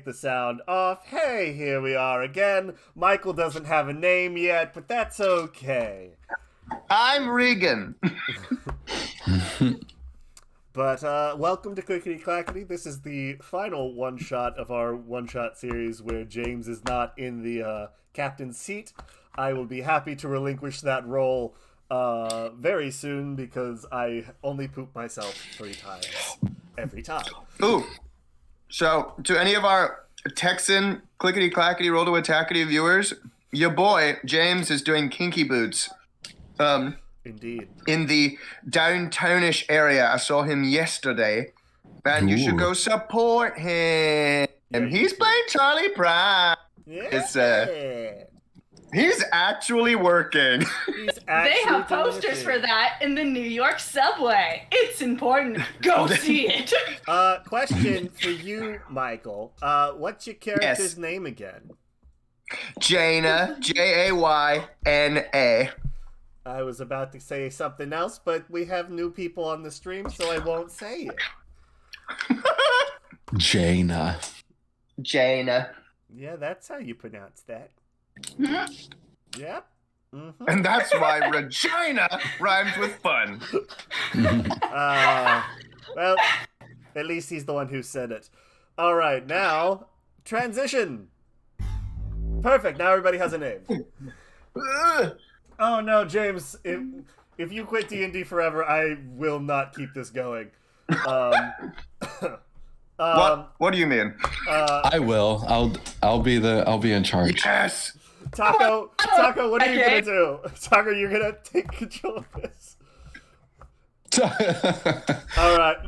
the sound off. Hey, here we are again. Michael doesn't have a name yet, but that's okay. I'm Regan. But welcome to Clickety Clackety. This is the final one-shot of our one-shot series where James is not in the captain's seat. I will be happy to relinquish that role very soon because I only poop myself 3 times every time. Ooh. So, to any of our Texan Clickety Clackety Roll to Attackety viewers, your boy James is doing kinky boots. Indeed. In the downtownish area. I saw him yesterday, and you should go support him. Yeah, He's playing Charlie Brown. Yeah. He's actually working. They have posters for that in the New York subway. It's important. Go see it. Question for you, Michael. What's your character's name again? Jaina, Jayna. I was about to say something else, but we have new people on the stream, so I won't say it. Jaina. Yeah, that's how you pronounce that. Mm-hmm. Yep. Mm-hmm. And that's why Regina rhymes with fun. Well, at least he's the one who said it. All right, now, transition. Perfect, now everybody has a name. Oh no, James, if you quit D&D forever, I will not keep this going. What do you mean? I will. I'll be in charge. Yes. Taco, what are you gonna do? Taco, you're gonna take control of this. All right.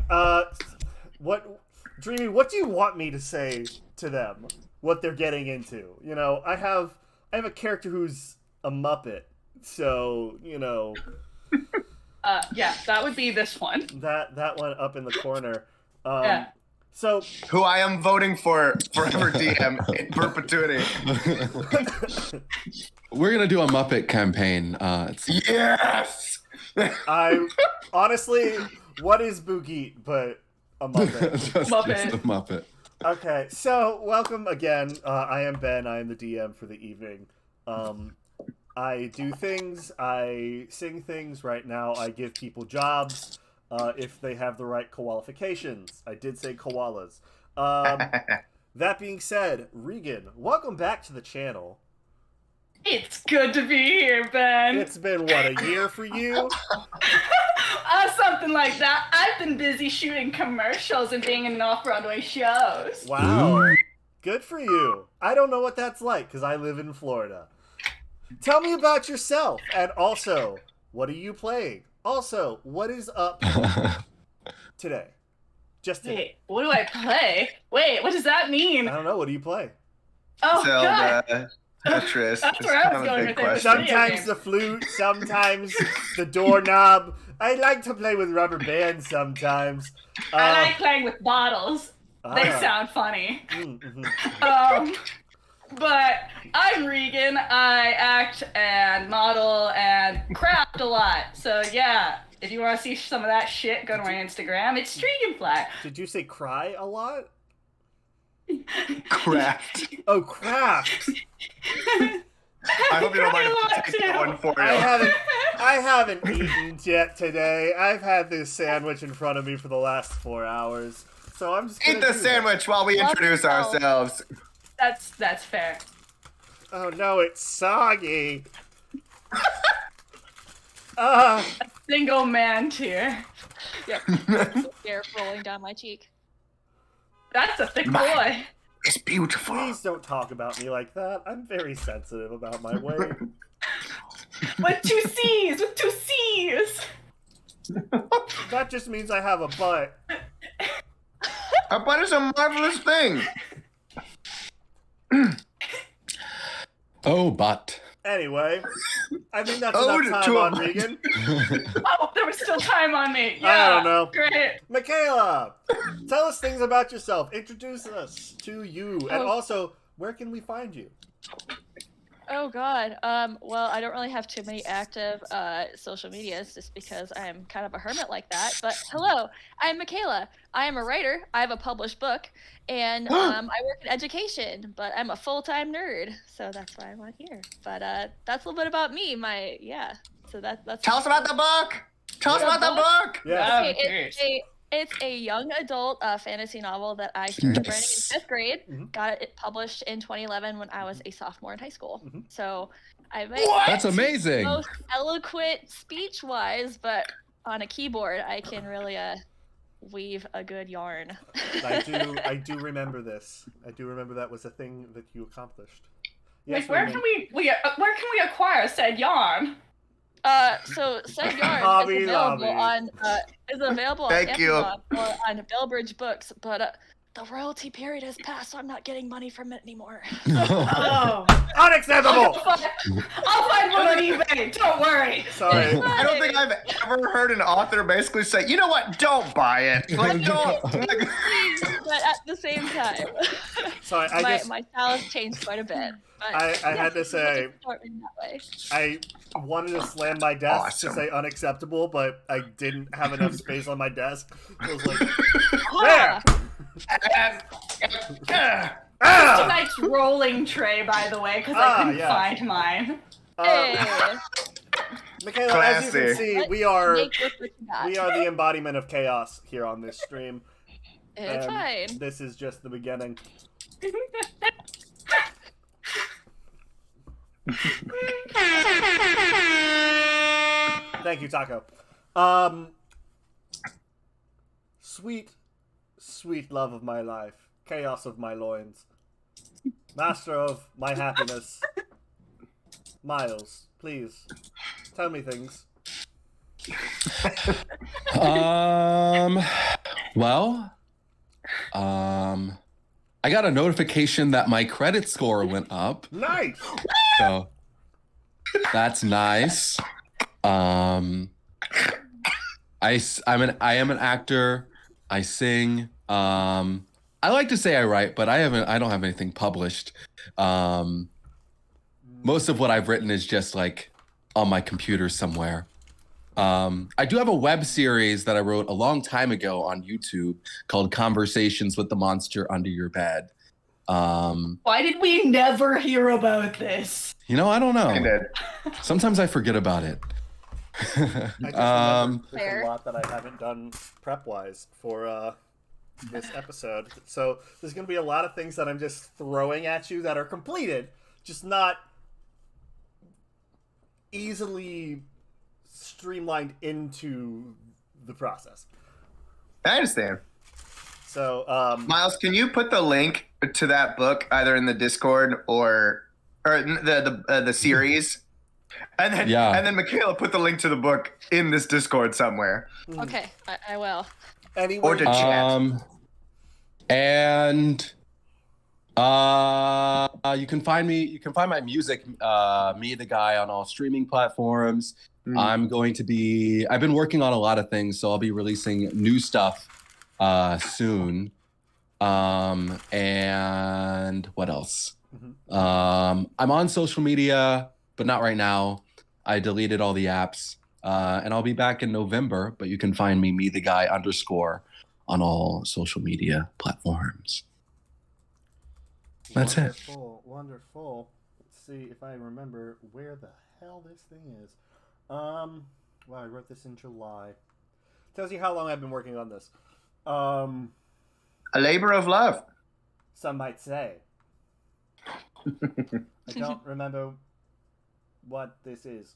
Dreamy, what do you want me to say to them? What they're getting into? You know, I have a character who's a Muppet. So, you know. Yeah, that would be this one. That one up in the corner. Yeah. So, who I am voting for forever DM in perpetuity. We're gonna do a Muppet campaign. Yes. I honestly, what is Boogie but a Muppet? just a Muppet. Okay, so welcome again. I am Ben. I am the DM for the evening. I do things, I sing things. Right now, I give people jobs if they have the right qualifications. I did say koalas. That being said, Regan, welcome back to the channel. It's good to be here, Ben. It's been, what, a year for you? Something like that. I've been busy shooting commercials and being in off-Broadway shows. Wow. Ooh. Good for you. I don't know what that's like, because I live in Florida. Tell me about yourself, and also, what are you playing? Also, what is up today? Just today. Wait, what do I play? Wait, what does that mean? I don't know. What do you play? Oh, Zelda, God. Tetris. That's where I was going with it. Sometimes the flute, sometimes the doorknob. I like to play with rubber bands sometimes. I like playing with bottles. They sound funny. Mm-hmm. But I'm Regan. I act and model and craft a lot. So yeah, if you want to see some of that shit, go to my Instagram. It's Dragonfly. Did you say cry a lot? Craft. Oh, craft. I hope you don't mind if I take that one for you. I haven't eaten yet today. I've had this sandwich in front of me for the last 4 hours. So I'm just eat the sandwich while we introduce ourselves. That's fair. Oh no, it's soggy. A single man tear. Yep. Hair rolling down my cheek. That's a thick boy. It's beautiful. Please don't talk about me like that. I'm very sensitive about my weight. With 2 C's! With 2 C's! That just means I have a butt. A butt is a marvelous thing. Oh, but. Anyway, I think that's enough time on Regan. Oh, there was still time on me. Yeah, I don't know. Great. Michaela, tell us things about yourself. Introduce us to you. And also, where can we find you? Oh God. Well, I don't really have too many active social medias just because I'm kind of a hermit like that. But hello, I'm Michaela. I am a writer. I have a published book, and I work in education. But I'm a full-time nerd, so that's why I'm on here. But that's a little bit about me. So that's. Tell us about the book. Tell us The about the book. Yeah. Okay, I'm curious. it's a young adult fantasy novel that I started writing in Nice. 5th grade. Mhm. Got it published in 2011 when I was a sophomore in high school. Mhm. So I What? That's amazing. most eloquent speech-wise, but on a keyboard, I can really weave a good yarn. I do remember this. I do remember that was a thing that you accomplished. Yes, Like, where Raymond. can we acquire said yarn? So said yarn Hobby is available Lobby. on Thank you. Amazon or on Bellbridge Books, but the royalty period has passed, so I'm not getting money from it anymore. Oh, Unacceptable! I'll find one on eBay. Don't worry. Sorry. I don't think I've ever heard an author basically say, "You know what? Don't buy it." Like, don't. Like, But at the same time, Sorry, my style has changed quite a bit. But I had to say, in that way. I wanted to slam my desk Awesome. to say unacceptable, but I didn't have enough space on my desk. I was like, Ah, ah! Tonight's rolling tray, by the way, because I couldn't yeah. find mine. hey, Michaela, as you can Classy. see, we are make with what you got. the embodiment of chaos here on this stream. It's and fine. This is just the beginning. Thank you, Taco. Sweet, sweet love of my life, chaos of my loins, master of my happiness. Miles, please, tell me things. Well, I got a notification that my credit score went up, Nice! so that's nice. I am an actor. I sing. I like to say I write, but I don't have anything published. Most of what I've written is just like on my computer somewhere. I do have a web series that I wrote a long time ago on YouTube called Conversations with the Monster Under Your Bed. Why did we never hear about this? I don't I know. did. Sometimes I forget about it. I just remember there's Fair. a lot that I haven't done prep-wise for this episode. So there's going to be a lot of things that I'm just throwing at you that are completed, just not easily streamlined into the process. I understand. So, Miles, can you put the link to that book either in the Discord or the series? And then Michaela put the link to the book in this Discord somewhere. Okay, I will. anyway, Or to chat. And you can find my music, Me the Guy, on all streaming platforms. I've been working on a lot of things, so I'll be releasing new stuff soon. And what else? I'm on social media, but not right now. I deleted all the apps, and I'll be back in November, but you can find me the guy _ on all social media platforms. That's it. Wonderful. Let's see if I remember where the hell this thing is. Well, I wrote this in July. Tells you how long I've been working on this. A labor of love. Some might say. I don't remember what this is.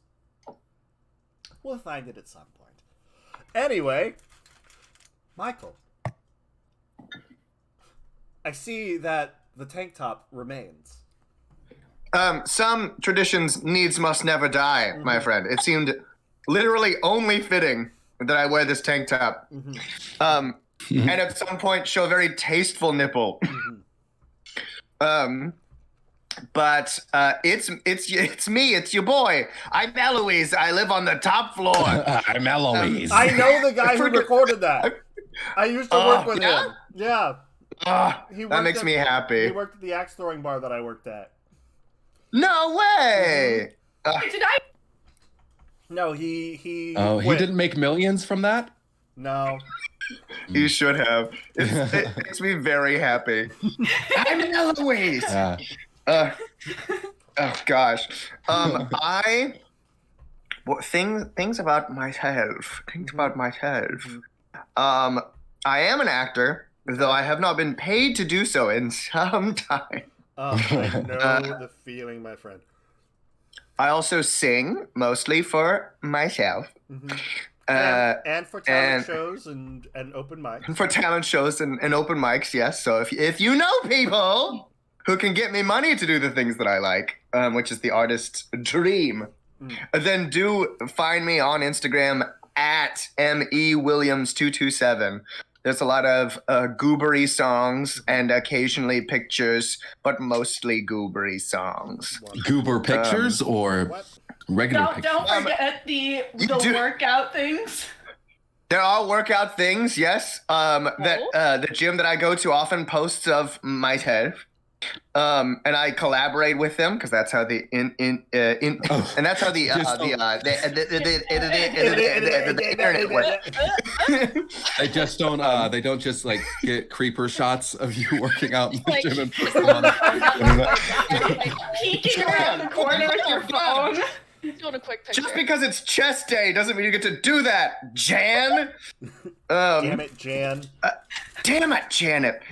We'll find it at some point. Anyway, Michael, I see that the tank top remains. Some traditions needs must never die, my friend. It seemed literally only fitting that I wear this tank top. And at some point show a very tasteful nipple. But it's me, it's your boy. I'm Eloise. I live on the top floor. I'm Eloise. I know the guy who recorded that. I used to work with yeah? him. Yeah. That makes me happy. He worked at the axe throwing bar that I worked at. No way. Did I? No, he. Oh, he quit. didn't make millions from that? No. You should have. It makes me very happy. I'm Eloise. Yeah. Oh gosh. Things about myself. Things about myself. I am an actor, though I have not been paid to do so in some time. I know the feeling, my friend. I also sing, mostly for myself. And for talent shows and open mics. And for talent shows and open mics, yes. So if you know people who can get me money to do the things that I like, which is the artist's dream, then do find me on Instagram at MEWilliams227. There's a lot of goobery songs and occasionally pictures, but mostly goobery songs. Goober pictures or regular pictures? Don't forget the workout things. There are workout things, yes. That the gym that I go to often posts of myself. And I collaborate with them because that's how the and that's how the internet works. They just don't. They don't just like get creeper shots of you working out in the Like, gym and just put them on. Peeking around the corner with your phone. Doing a quick picture. Just because it's chest day doesn't mean you get to do that, Jan. Damn it, Jan. Damn it, Janet.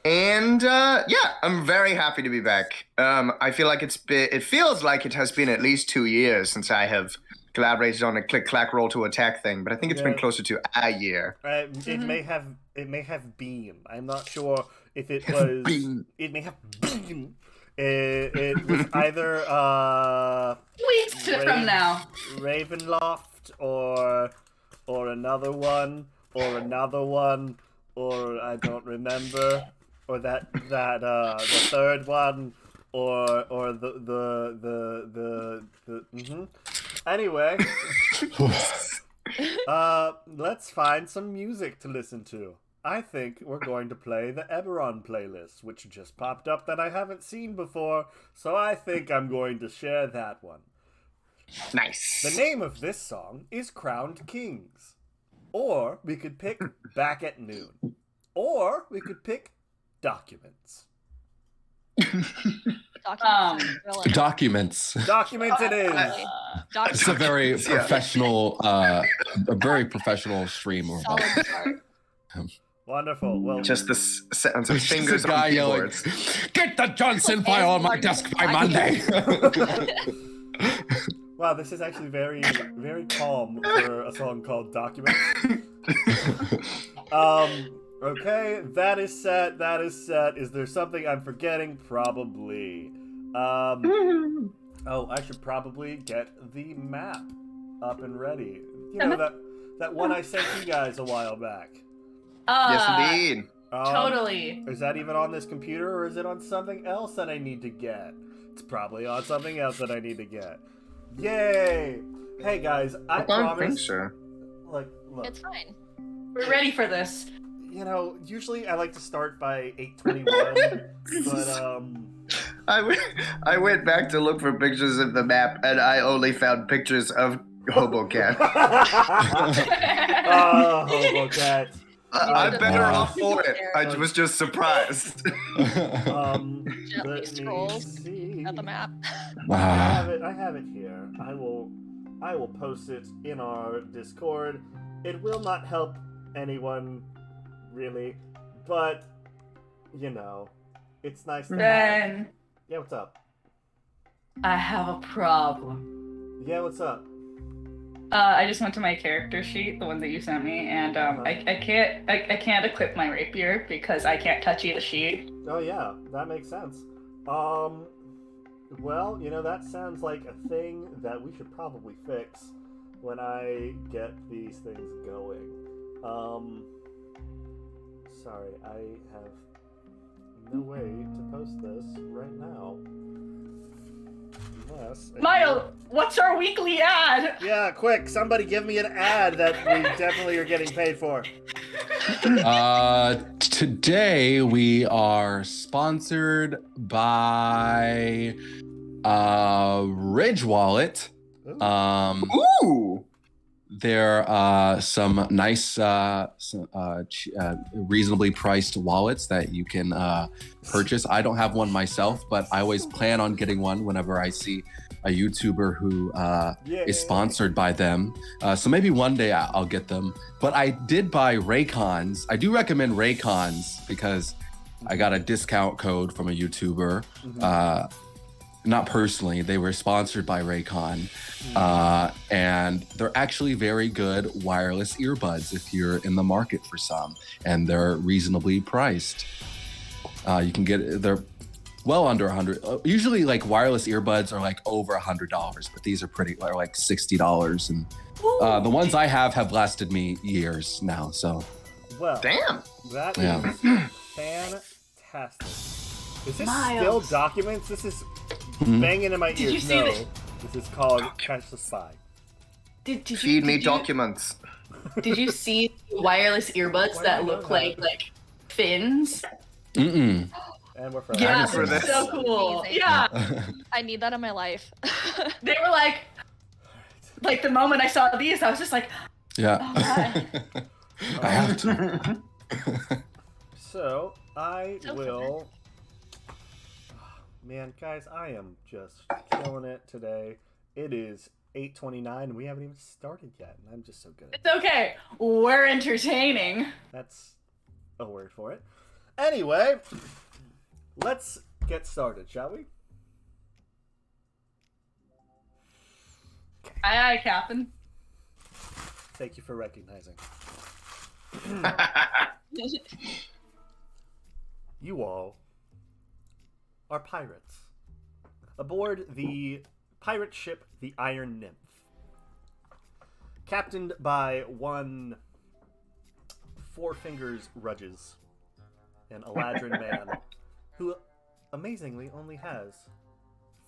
Yeah, I'm very happy to be back. I feel like it feels like it has been at least 2 years since I have collaborated on a click clack roll to attack thing, but I think it's been closer to a year. It may have been. I'm not sure if it was. It may have been. It was either Weeks from now. Ravenloft or another one or I don't remember, or that the third one or the Anyway, let's find some music to listen to. I think we're going to play the Eberron playlist, which just popped up that I haven't seen before, so I think I'm going to share that one. Nice. The name of this song is Crowned Kings. Or we could pick Back at Noon. Or we could pick Documents. Documents. Documents it is. It's a very professional, stream. Or Solid start. Wonderful. Well, Just the sounds of fingers a guy on yelling, keyboards. "Get the Johnson file on my desk by Monday." wow, this is actually very, very calm for a song called Documents. Okay, that is set. Is there something I'm forgetting? Probably. Oh, I should probably get the map up and ready. You know that one I sent you guys a while back. Yes, indeed. Totally. Is that even on this computer, or is it on something else that I need to get? It's probably on something else that I need to get. Yay! Hey guys, I don't promise. think so. Look. It's fine. We're ready for this. You know, usually I like to start by 8:21, but I went back to look for pictures of the map, and I only found pictures of Hoboken. Oh, Hoboken. I'm better off for it. I was just surprised. Gently Let scrolls me see. at the map. I have it here. I will post it in our Discord. It will not help anyone, really, but you know, it's nice to have. Ben, Yeah, what's up? I have a problem. Yeah, what's up? I just went to my character sheet, the one that you sent me, and I can't equip my rapier because I can't touch the sheet. Oh yeah, that makes sense. Well, you know, that sounds like a thing that we should probably fix when I get these things going. Sorry, I have no way to post this right now. Unless... Mile, what's our weekly ad? Yeah, quick, somebody give me an ad that we definitely are getting paid for. Today we are sponsored by Ridge Wallet. Ooh. There are some nice, reasonably priced wallets that you can purchase. I don't have one myself, but I always plan on getting one whenever I see a YouTuber who is sponsored by them. So maybe one day I'll get them. But I did buy Raycons. I do recommend Raycons because I got a discount code from a YouTuber. Not personally, they were sponsored by Raycon. And they're actually very good wireless earbuds if you're in the market for some. And they're reasonably priced. You can get, they're well under 100. Usually like wireless earbuds are like over $100, but these are are like $60. And the ones I have lasted me years now, so. Well, damn. That is fantastic. Is this still documents? This is banging in my ears. you see No, this is called Catch the Spy. Feed me documents. Did you see wireless earbuds that look like fins? Mm-mm. And we're for Yeah, for they're this. so cool. Amazing. Yeah, I need that in my life. they were like the moment I saw these, I was just like, Yeah. oh god. I have to. So I So will. Man, guys, I am just killing it today. It is 8:29, and we haven't even started yet, and I'm just so good. It's okay. We're entertaining. That's a word for it. Anyway, let's get started, shall we? Aye, aye, Captain. Thank you for recognizing. You all are pirates aboard the pirate ship, the Iron Nymph, captained by one Four Fingers Rudges, an Eladrin man who amazingly only has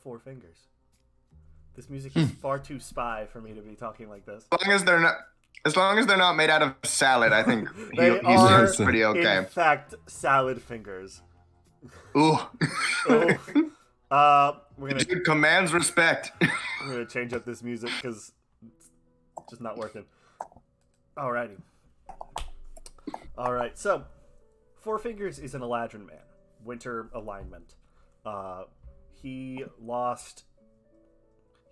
4 fingers. This music is far too spy for me to be talking like this. As long as they're not made out of salad, I think They he's are, pretty okay. in fact, salad fingers. Ooh. Oh. We're gonna Dude commands respect. We're gonna change up this music because it's just not working. Alrighty. Alright, so Four Fingers is an Eladrin man. Winter alignment. He lost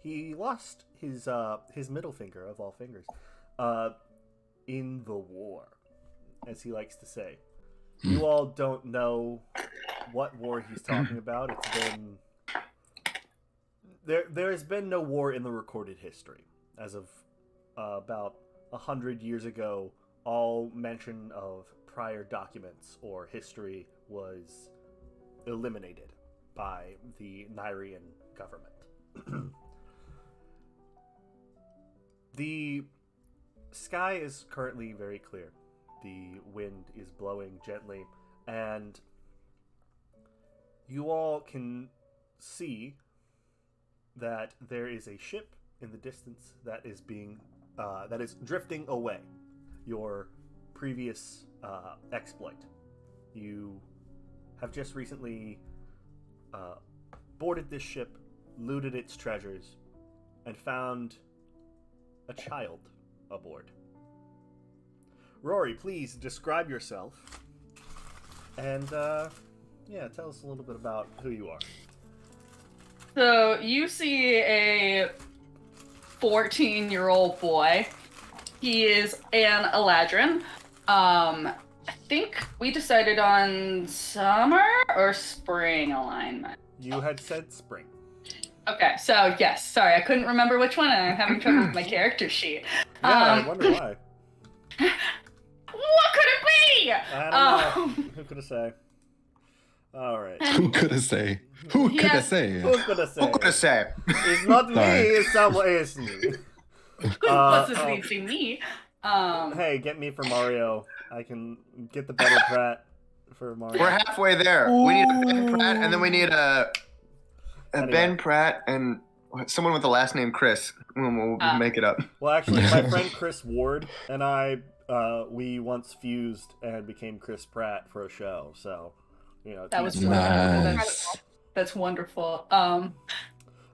his middle finger of all fingers in the war, as he likes to say. You all don't know what war he's talking about. It's been there has been no war in the recorded history as of about 100 years ago. All mention of prior documents or history was eliminated by the Nyrian government. The sky is currently very clear. The wind is blowing gently, and you all can see that there is a ship in the distance that is drifting away. Your previous exploit. You have just recently boarded this ship, looted its treasures, and found a child aboard. Rory, please describe yourself and tell us a little bit about who you are. So you see a 14-year-old boy. He is an Eladrin. I think we decided on summer or spring alignment. You had said spring. Okay, so yes, sorry, I couldn't remember which one, and I'm having trouble with my character sheet. Yeah, I wonder why. What could it be? I don't know. Who could have say? All right. Who could have say? Who could have say? Who could have say? Who could have said? It's not me. Sorry. It's someone. It's me. What's this mean to me? Hey, get me for Mario. I can get the better Pratt for Mario. We're halfway there. We need a Ben Pratt, and then we need a Anyway. Ben Pratt and someone with the last name Chris. We'll make it up. Well, actually, my friend Chris Ward and I we once fused and became Chris Pratt for a show. So, That was Nice. That's wonderful. All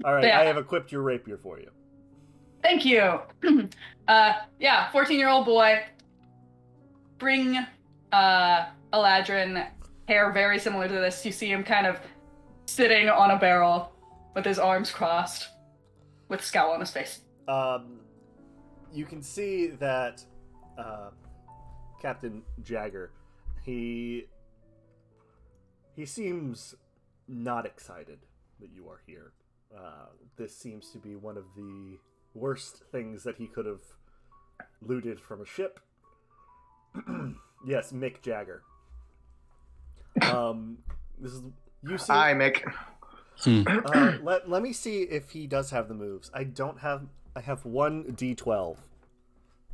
right, yeah. I have equipped your rapier for you. Thank you. 14-year-old boy. Bring Eladrin, hair very similar to this. You see him kind of sitting on a barrel with his arms crossed, with a scowl on his face. You can see that Captain Jagger, he seems not excited that you are here. This seems to be one of the worst things that he could have looted from a ship. Yes, Mick Jagger. This is you see. Hi, Mick. Let me see if he does have the moves. I have one D12.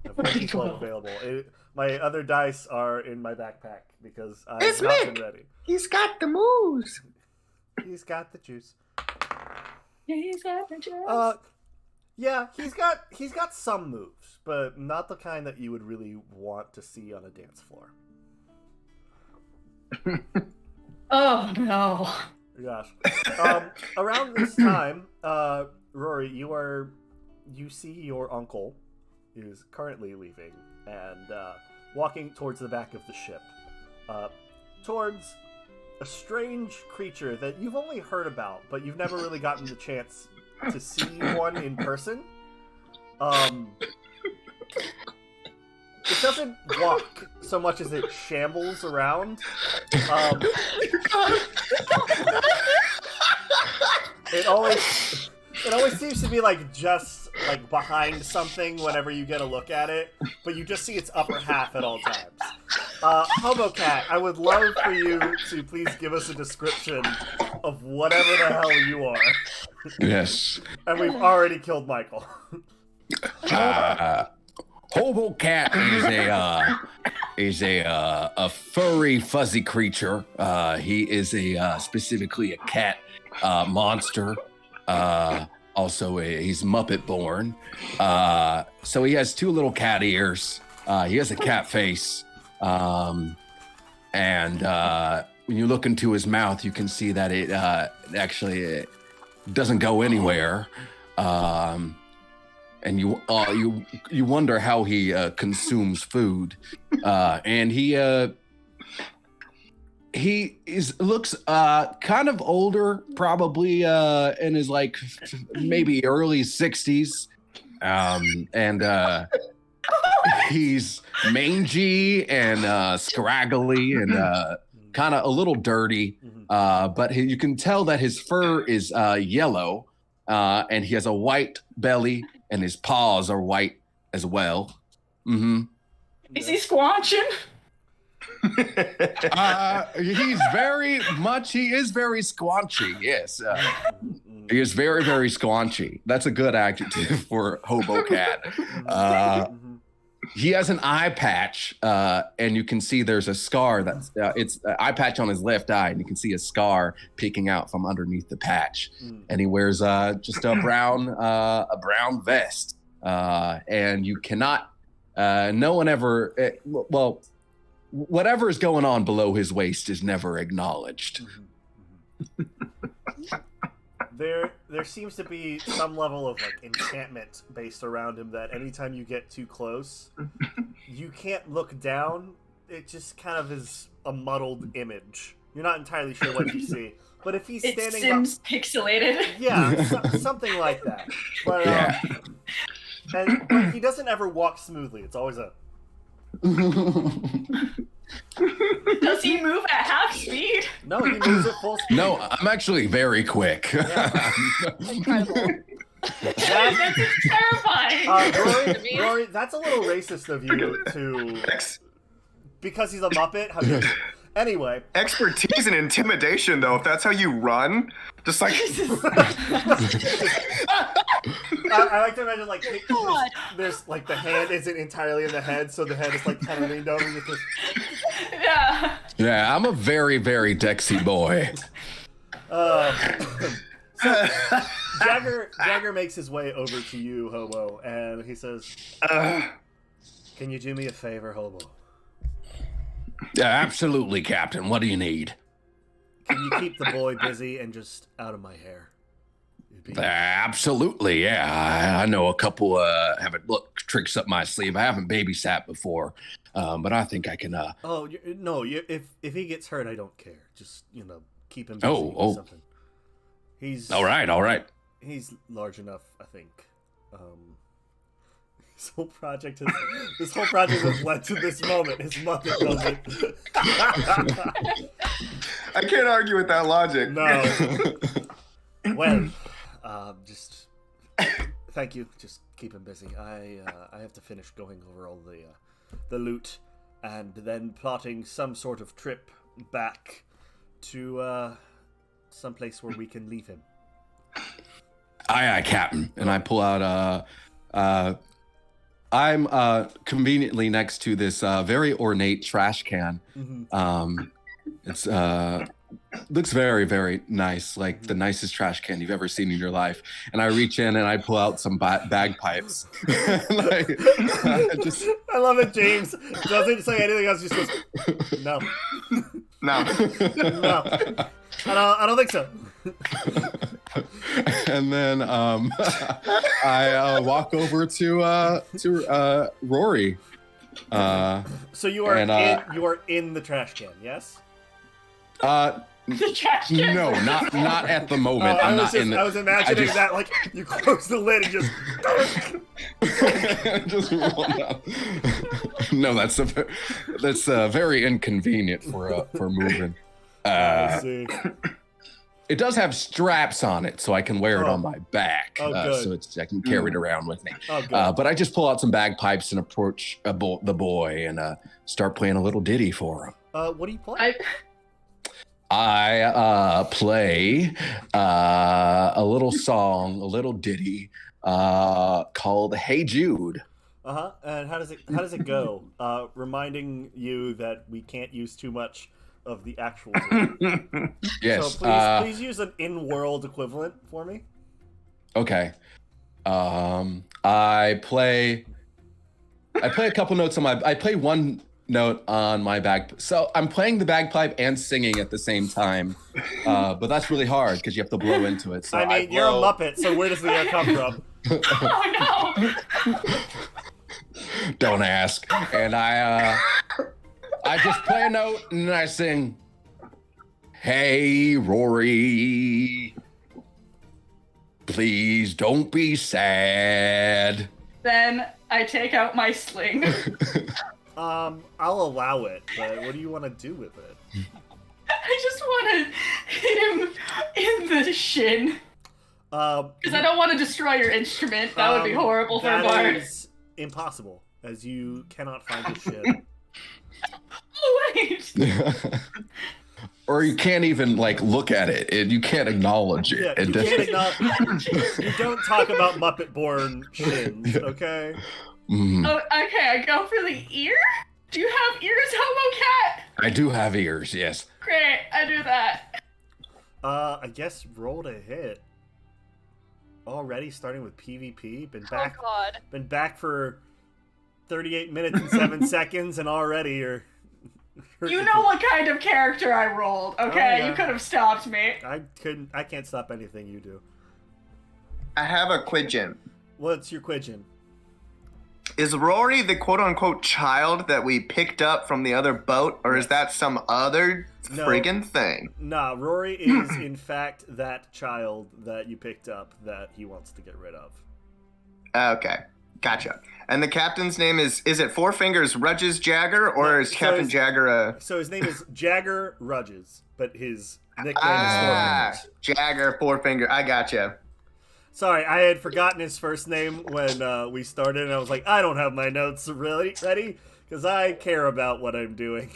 I have one D12 available. My other dice are in my backpack because I've not been ready. He's got the moves. He's got the juice. He's got the juice. Yeah, he's got some moves, but not the kind that you would really want to see on a dance floor. Oh no. Gosh. Around this time, Rory, you see your uncle is currently leaving and walking towards the back of the ship, towards a strange creature that you've only heard about, but you've never really gotten the chance to see one in person. It doesn't walk so much as it shambles around. It always seems to be just behind something whenever you get a look at it, but you just see its upper half at all times. Hobo Cat, I would love for you to please give us a description of whatever the hell you are. Yes. And we've already killed Michael. Hobo Cat is a furry, fuzzy creature. He is specifically a cat monster. Also, he's Muppet born. So he has two little cat ears. He has a cat face. And when you look into his mouth, you can see that it actually doesn't go anywhere. And you wonder how he consumes food. And he looks kind of older, probably in his maybe early 60s. And he's mangy and scraggly and kind of a little dirty. But you can tell that his fur is yellow, and he has a white belly, and his paws are white as well. Mm-hmm. Is he squanching? He is very squanchy, yes. He is very, very squanchy. That's a good adjective for Hobo Cat. He has an eye patch, and you can see there's a scar that's it's an eye patch on his left eye, and you can see a scar peeking out from underneath the patch. And he wears just a brown vest, and you cannot. No one ever. Whatever is going on below his waist is never acknowledged. There seems to be some level of enchantment based around him that anytime you get too close, you can't look down. It just kind of is a muddled image. You're not entirely sure what you see. But if he's standing It seems pixelated. yeah, something like that. But but he doesn't ever walk smoothly. It's always a Does he move at half speed? no. He moves at full speed. No, I'm actually very quick. Yeah. Incredible. That's terrifying. Rory, that's a little racist of you to because he's a Muppet. How you, anyway, Expertise and intimidation, though. If that's how you run, just like I like to imagine there's the hand isn't entirely in the head, so the head is kind of leaned over. You just Yeah. Yeah, I'm a very, very Dexy boy. So Jagger makes his way over to you, Hobo, and he says, Can you do me a favor, Hobo? Yeah, absolutely, Captain. What do you need? Can you keep the boy busy and just out of my hair? Absolutely, yeah. I know a couple tricks up my sleeve. I haven't babysat before, but I think I can. Oh no! If he gets hurt, I don't care. Just keep him busy with something. He's all right. He's large enough, I think. This whole project has led to this moment. His mother does it. I can't argue with that logic. No. Well, just thank you. Just keep him busy. I have to finish going over all the loot, and then plotting some sort of trip back to some place where we can leave him. Aye, Captain. And I pull out I'm conveniently next to this very ornate trash can. Mm-hmm. It's looks very, very nice, like the nicest trash can you've ever seen in your life. And I reach in and I pull out some bagpipes. I love it. James doesn't say anything else. Just goes, no. I don't think so. And then I walk over to Rory. So you are in the trash can, yes? The trash can? No, not at the moment. I was imagining that, like, you close the lid and just roll down. No, that's very inconvenient for moving. I see. It does have straps on it, so I can wear it on my back. So I can carry it around with me. But I just pull out some bagpipes and approach the boy and start playing a little ditty for him. What do you play? I play a little song, a little ditty called "Hey Jude." And how does it go? Reminding you that we can't use too much of the actual word. Yes. So please use an in-world equivalent for me. Okay. I play a couple notes on I play one note on my bag. So I'm playing the bagpipe and singing at the same time. But that's really hard because you have to blow into it. So you're a Muppet, so where does the air come from? Oh no. Don't ask. And I just play a note and I sing, "Hey, Rory, please don't be sad." Then I take out my sling. I'll allow it, but what do you want to do with it? I just want to hit him in the shin. Because I don't want to destroy your instrument. That would be horrible for a bard. That is impossible, as you cannot find his shin. Oh, wait. Or you can't even look at it, and you can't acknowledge it. Yeah, you don't talk about Muppet-born shins, okay? Mm. Oh, okay, I go for the ear? Do you have ears, Hobo Cat? I do have ears, yes. Great, I do that. I guess roll to hit. Already starting with PvP. Been back for 38 minutes and 7 seconds, and already you're... You know what kind of character I rolled, okay? Yeah. You could have stopped me. I can't stop anything you do. I have a question. What's your question? Is Rory the quote-unquote child that we picked up from the other boat, or is that some other friggin' thing? Nah, Rory is in fact that child that you picked up that he wants to get rid of. Okay, gotcha. And the captain's name is it Four Fingers Rudges Jagger, or is Captain Jagger a... So his name is Jagger Rudges, but his nickname is Four Fingers. Jagger Four Finger, I gotcha. Sorry, I had forgotten his first name when we started, and I was like, I don't have my notes ready, because I care about what I'm doing.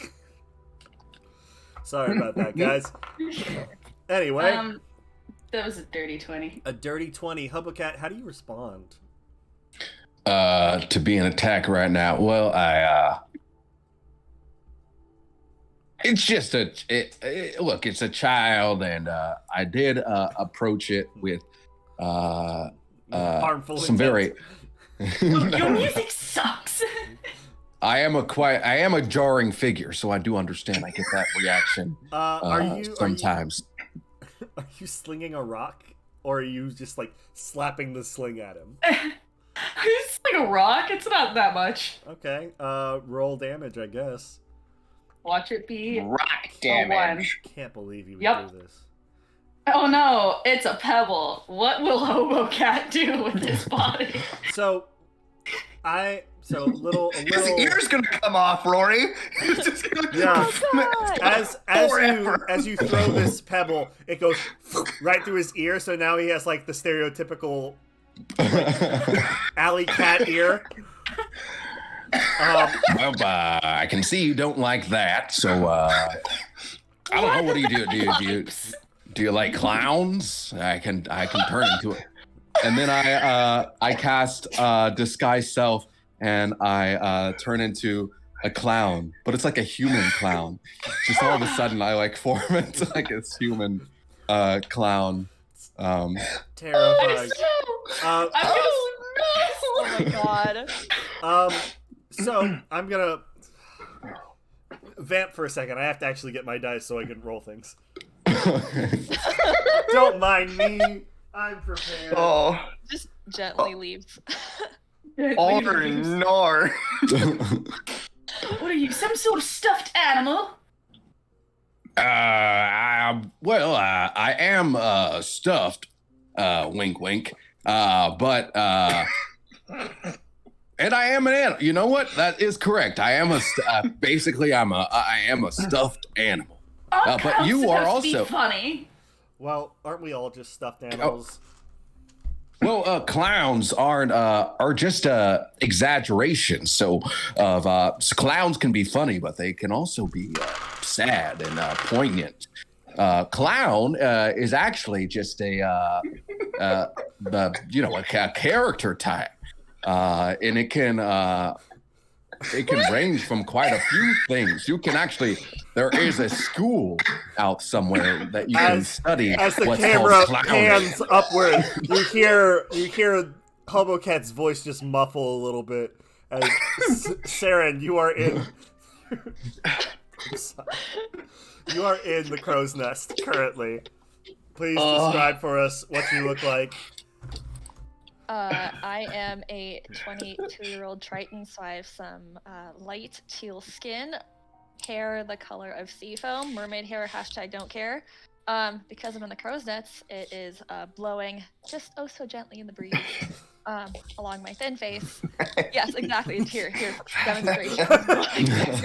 Sorry about that, guys. Anyway. That was a dirty 20. A dirty 20. Hubbacat, how do you respond? To be an attack right now. Well, it's just look, it's a child, and I did approach it with harmful some intent. very Your music sucks. I am a jarring figure, so I do understand. I get that reaction sometimes. Are you slinging a rock, or are you just like slapping the sling at him? It's like a rock. It's not that much. Okay. Roll damage, I guess. Watch it be Rock a one. damage. Can't believe you would Yep. do this. Oh no, it's a pebble. What will Hobo Cat do with his body? So, a little. His ear's gonna come off, Rory. He's just gonna Yeah. Oh, God. As you throw this pebble, it goes right through his ear. So now he has like the stereotypical alley cat ear. Well, I can see you don't like that, so I don't know. What do you do? Do you like clowns? I can turn into it, and then I cast disguise self, and I turn into a clown, but it's like a human clown. Just all of a sudden, I like form into like a human clown. Terrifying. Oh my God. So I'm gonna vamp for a second. I have to actually get my dice so I can roll things. Don't mind me. I'm prepared. Oh, Just gently leaves. or nor. What are you, some sort of stuffed animal? I am stuffed. Wink, wink. But and I am an animal. You know what? That is correct. I am basically I am a stuffed animal. Aren't But clowns you are supposed to be also- funny. Well, aren't we all just stuffed animals? Well, clowns are just exaggerations. So, clowns can be funny, but they can also be sad and poignant. Clown is actually just a character type, and it can range from quite a few things. You can actually, there is a school out somewhere that you can study As the what's camera called clowning. pans upward, you hear Hobocat's voice just muffle a little bit. As Saren, you are in. You are in the crow's nest currently. Please describe for us what you look like. I am a 22-year-old Triton, so I have some light teal skin, hair the color of seafoam, mermaid hair, #don't care. Because I'm in the crow's nest, it is blowing just oh so gently in the breeze along my thin face. Yes, exactly. Here's demonstration.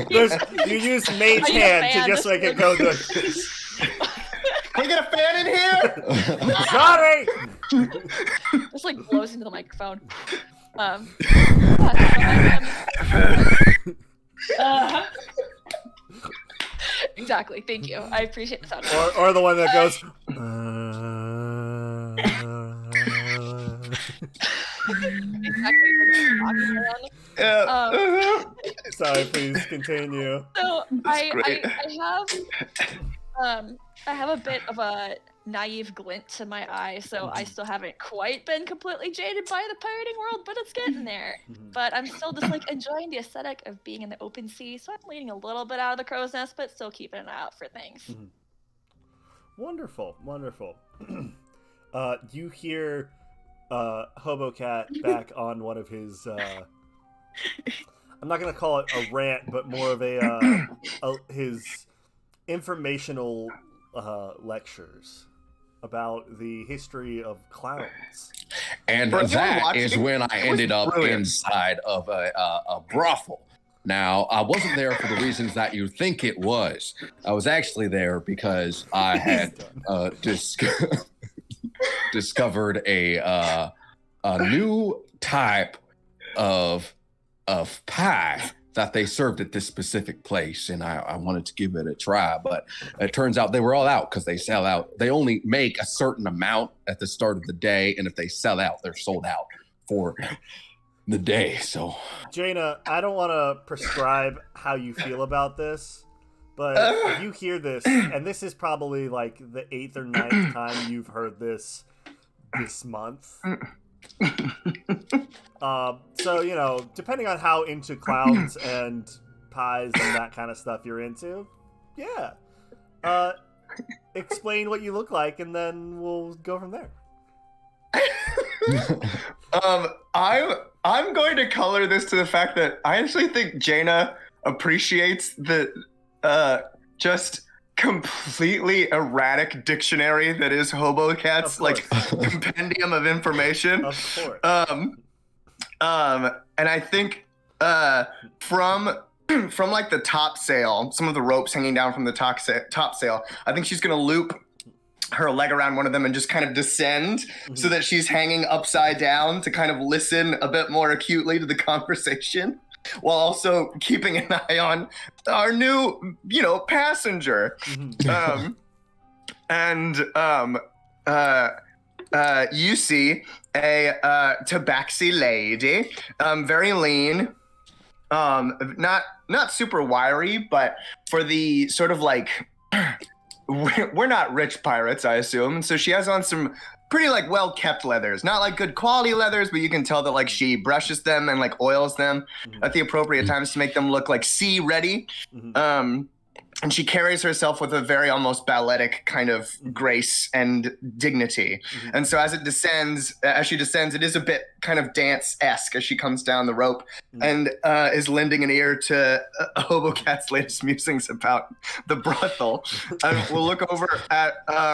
You use mage I need a hand to fan, just this make it is- go good. Can we get a fan in here? Sorry! Just like blows into the microphone. Yeah, exactly. Thank you. I appreciate the sound. Or the one that goes. Exactly. Sorry, please continue. So great. I have a bit of a naive glint to my eye, so I still haven't quite been completely jaded by the pirating world, but it's getting there. But I'm still just like enjoying the aesthetic of being in the open sea, so I'm leaning a little bit out of the crow's nest, but still keeping an eye out for things. Wonderful, wonderful. You hear Hobocat back on one of his. I'm not gonna call it a rant, but more of his informational lectures about the history of clowns. And For anyone that is watching, when I it was ended up brilliant. inside of a brothel. Now, I wasn't there for the reasons that you think it was. I was actually there because I had discovered a new type of pie that they served at this specific place, and I wanted to give it a try, but it turns out they were all out because they sell out. They only make a certain amount at the start of the day, and if they sell out, they're sold out for the day. So, Jaina, I don't want to prescribe how you feel about this, but you hear this, and this is probably like the 8th or 9th time you've heard this month. So, you know, depending on how into clowns and pies and that kind of stuff you're into, yeah. Explain what you look like, and then we'll go from there. I'm going to color this to the fact that I actually think Jaina appreciates the just completely erratic dictionary that is HoboCat's like compendium of information. Of course. And I think from like the top sail, some of the ropes hanging down from the top sail, I think she's gonna loop her leg around one of them and just kind of descend so that she's hanging upside down to kind of listen a bit more acutely to the conversation, while also keeping an eye on our new, passenger. You see a tabaxi lady, very lean, not super wiry, but for the sort of like, we're not rich pirates, I assume. So she has on some pretty like well-kept leathers, not like good quality leathers, but you can tell that like she brushes them and like oils them at the appropriate times to make them look like sea ready. And she carries herself with a very almost balletic kind of grace and dignity. And so as she descends, it is a bit kind of dance-esque as she comes down the rope and is lending an ear to HoboCat's latest musings about the brothel. And we'll look over at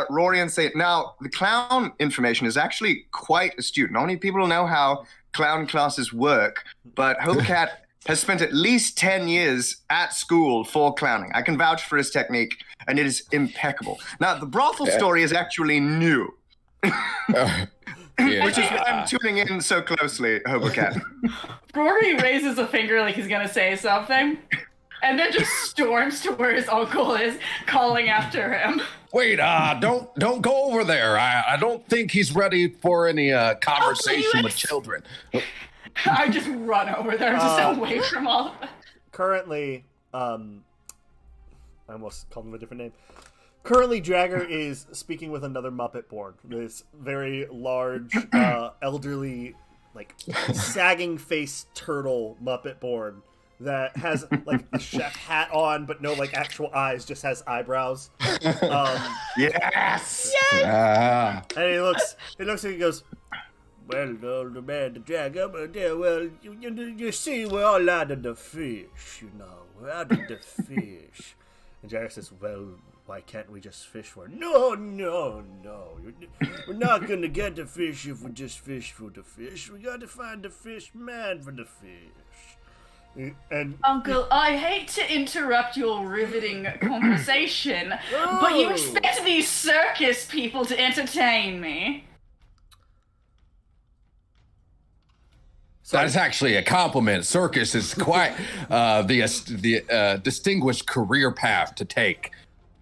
Rory and say, now, the clown information is actually quite astute. Not many people know how clown classes work, but HoboCat has spent at least 10 years at school for clowning. I can vouch for his technique, and it is impeccable. Now, the brothel story is actually new, which is why I'm tuning in so closely, HoboCat. Rory raises a finger like he's gonna say something, and then just storms to where his uncle is, calling after him. Wait, don't go over there. I don't think he's ready for any conversation with children. I just run over there, just away from all of them. Currently, I almost called him a different name. Currently, Jagger is speaking with another Muppet born. This very large, elderly, like, sagging-faced turtle Muppet born that has, like, a chef hat on, but no, like, actual eyes, just has eyebrows. Yes! And he looks and he goes, well, the man, the Jagger, well, you see, we're all out of the fish, We're out of the fish. And Jagger says, well, why can't we just fish for it? No. We're not going to get the fish if we just fish for the fish. We got to find the fish man for the fish. And Uncle, I hate to interrupt your riveting conversation, but you expect these circus people to entertain me. That's actually a compliment. Circus is quite the distinguished career path to take.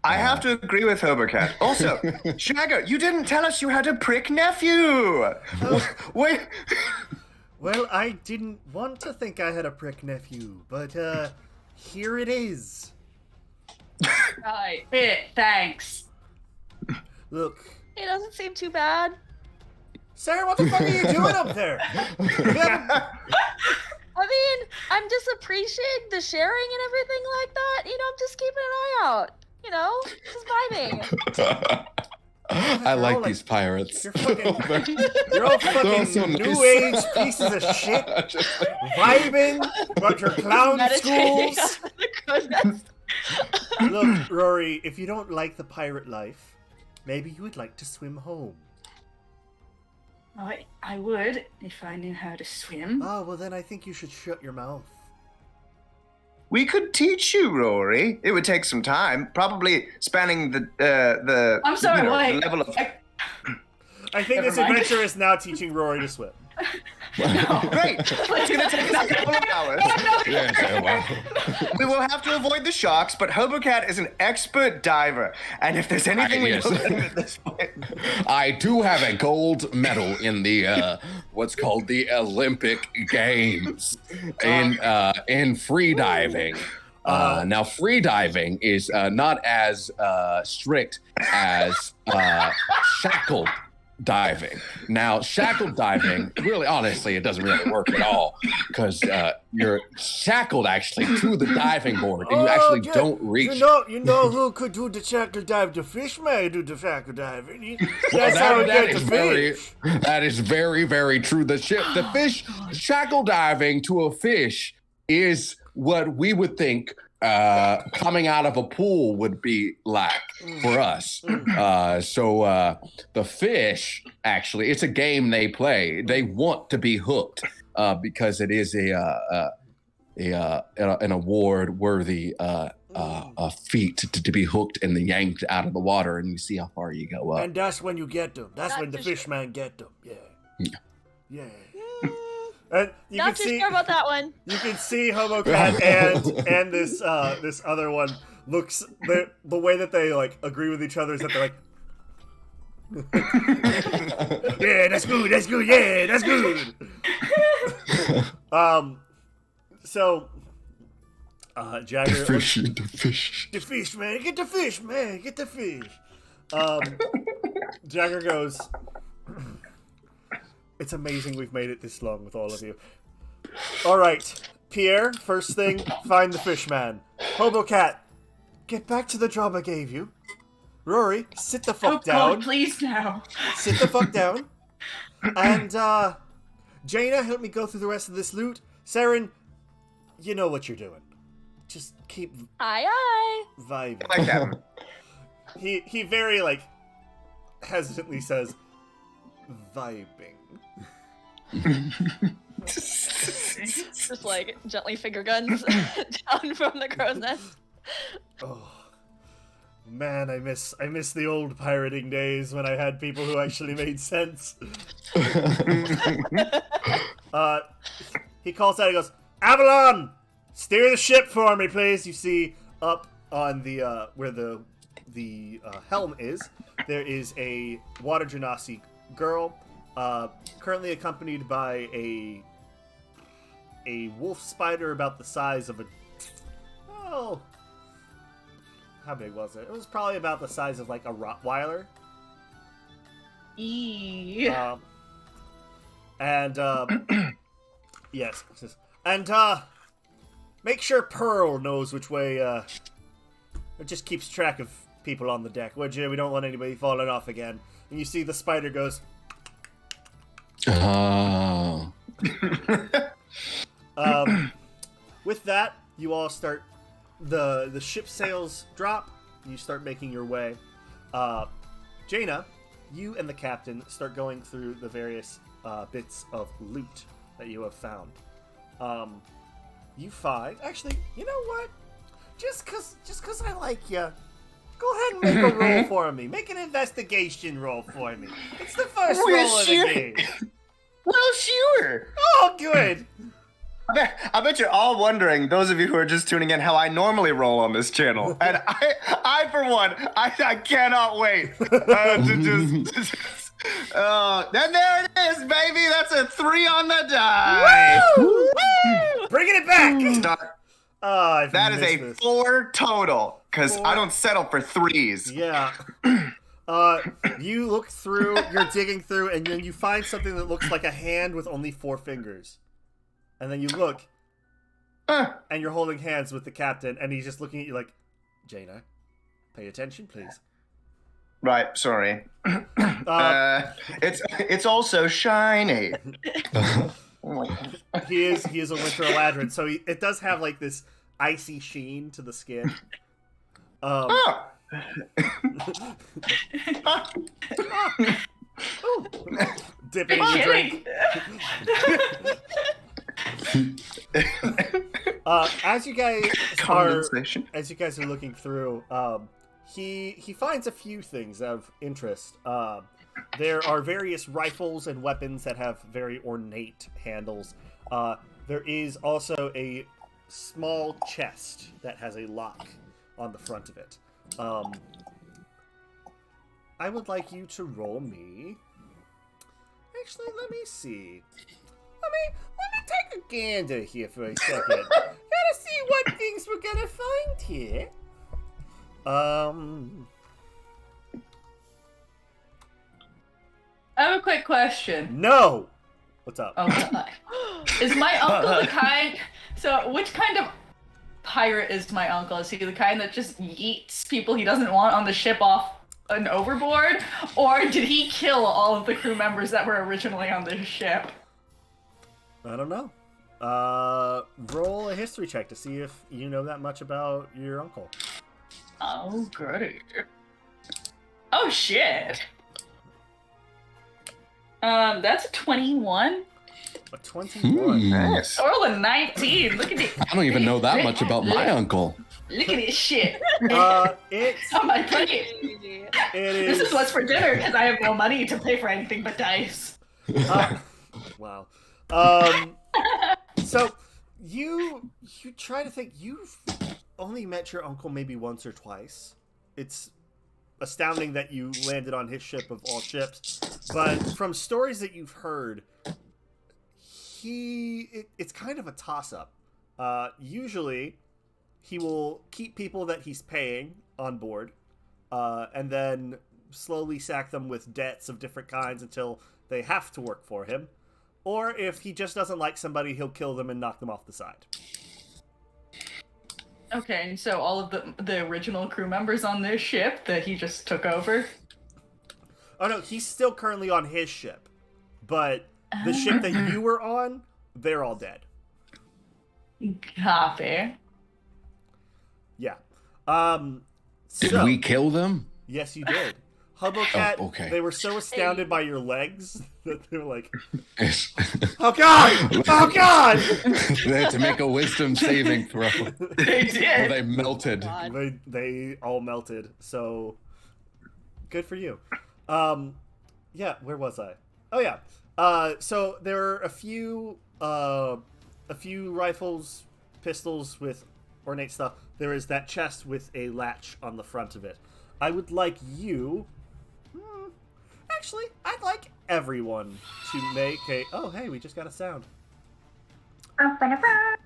I have to agree with HoboCat. Also, Jagger, you didn't tell us you had a prick nephew. Wait. Well, I didn't want to think I had a prick nephew, but here it is. Right, thanks. Look. It doesn't seem too bad. Sarah, what the fuck are you doing up there? I mean, I'm just appreciating the sharing and everything like that. I'm just keeping an eye out. Just vibing. I like these pirates. You're all fucking so new nice. age pieces of shit. Vibing about your clown schools. Look, Rory, if you don't like the pirate life, maybe you would like to swim home. I would, if I knew how to swim. Oh, well then I think you should shut your mouth. We could teach you, Rory. It would take some time, probably spanning the I'm sorry, wait. level of... I think this adventure is now teaching Rory to swim. No. Great. It's going to take us a couple of hours. We will have to avoid the sharks, but HoboCat is an expert diver. And if there's anything we know at this point... I do have a gold medal in the what's called the Olympic Games in free diving. Now, free diving is not as strict as shackled diving. Now, shackled diving, really, honestly, it doesn't really work at all because you're shackled actually to the diving board, and you actually don't reach. You know who could do the shackle dive? The fish may do the shackle diving. Well, That's how we get the very, fish. that is very, very true. The fish shackle diving to a fish is what we would think coming out of a pool would be like for us. So the fish, actually, it's a game they play. They want to be hooked because it is an award-worthy feat to be hooked and then yanked out of the water, and you see how far you go up. And that's when you get them. That's when the fishman get them. Yeah. And you Not too sure about that one. You can see HomoCat and this other one looks the way that they like agree with each other is that they're like, yeah, that's good, yeah, that's good. So Jagger, the fish, man, get the fish. Jagger goes, it's amazing we've made it this long with all of you. All right, Pierre, first thing, find the fish man. HomoCat, get back to the job I gave you. Rory, sit the fuck down. God, please now. Sit the fuck down. And Jaina, help me go through the rest of this loot. Saren, you know what you're doing. Just keep vibing. I like that. He very like hesitantly says vibing. Just like gently finger guns down from the crow's nest. Oh man, I miss the old pirating days when I had people who actually made sense. He calls out, he goes, Avalon, steer the ship for me, please. You see up on the where the helm is, there is a water genasi girl, currently accompanied by a wolf spider about the size of how big was it? It was probably about the size of like a Rottweiler. Yes. And make sure Pearl knows which way it just keeps track of people on the deck, would you? We don't want anybody falling off again. And you see the spider goes, oh. With that, you all start the ship sails drop. You start making your way. Jaina, you and the captain start going through the various bits of loot that you have found. You find, actually, you know what? Just cause I like you, go ahead and make a roll for me. Make an investigation roll for me. It's the first roll of the game. Well, sure. Oh, good. I bet you're all wondering, those of you who are just tuning in, how I normally roll on this channel. And I for one, I cannot wait to just... then there it is, baby. That's a 3 on the die. Woo! Bringing it back. That is a 4 total, because I don't settle for 3s. Yeah. You look through, you're digging through, and then you find something that looks like a hand with only 4 fingers. And then you look, and you're holding hands with the captain, and he's just looking at you like, Jaina, pay attention, please. Right, sorry. It's also shiny. He is a winter eladrin, so it does have like this icy sheen to the skin. Dip it in your drink. As you guys are looking through, he finds a few things of interest. There are various rifles and weapons that have very ornate handles. There is also a small chest that has a lock on the front of it. I would like you to roll me. Actually, let me see. Let me take a gander here for a second. Gotta see what things we're gonna find here. I have a quick question. No. What's up? Oh God. Is my uncle the kind? So, which kind of pirate is my uncle? Is he the kind that just yeets people he doesn't want on the ship off and overboard, or did he kill all of the crew members that were originally on this ship? I don't know. Roll a history check to see if you know that much about your uncle. Oh, goody. Oh shit. That's a 21. A 21. Nice. Or a 19. Look at it. I don't even know that much about my uncle. Look at this shit. It's On my plate. it This is what's for dinner because I have no money to pay for anything but dice. Wow. So you try to think. You've only met your uncle maybe once or twice. It's astounding that you landed on his ship of all ships, but from stories that you've heard, it's kind of a toss-up. Usually, he will keep people that he's paying on board, and then slowly sack them with debts of different kinds until they have to work for him. Or if he just doesn't like somebody, he'll kill them and knock them off the side. Okay, so all of the original crew members on this ship that he just took over? Oh no, he's still currently on his ship. But the ship that you were on, they're all dead. Copy. Yeah. Did So, we kill them? yes, you did. Hubbocat, Oh, okay. they were so astounded by your legs that they were like, oh god! Oh god! They had to make a wisdom saving throw. They Or did. they melted. God. They all melted, so good for you. Yeah, where was I? Oh yeah. So there are a few rifles, pistols with ornate stuff. There is that chest with a latch on the front of it. I would like you. Actually, I'd like everyone to make a. Oh, hey, we just got a sound.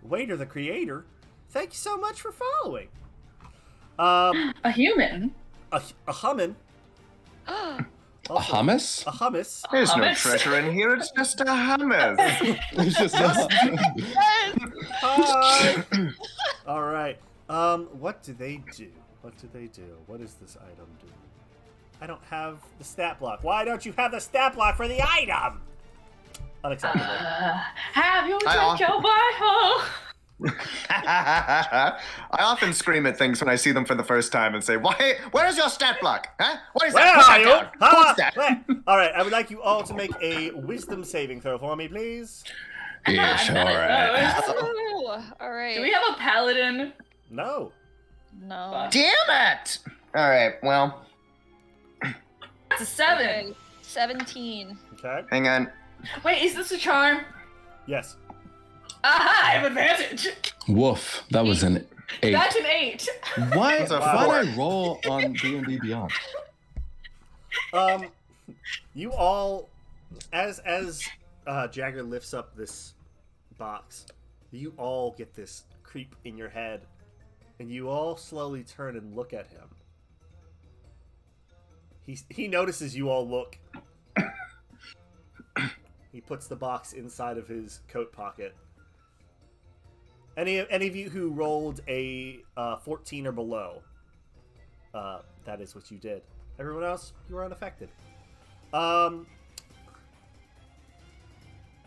Waiter, the creator. Thank you so much for following. A human? A hummin. A Also, hummus? A hummus. There's no Hummus? treasure in here. It's just a hummus. It's just Hi. All right. What do they do? What do they do? What does this item do? I don't have the stat block. Why don't you have the stat block for the item? Unacceptable. Have you I checked your butthole? I often scream at things when I see them for the first time and say, "Why? Where's your stat block? Huh? What is Where that? Put are that you? down. Huh? What's that?" Where? All right. I would like you all to make a wisdom saving throw for me, please. Yes, all right. Ooh, all right. Do we have a paladin? No. No. Damn it! All right. Well, That's a 7. Okay, 17. Okay. hang on. Wait, is this a charm? Yes. Aha, I have advantage. Woof. That was an 8. That's an 8. Why? That's a Why'd 4. I roll on D&D Beyond? You all, as Jagger lifts up this box, you all get this creep in your head, and you all slowly turn and look at him. He notices you all look. He puts the box inside of his coat pocket. Any of you who rolled a 14 or below, that is what you did. Everyone else, you were unaffected.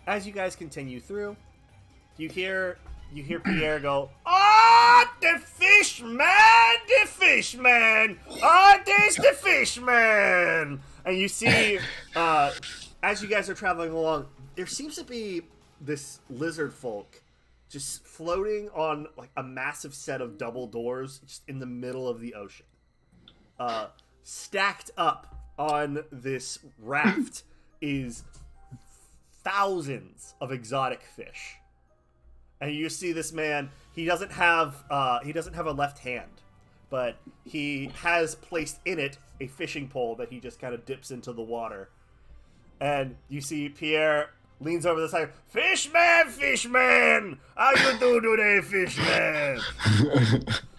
As you guys continue through, you hear Pierre go, "Ah, the fish man! Ah, there's the fish man!" And you see, as you guys are traveling along, there seems to be this lizard folk just floating on like a massive set of double doors just in the middle of the ocean. Stacked up on this raft is thousands of exotic fish. And you see this man, he doesn't have a left hand, but he has placed in it a fishing pole that he just kind of dips into the water. And you see Pierre leans over the side. Fishman! How you do today, fishman?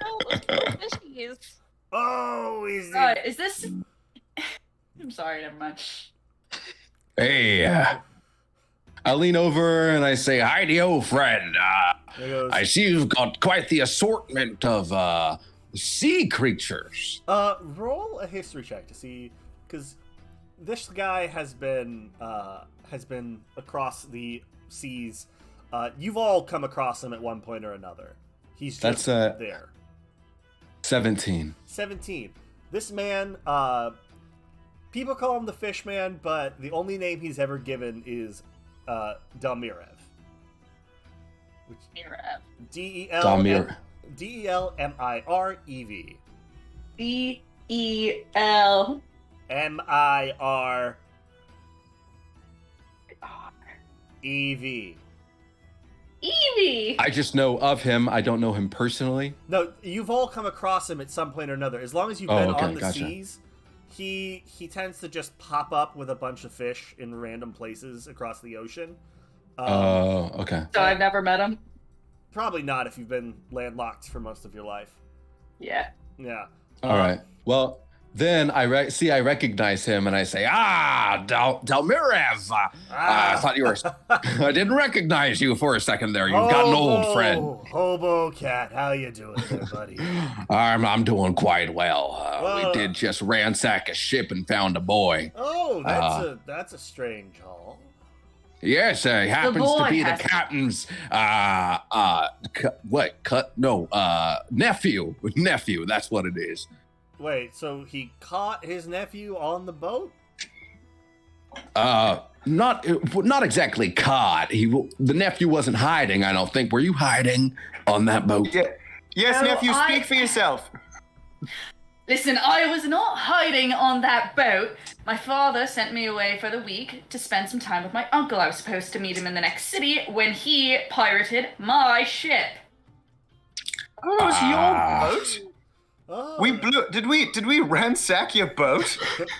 Oh, let's go fishies. Oh, is it? Is this... I'm sorry, never mind. Hey, I lean over and I say, "Hi, friend. He goes, I see you've got quite the assortment of sea creatures." roll a history check to see, because this guy has been across the seas. You've all come across him at one point or another. He's just there. 17. 17. This man, people call him the Fish Man, but the only name he's ever given is Dalmirev. Dalmir. D-E-L-M-I-R-E-V. D-E-L. M-I-R... E-V. Evie! I just know of him. I don't know him personally. No, you've all come across him at some point or another. As long as you've been on the seas, he tends to just pop up with a bunch of fish in random places across the ocean. Okay. So I've never met him? Probably not if you've been landlocked for most of your life. Yeah. Yeah. All right. Well, then I recognize him and I say, Dalmirev. I thought you were. I didn't recognize you for a second there. You've gotten old, friend. Hobo Cat, how you doing there, buddy? I'm doing quite well. We did just ransack a ship and found a boy. Oh, that's a strange haul. Yes, he happens to be the captain's nephew. Nephew, that's what it is. Wait, so he caught his nephew on the boat? Not exactly caught. The nephew wasn't hiding, I don't think. Were you hiding on that boat? Yeah. Yes, no, nephew, speak for yourself. Listen, I was not hiding on that boat. My father sent me away for the week to spend some time with my uncle. I was supposed to meet him in the next city when he pirated my ship. Oh, it was your boat? Oh. Did we ransack your boat?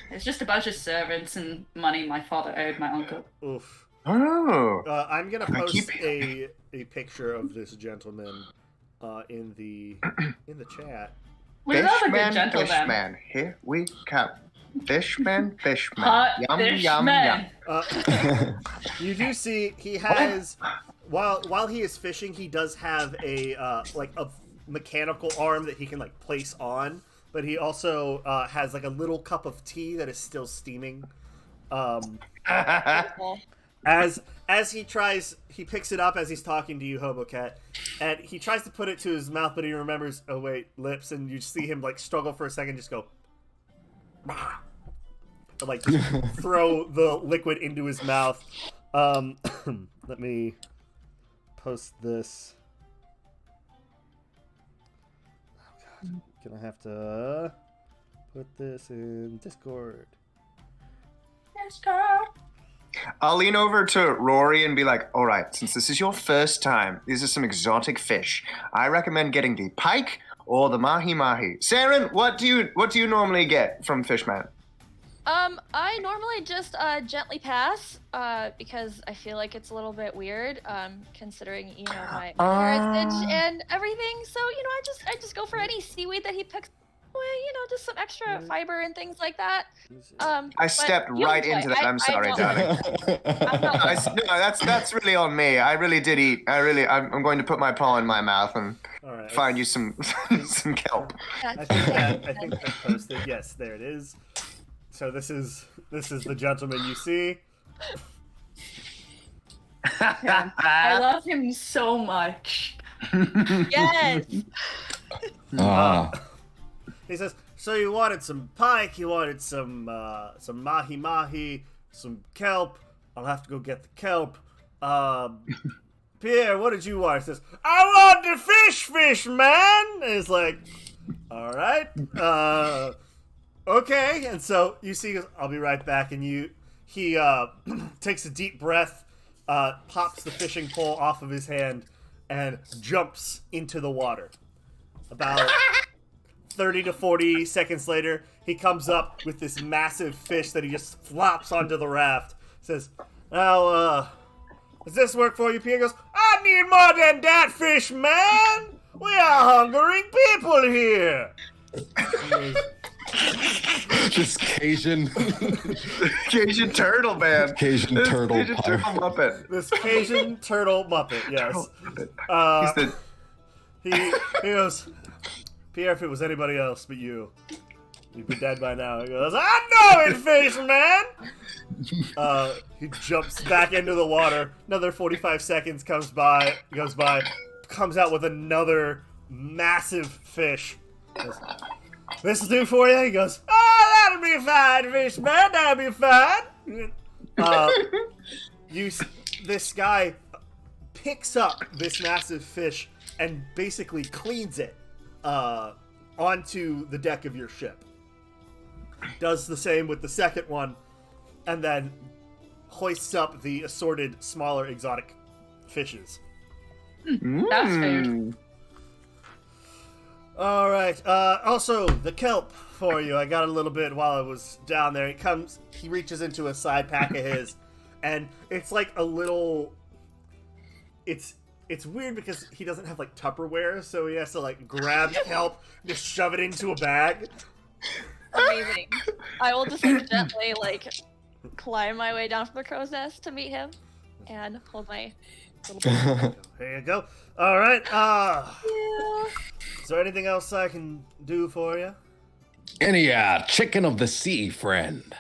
It's just a bunch of servants and money my father owed my uncle. Oof. Oh. I'm gonna post a picture of this gentleman in the chat. We love a good gentleman. Fishman, here we come. Fishman. Hot Yum, fish yum, man. yum. You do see he has while he is fishing, he does have a mechanical arm that he can place on, but he also has a little cup of tea that is still steaming. As he picks it up as he's talking to you, Hobocat, and he tries to put it to his mouth, but he remembers, oh wait, lips, and you see him struggle for a second, just go, and, just throw the liquid into his mouth. Let me post this. Oh god, gonna have to put this in Discord. I'll lean over to Rory and be like, all right, since this is your first time, these are some exotic fish. I recommend getting the pike or the mahi-mahi. Saren, what do you normally get from Fishman? I normally just gently pass because I feel like it's a little bit weird considering my heritage and everything. So I just go for any seaweed that he picks away. Just some extra fiber and things like that. I stepped right into that. I'm sorry, darling. No, that's really on me. I really did eat. I'm going to put my paw in my mouth and find you some kelp. I think I posted. Yes, there it is. So this is the gentleman you see. Yeah, I love him so much. Yes. He says, so you wanted some pike, you wanted some mahi-mahi, some kelp. I'll have to go get the kelp. Pierre, what did you want? He says, I want the fish, man! And it's like, alright. Okay. And so you see, I'll be right back, and he takes a deep breath, pops the fishing pole off of his hand, and jumps into the water. About 30 to 40 seconds later, he comes up with this massive fish that he just flops onto the raft. Says, now, does this work for you, Pierre? Goes, I need more than that fish, man! We are hungering people here! This Cajun Cajun turtle, man. Cajun This turtle Cajun pirate. turtle Muppet. This Cajun turtle Muppet, yes. He's the He goes, Pierre, if it was anybody else but you, you'd be dead by now. He goes, I know it, fish man! He jumps back into the water. Another 45 seconds goes by, comes out with another massive fish. Goes, this will do for you? He goes, oh, that'll be fine, fish man, that'll be fine. This guy picks up this massive fish and basically cleans it onto the deck of your ship. Does the same with the second one, and then hoists up the assorted smaller exotic fishes. That's food. All right. Also, the kelp for you. I got a little bit while I was down there. He reaches into a side pack of his, and it's like a little. It's weird because he doesn't have like Tupperware, so he has to like grab kelp, and just shove it into a bag. Amazing. I will just like, gently like climb my way down from the crow's nest to meet him, and hold my little. There you go. All right. Yeah. Is there anything else I can do for you? Any chicken of the sea, friend.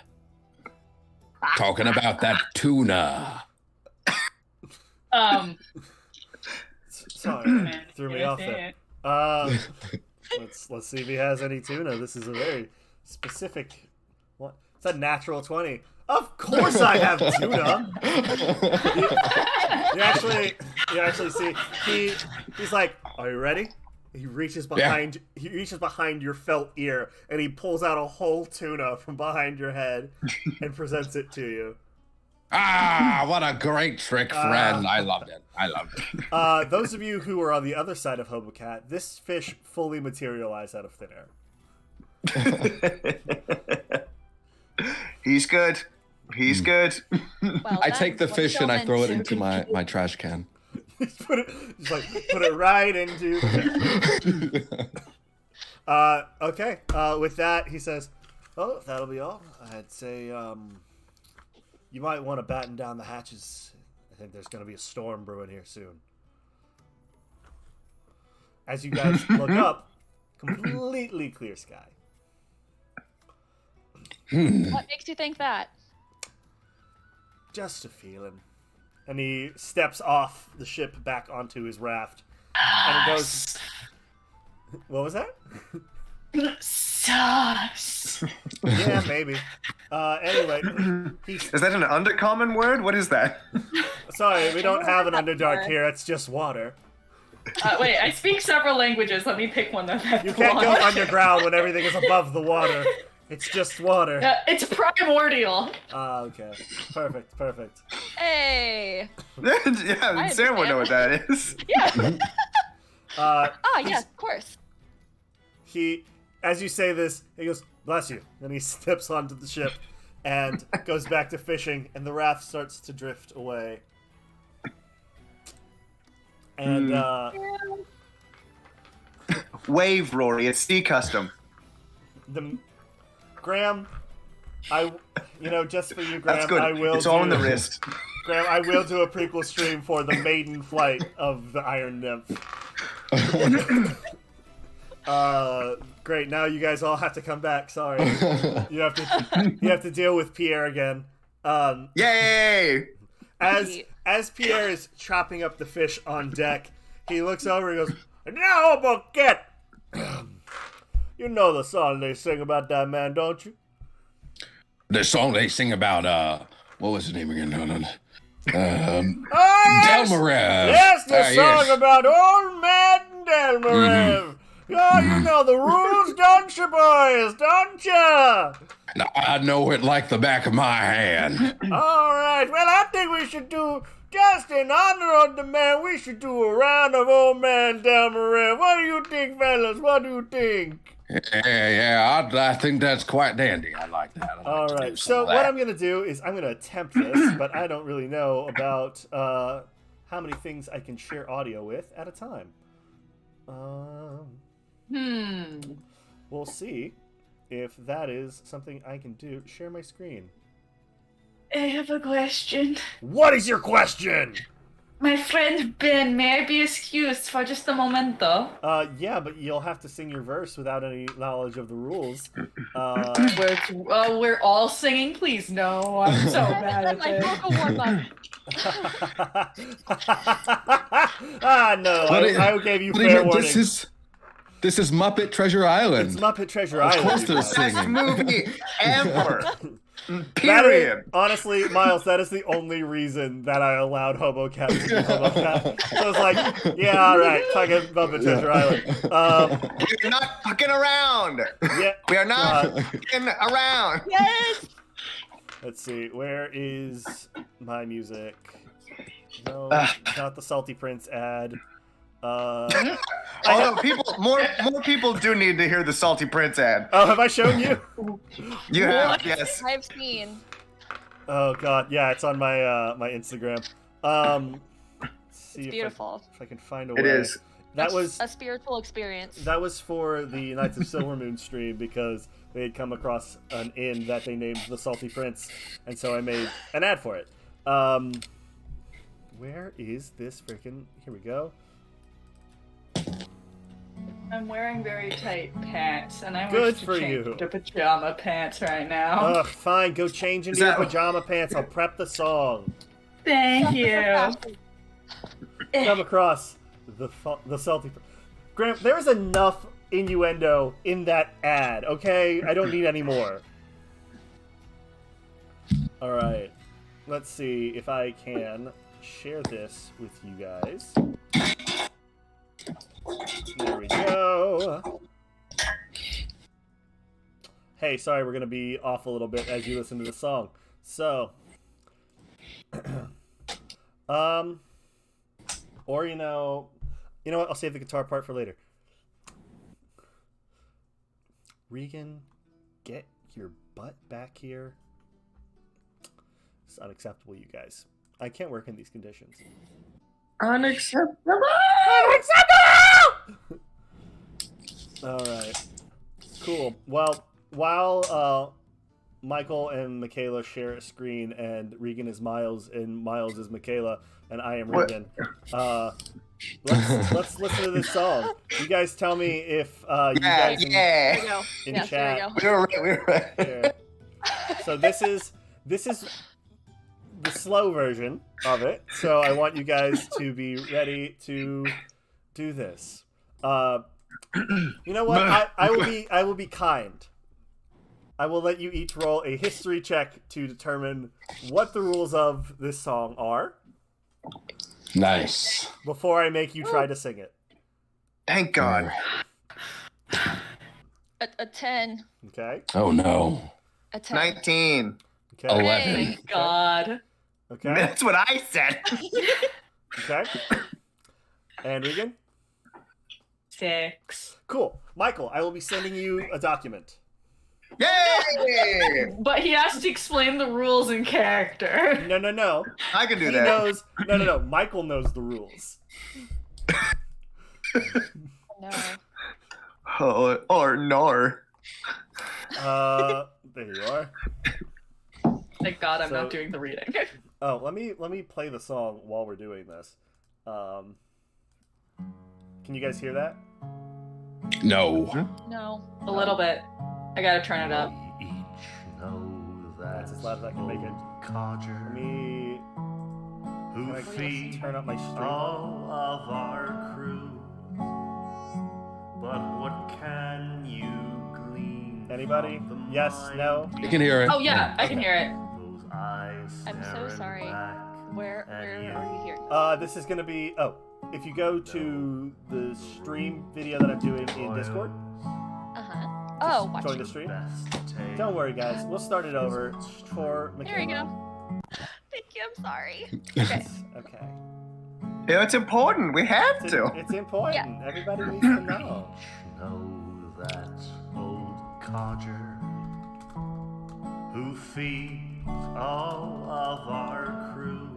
Talking about that tuna. Sorry, threw me off there. Let's see if he has any tuna. This is a very specific. What? It's a natural 20. Of course, I have tuna. You actually see he's like, are you ready? He reaches behind your felt ear and he pulls out a whole tuna from behind your head and presents it to you. Ah, what a great trick, friend. I loved it. Those of you who are on the other side of Hobocat, this fish fully materialized out of thin air. He's good. He's good. Well, I take the fish and I throw it into my trash can. put it right into. Okay. With that, he says, "Oh, that'll be all. I'd say you might want to batten down the hatches. I think there's going to be a storm brewing here soon." As you guys look up, completely clear sky. What makes you think that? Just a feeling. And he steps off the ship back onto his raft. And he goes... What was that? Sauce. Yeah, maybe. Anyway, Is that an undercommon word? What is that? sorry, we don't have an Underdark here. It's just water. Wait, I speak several languages. Let me pick one that's You can't go underground when everything is above the water. It's just water. It's primordial. Okay. Perfect. Hey. Yeah, Sam would know what that is. Yeah. Yes, of course. As you say this, he goes, "Bless you." Then he steps onto the ship and goes back to fishing, and the raft starts to drift away. And, Wave, Rory. It's sea custom. Graham, just for you, Graham, That's good. I will It's all in the wrist. Graham, I will do a prequel stream for the maiden flight of the Iron Nymph. Great. Now you guys all have to come back. Sorry, you have to deal with Pierre again. Yay! As Pierre is chopping up the fish on deck, he looks over and goes, "Now, Bucket, you know the song they sing about that man, don't you?" The song they sing about, what was his name again? Yes! Delmarev. Yes, the song Yes. about old man Delmarev. Oh, you know the rules, don't you, boys? Don't you? I know it like the back of my hand. All right. Well, I think we should do, just in honor of the man, we should do a round of old man Delmarev. What do you think, fellas? What do you think? Yeah, I think that's quite dandy. I like that. All right. So what I'm going to do is I'm going to attempt this, but I don't really know about how many things I can share audio with at a time. We'll see if that is something I can do. Share my screen. I have a question. What is your question? My friend Ben, may I be excused for just a momento? Yeah, but you'll have to sing your verse without any knowledge of the rules. We're all singing, please. No, I'm so bad at My this. vocal warm up. No, I gave you fair warning. This is Muppet Treasure Island. It's Muppet Treasure Of Island. course you they're guys. Best singing. movie ever. That is, Period. honestly, Miles, that is the only reason that I allowed Hobo Cat to be Hobo Cat. So I was like, yeah, all right, fucking Muppet Treasure Island. We're not fucking around. Yeah, We are not fucking around. Yes. let's see, where is my music? No, not the Salty Prince ad. Although more people do need to hear the Salty Prince ad. Oh, have I shown you? You have, yes. I've seen. Oh god, yeah, it's on my my Instagram. Let's see Beautiful. if I can find a way. It is. That was a spiritual experience. that was for the Knights of Silvermoon stream because they had come across an inn that they named the Salty Prince, and so I made an ad for it. Where is this freaking? Here we go. I'm wearing very tight pants, and I Good wish to for change you. to pajama pants right now. Ugh, fine, go change into your pajama pants. I'll prep the song. Thank you. Come across the Salty Prince. Graham, there's enough innuendo in that ad, okay? I don't need any more. Alright. Let's see if I can share this with you guys. There we go. Hey, sorry, we're going to be off a little bit as you listen to the song. So, or you know what? I'll save the guitar part for later. Regan, get your butt back here. It's unacceptable, you guys. I can't work in these conditions. Unacceptable. All right. Cool. Well, while Michael and Michaela share a screen, and Regan is Miles, and Miles is Michaela, and I am Regan. Let's listen to this song. You guys tell me if you guys There we go. in Yeah, chat. there we go. We were right. Here. So this is the slow version of it. So I want you guys to be ready to do this. You know what? I will be kind. I will let you each roll a history check to determine what the rules of this song are Nice. before I make you try to sing it. Thank God. A 10. Okay? Oh no. A 10. 19. Okay. 11. Thank God. Okay. That's what I said. Okay. And Regan? 6. Cool. Michael, I will be sending you a document. Yay! But he has to explain the rules in character. No. I can do He that. knows. No. Michael knows the rules. No. Oh, or nor. There you are. Thank God I'm So- not doing the reading. Oh, let me play the song while we're doing this. Can you guys hear that? No. No. A little bit. I gotta turn it up. We each know that That's as loud as I can make it. codger Let me who can I feeds turn up my stream. all of our crew. But what can you glean? Anybody? from the Yes, no? mind You can hear it. Oh yeah, I can Okay. hear it. Those eyes I'm so staring sorry. back Where at are you. you here? This is gonna be. Oh, if you go to the stream video that I'm doing in Discord, Uh-huh. Oh, watch join it. the stream. Best tale Don't worry, guys. We'll start it over for There we Michaela. go. Thank you, I'm sorry. Okay. Okay. Yeah, it's important. We have It's, to. it's important. Everybody needs to know. know that old codger who feeds all of our crew.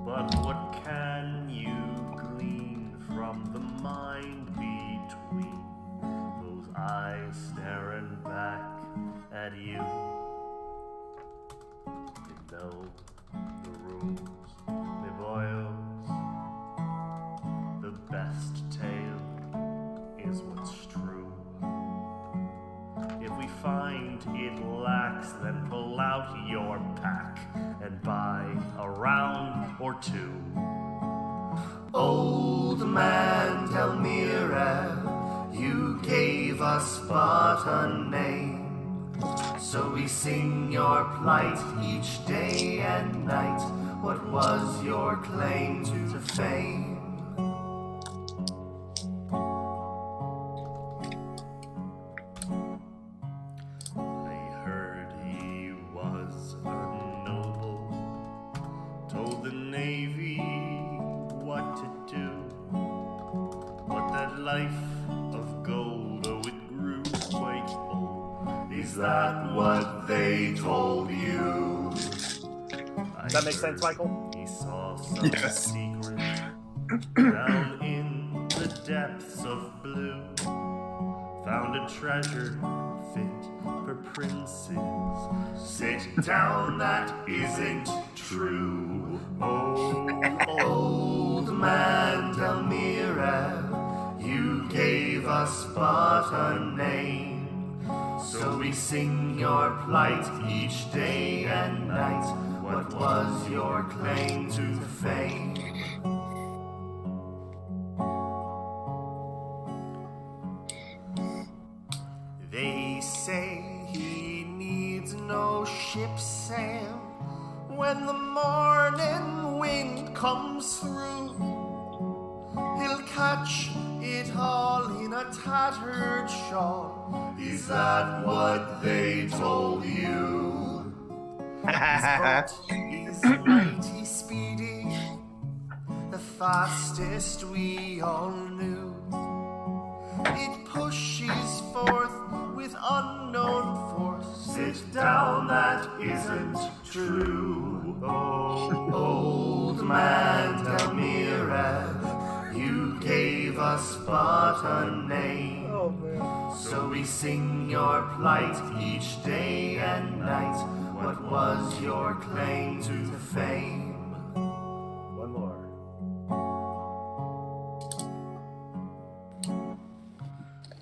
But what can you glean from the mind between those eyes staring at you. You know the rules, me boys. The best tale is what's true. If we find it lacks, then pull out your pack and buy a round or two. Old man Delmira, you gave us but a name, so we sing your plight each day and night. What was your claim to fame? I heard he was a noble, told the Navy what to do. But that life of gold, oh, it grew quite old. Is that what they told you? Does that make sense, Michael? He saw some Yes. secret down in the depths of blue. Found a treasure fit for princes. Sit down, that isn't true. Oh, old man Delmira, you gave us but a name, so we sing your plight each day and night. What was your claim to fame? They say he needs no ship sail when the morning wind comes through. He'll catch it all in a tattered shawl. Is that what they told you? His boat is mighty speedy, the fastest we all knew. It pushes forth with unknown force. Sit down, that isn't true. Oh, old man Delmira, you gave us but a name. Oh, man. So we sing your plight each day and night. What was your claim to fame? One more.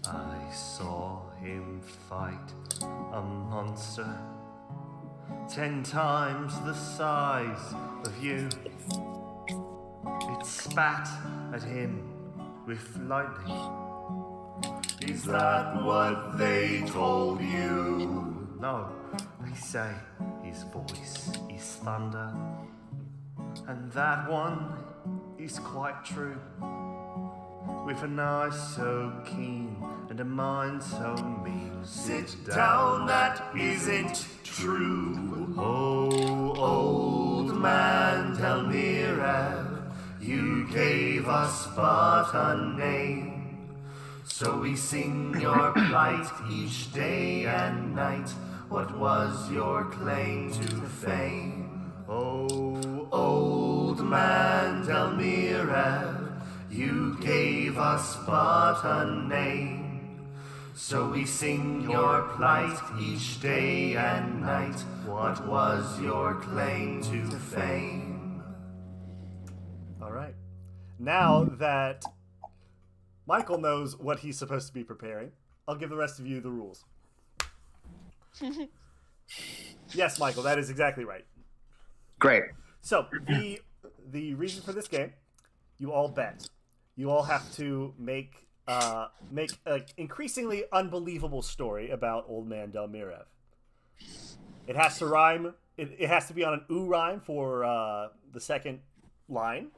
I saw him fight a monster 10 times the size of you. It spat at him with lightning. Is that what they told you? No, they say his voice is thunder, and that one is quite true. With an eye so keen and a mind so mean. Sit down, that isn't true. Oh, old man Delmira, you gave us but a name, so we sing your plight each day and night. What was your claim to fame? Oh, old man Delmira, you gave us but a name, so we sing your plight each day and night. What was your claim to fame? All right. Now that Michael knows what he's supposed to be preparing, I'll give the rest of you the rules. Yes, Michael, that is exactly right. Great. So the reason for this game, you all bet. You all have to make an increasingly unbelievable story about Old Man Delmirev. It has to rhyme. It has to be on an ooh rhyme for the second line.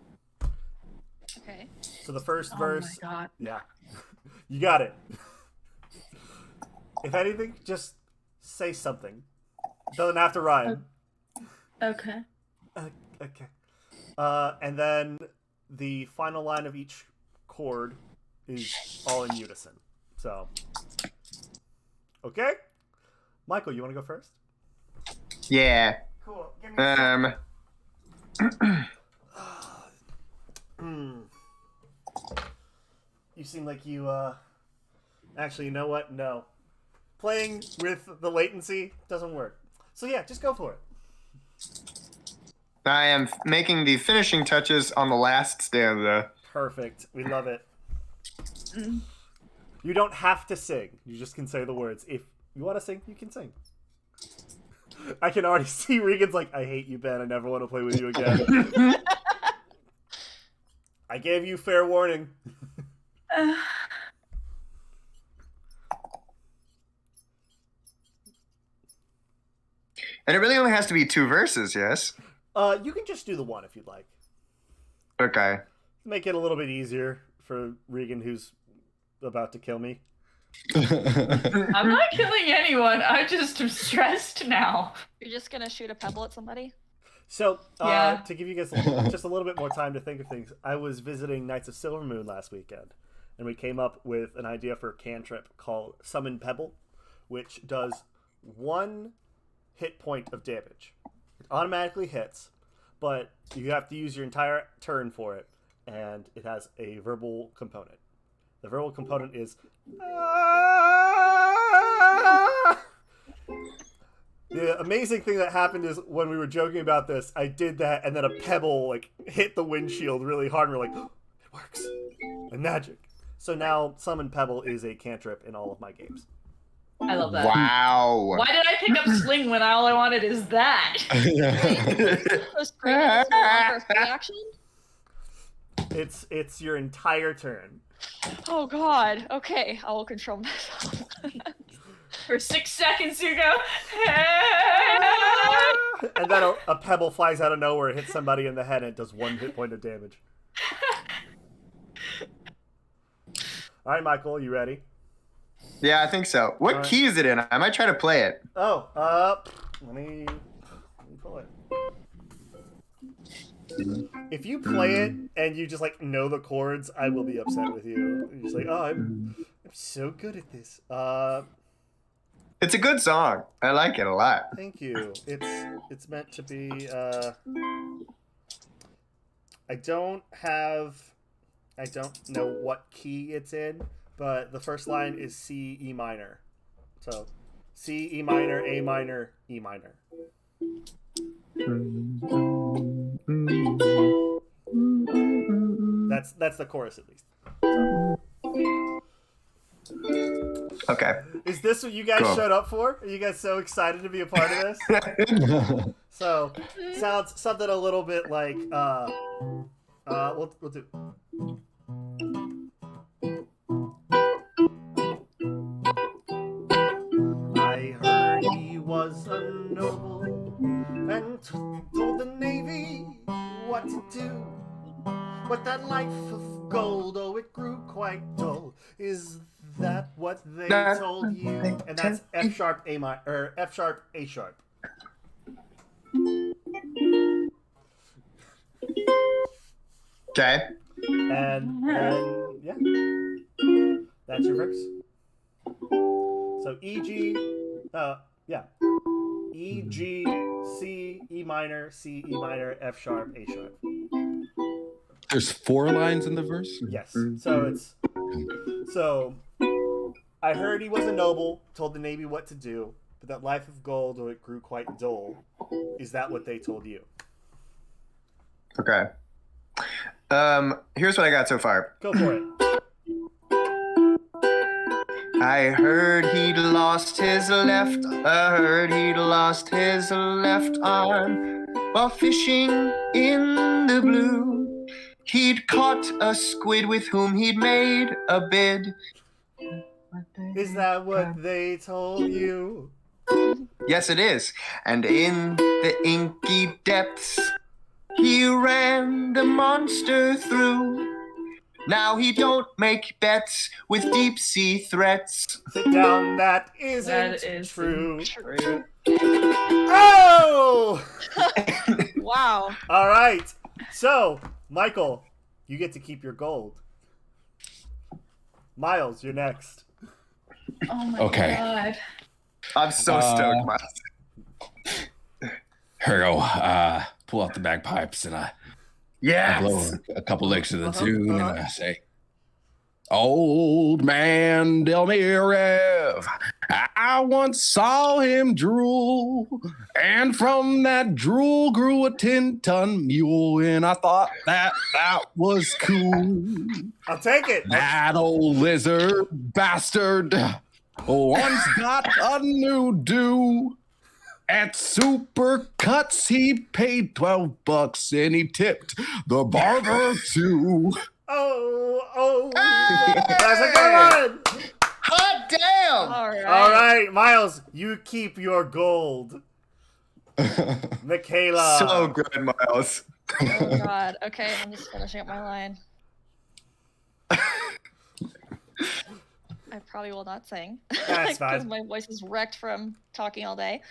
Okay. So the first verse. Oh my god. Yeah, you got it. If anything, just say something. Doesn't have to rhyme. Okay. Okay. And then the final line of each chord is all in unison. So, okay. Michael, you want to go first? Yeah. Cool. Give me a You seem like you, actually, you know what? No. playing with the latency doesn't work. So yeah, just go for it. I am making the finishing touches on the last stanza. Perfect. We love it. You don't have to sing. You just can say the words. If you want to sing, you can sing. I can already see Regan's like, I hate you, Ben. I never want to play with you again. I gave you fair warning. And it really only has to be 2 verses, yes? You can just do the one if you'd like. Okay. Make it a little bit easier for Regan, who's about to kill me. I'm not killing anyone. I just am stressed now. You're just gonna shoot a pebble at somebody? So, Yeah. to give you guys just a little bit more time to think of things, I was visiting Knights of Silvermoon last weekend, and we came up with an idea for a cantrip called Summon Pebble, which does 1 hit point of damage. It automatically hits, but you have to use your entire turn for it, and it has a verbal component. The verbal component is The amazing thing that happened is when we were joking about this, I did that, and then a pebble like hit the windshield really hard, and we're like, oh, it works. And magic. So now Summon Pebble is a cantrip in all of my games. I love that. Wow. Why did I pick up Sling when all I wanted is that? Post Regan is no longer a free action? It's your entire turn. Oh god. Okay, I will control myself. For 6 seconds you go, And then a pebble flies out of nowhere, hits somebody in the head, and it does 1 hit point of damage. All right, Michael, you ready? Yeah, I think so. What All right. key is it in? I might try to play it. Oh, let me pull it. If you play it and you just like know the chords, I will be upset with you. You're just like, oh, I'm so good at this. It's a good song. I like it a lot. Thank you. It's meant to be. I don't know what key it's in, but the first line is C, E minor. So C, E minor, A minor, E minor. That's the chorus at least. Okay. Is this what you guys Cool. showed up for? Are you guys so excited to be a part of this? So sounds something a little bit like we'll do. I heard he was a noble and told the Navy what to do. But that life of gold, oh, it grew quite dull. Is that what they told you? And that's F sharp A minor, or F sharp A sharp. Okay. And then yeah, that's your verse. So E G, yeah, E G C E minor C E minor F sharp A sharp. There's 4 lines in the verse? Yes. So I heard he was a noble, told the Navy what to do, but that life of gold, or it grew quite dull. Is that what they told you? Okay. Here's what I got so far. Go for it. I heard he'd lost his left. I heard he'd lost his left arm while fishing in the blue. He'd caught a squid with whom he'd made a bid. Is that what they told you? Yes, it is. And in the inky depths, he ran the monster through. Now he don't make bets with deep sea threats. Sit down, that isn't That is true. true. Oh! Wow. All right. So, Michael, you get to keep your gold. Miles, you're next. Oh my Okay. god. I'm so stoked, Miles. Here we go. Pull out the bagpipes and I blow Yes. a couple licks of the tune and I say, Old man Delmire, I once saw him drool, and from that drool grew a 10-ton mule, and I thought that was cool. I'll take it. That old lizard bastard once got a new do. At Supercuts, he paid $12 and he tipped the barber too. Oh. Hey! That's a good one. Hot damn! All right, Miles, you keep your gold. Michaela. So good, Miles. Oh god. Okay, I'm just finishing up my line. I probably will not sing. That's fine. Because my voice is wrecked from talking all day.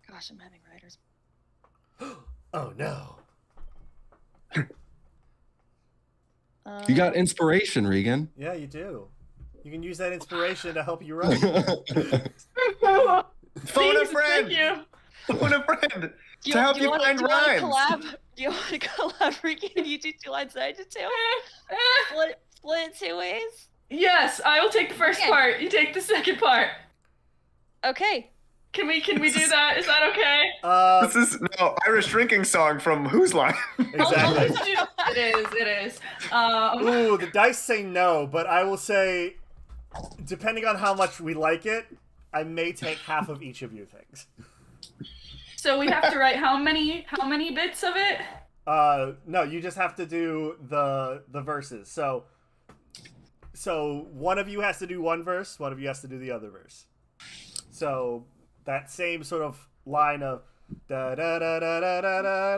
Gosh, I'm having writers. Oh no. You got inspiration, Regan. Yeah, you do. You can use that inspiration to help you write. Phone a Please, friend. Thank you. Phone a friend. Do To help you wanna- find do wanna rhymes. collab? Do you want to collab, Regan? You do 2 lines and I do 2? Split it 2 ways? Yes, I will take the first Okay. part. You take the second part. Okay. Can we do that? Is that okay? This is no Irish drinking song from Whose Line? Exactly. It is. Ooh, the dice say no, but I will say, depending on how much we like it, I may take half of each of your things. So we have to write how many bits of it? No, you just have to do the verses. So one of you has to do one verse, one of you has to do the other verse. So that same sort of line of da da da da da da da da da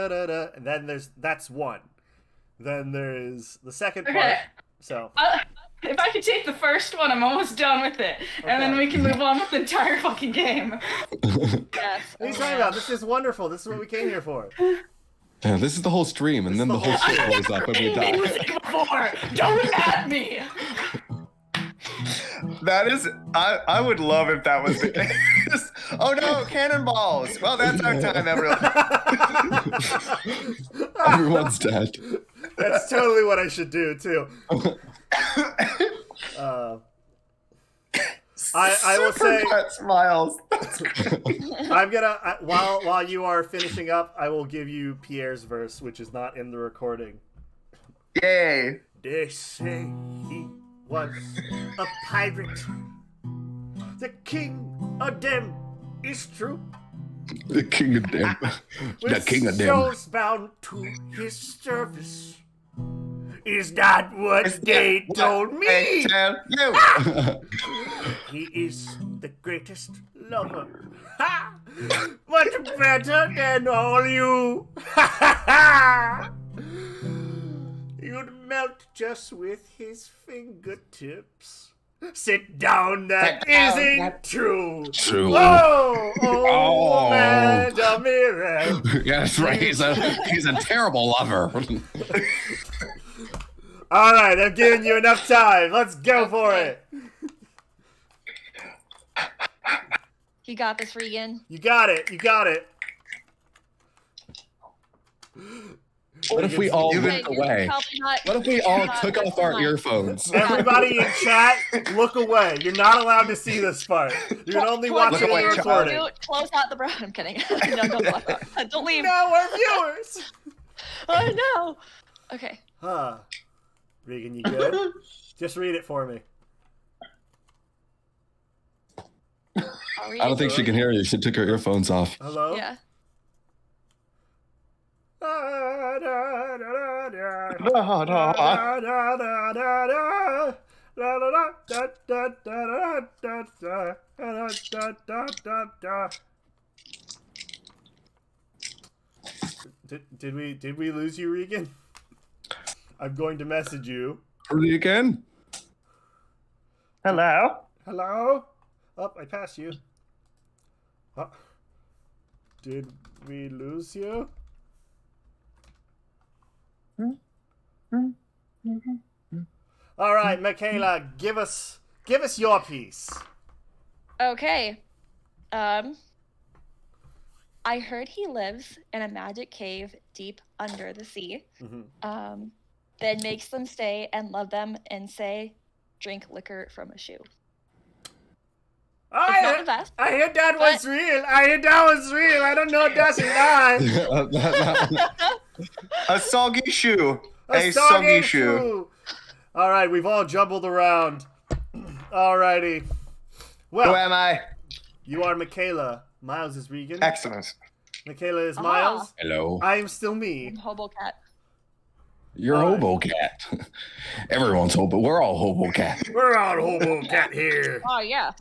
da da, and then that's one. Then there's the second part. Okay. So If I could take the first one, I'm almost done with it, and then we can move on with the entire fucking game. Yes. what are you talking about? This is wonderful. This is what we came here for. Yeah, this is the whole stream, and then the whole shit blows up and we Made die. music before. Don't at me. That is, I would love if that was the case. Oh no, cannonballs! Well, that's our time, everyone. Everyone's dead. That's totally what I should do too. I will say, Supercut smiles. I'm gonna while you are finishing up, I will give you Pierre's verse, which is not in the recording. Yay! They say he was a pirate. The king of them is true. The king of them. The With king of them. souls bound to his service. Is that what they told me? They tell you. He is the greatest lover. Ha! Much better than all you. You'd melt just with his fingertips. Sit down, that Sit down, isn't that- true. True. Oh, man, Damire. Yeah, that's right. He's a terrible lover. All right, I've given you enough time. Let's go for it. You got this, Regan. You got it. You got it. What if we all Okay, looked away? What What if we all took off our earphones? Everybody in chat, look away. You're not allowed to see this part. You can only watch Look it away, on the child. recording. Close out the I'm kidding. No, don't close out. Don't leave. No, our viewers. Oh no. Okay. Huh. Regan, you good? Just read it for me. I'll read I don't it. think she can hear you. She took her earphones off. Hello? Yeah. Did we lose you, Regan? I'm going to message you. Read it again. Hello. Hello? Oh, I passed you. Oh. Did we lose you? All right, Michaela, give us your piece. Okay. I heard he lives in a magic cave deep under the sea. Then makes them stay and love them and say, drink liquor from a shoe. It's not the best. I heard that was real. I don't know if that's a lie. A soggy shoe. A soggy shoe. All right, we've all jumbled around. Alrighty. Well, who am I? You are Michaela. Miles is Regan. Excellent. Michaela is Miles. Hello. I am still me. I'm Hobo Cat. You're Hobo Cat. Everyone's Hobo. We're all Hobo Cat. We're all Hobo Cat here. Oh, yeah.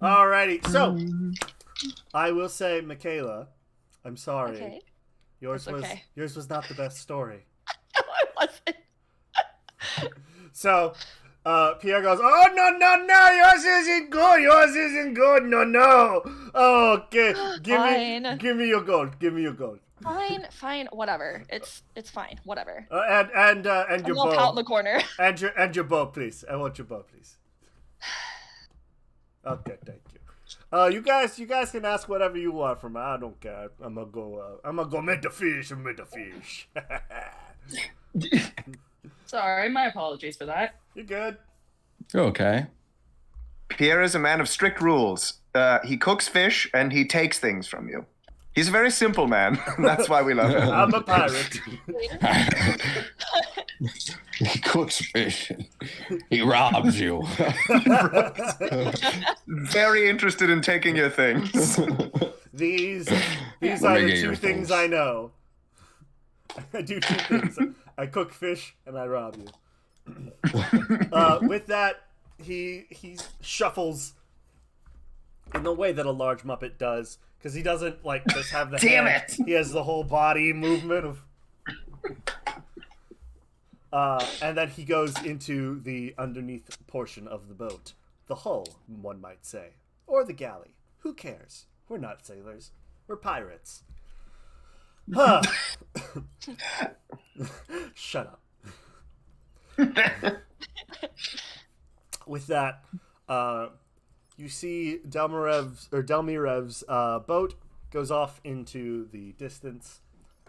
Alrighty, so I will say, Michaela, I'm sorry. Okay. Yours was not the best story. No, it wasn't. So Pierre goes, "Oh no, yours isn't good. No. Oh, okay, give me your gold. Fine, whatever. It's fine, whatever. And your bow. Out in the corner. And your bow, please. I want your bow, please. Okay, thank you. You guys can ask whatever you want from me. I don't care. I'm gonna go meet the fish. Sorry, my apologies for that. You're good. You're okay. Pierre is a man of strict rules. He cooks fish and he takes things from you. He's a very simple man. That's why we love him. I'm a pirate. He cooks fish. He robs you. Very interested in taking your things. These are the two things I know. I do two things. I cook fish and I rob you. With that, he shuffles in the way that a large Muppet does, because he doesn't just have the Damn hand. it! He has the whole body movement of. And then he goes into the underneath portion of the boat, the hull, one might say, or the galley. Who cares? We're not sailors. We're pirates. Huh. Shut up. With that, you see Delmirev's boat goes off into the distance,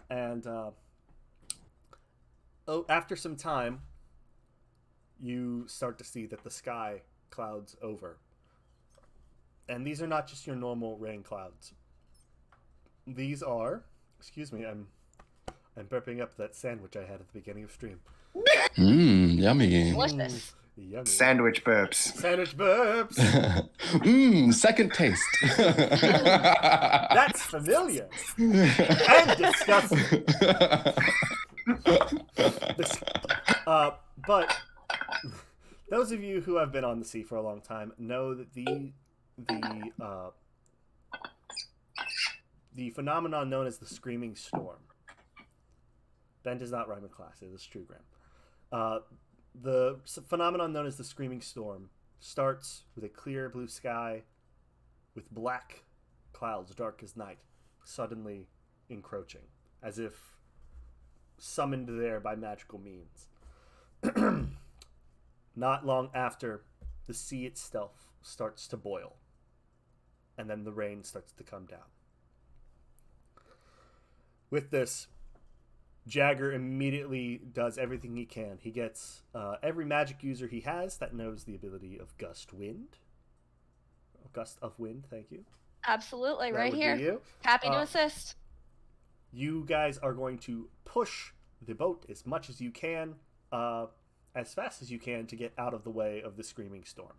and after some time, you start to see that the sky clouds over. And these are not just your normal rain clouds. These are, excuse me, I'm burping up that sandwich I had at the beginning of stream. Yummy. Delicious. Yummy. Sandwich burps. Sandwich burps. Second taste. That's familiar. And disgusting. But those of you who have been on the sea for a long time know that the phenomenon known as the screaming storm. Ben does not rhyme in class. It is true, Graham. The phenomenon known as the screaming storm starts with a clear blue sky with black clouds, dark as night, suddenly encroaching, as if summoned there by magical means. Not long after, the sea itself starts to boil, and then the rain starts to come down. With this, Jagger immediately does everything he can. He gets every magic user he has that knows the ability of Gust of Wind, thank you. Absolutely, That right would be here. you. Happy to assist. You guys are going to push the boat as much as you can, as fast as you can, to get out of the way of the screaming storm.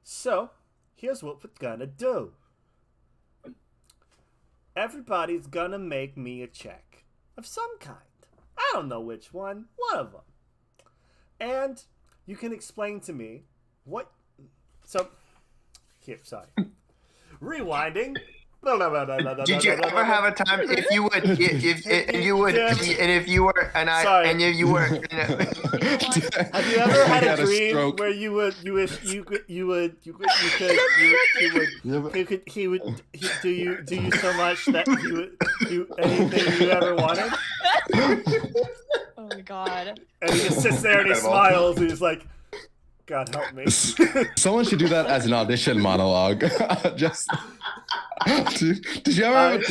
So, here's what we're gonna do. Everybody's gonna make me a check of some kind. I don't know which one. One of them. And you can explain to me what... So, here, sorry. Rewinding. Did you ever have a time if you were and if you were Have you ever had a dream where he would do you so much that he would do anything you ever wanted? Oh my god. And he just sits there and he smiles and he's like, God help me. Someone should do that as an audition monologue. Just did you ever?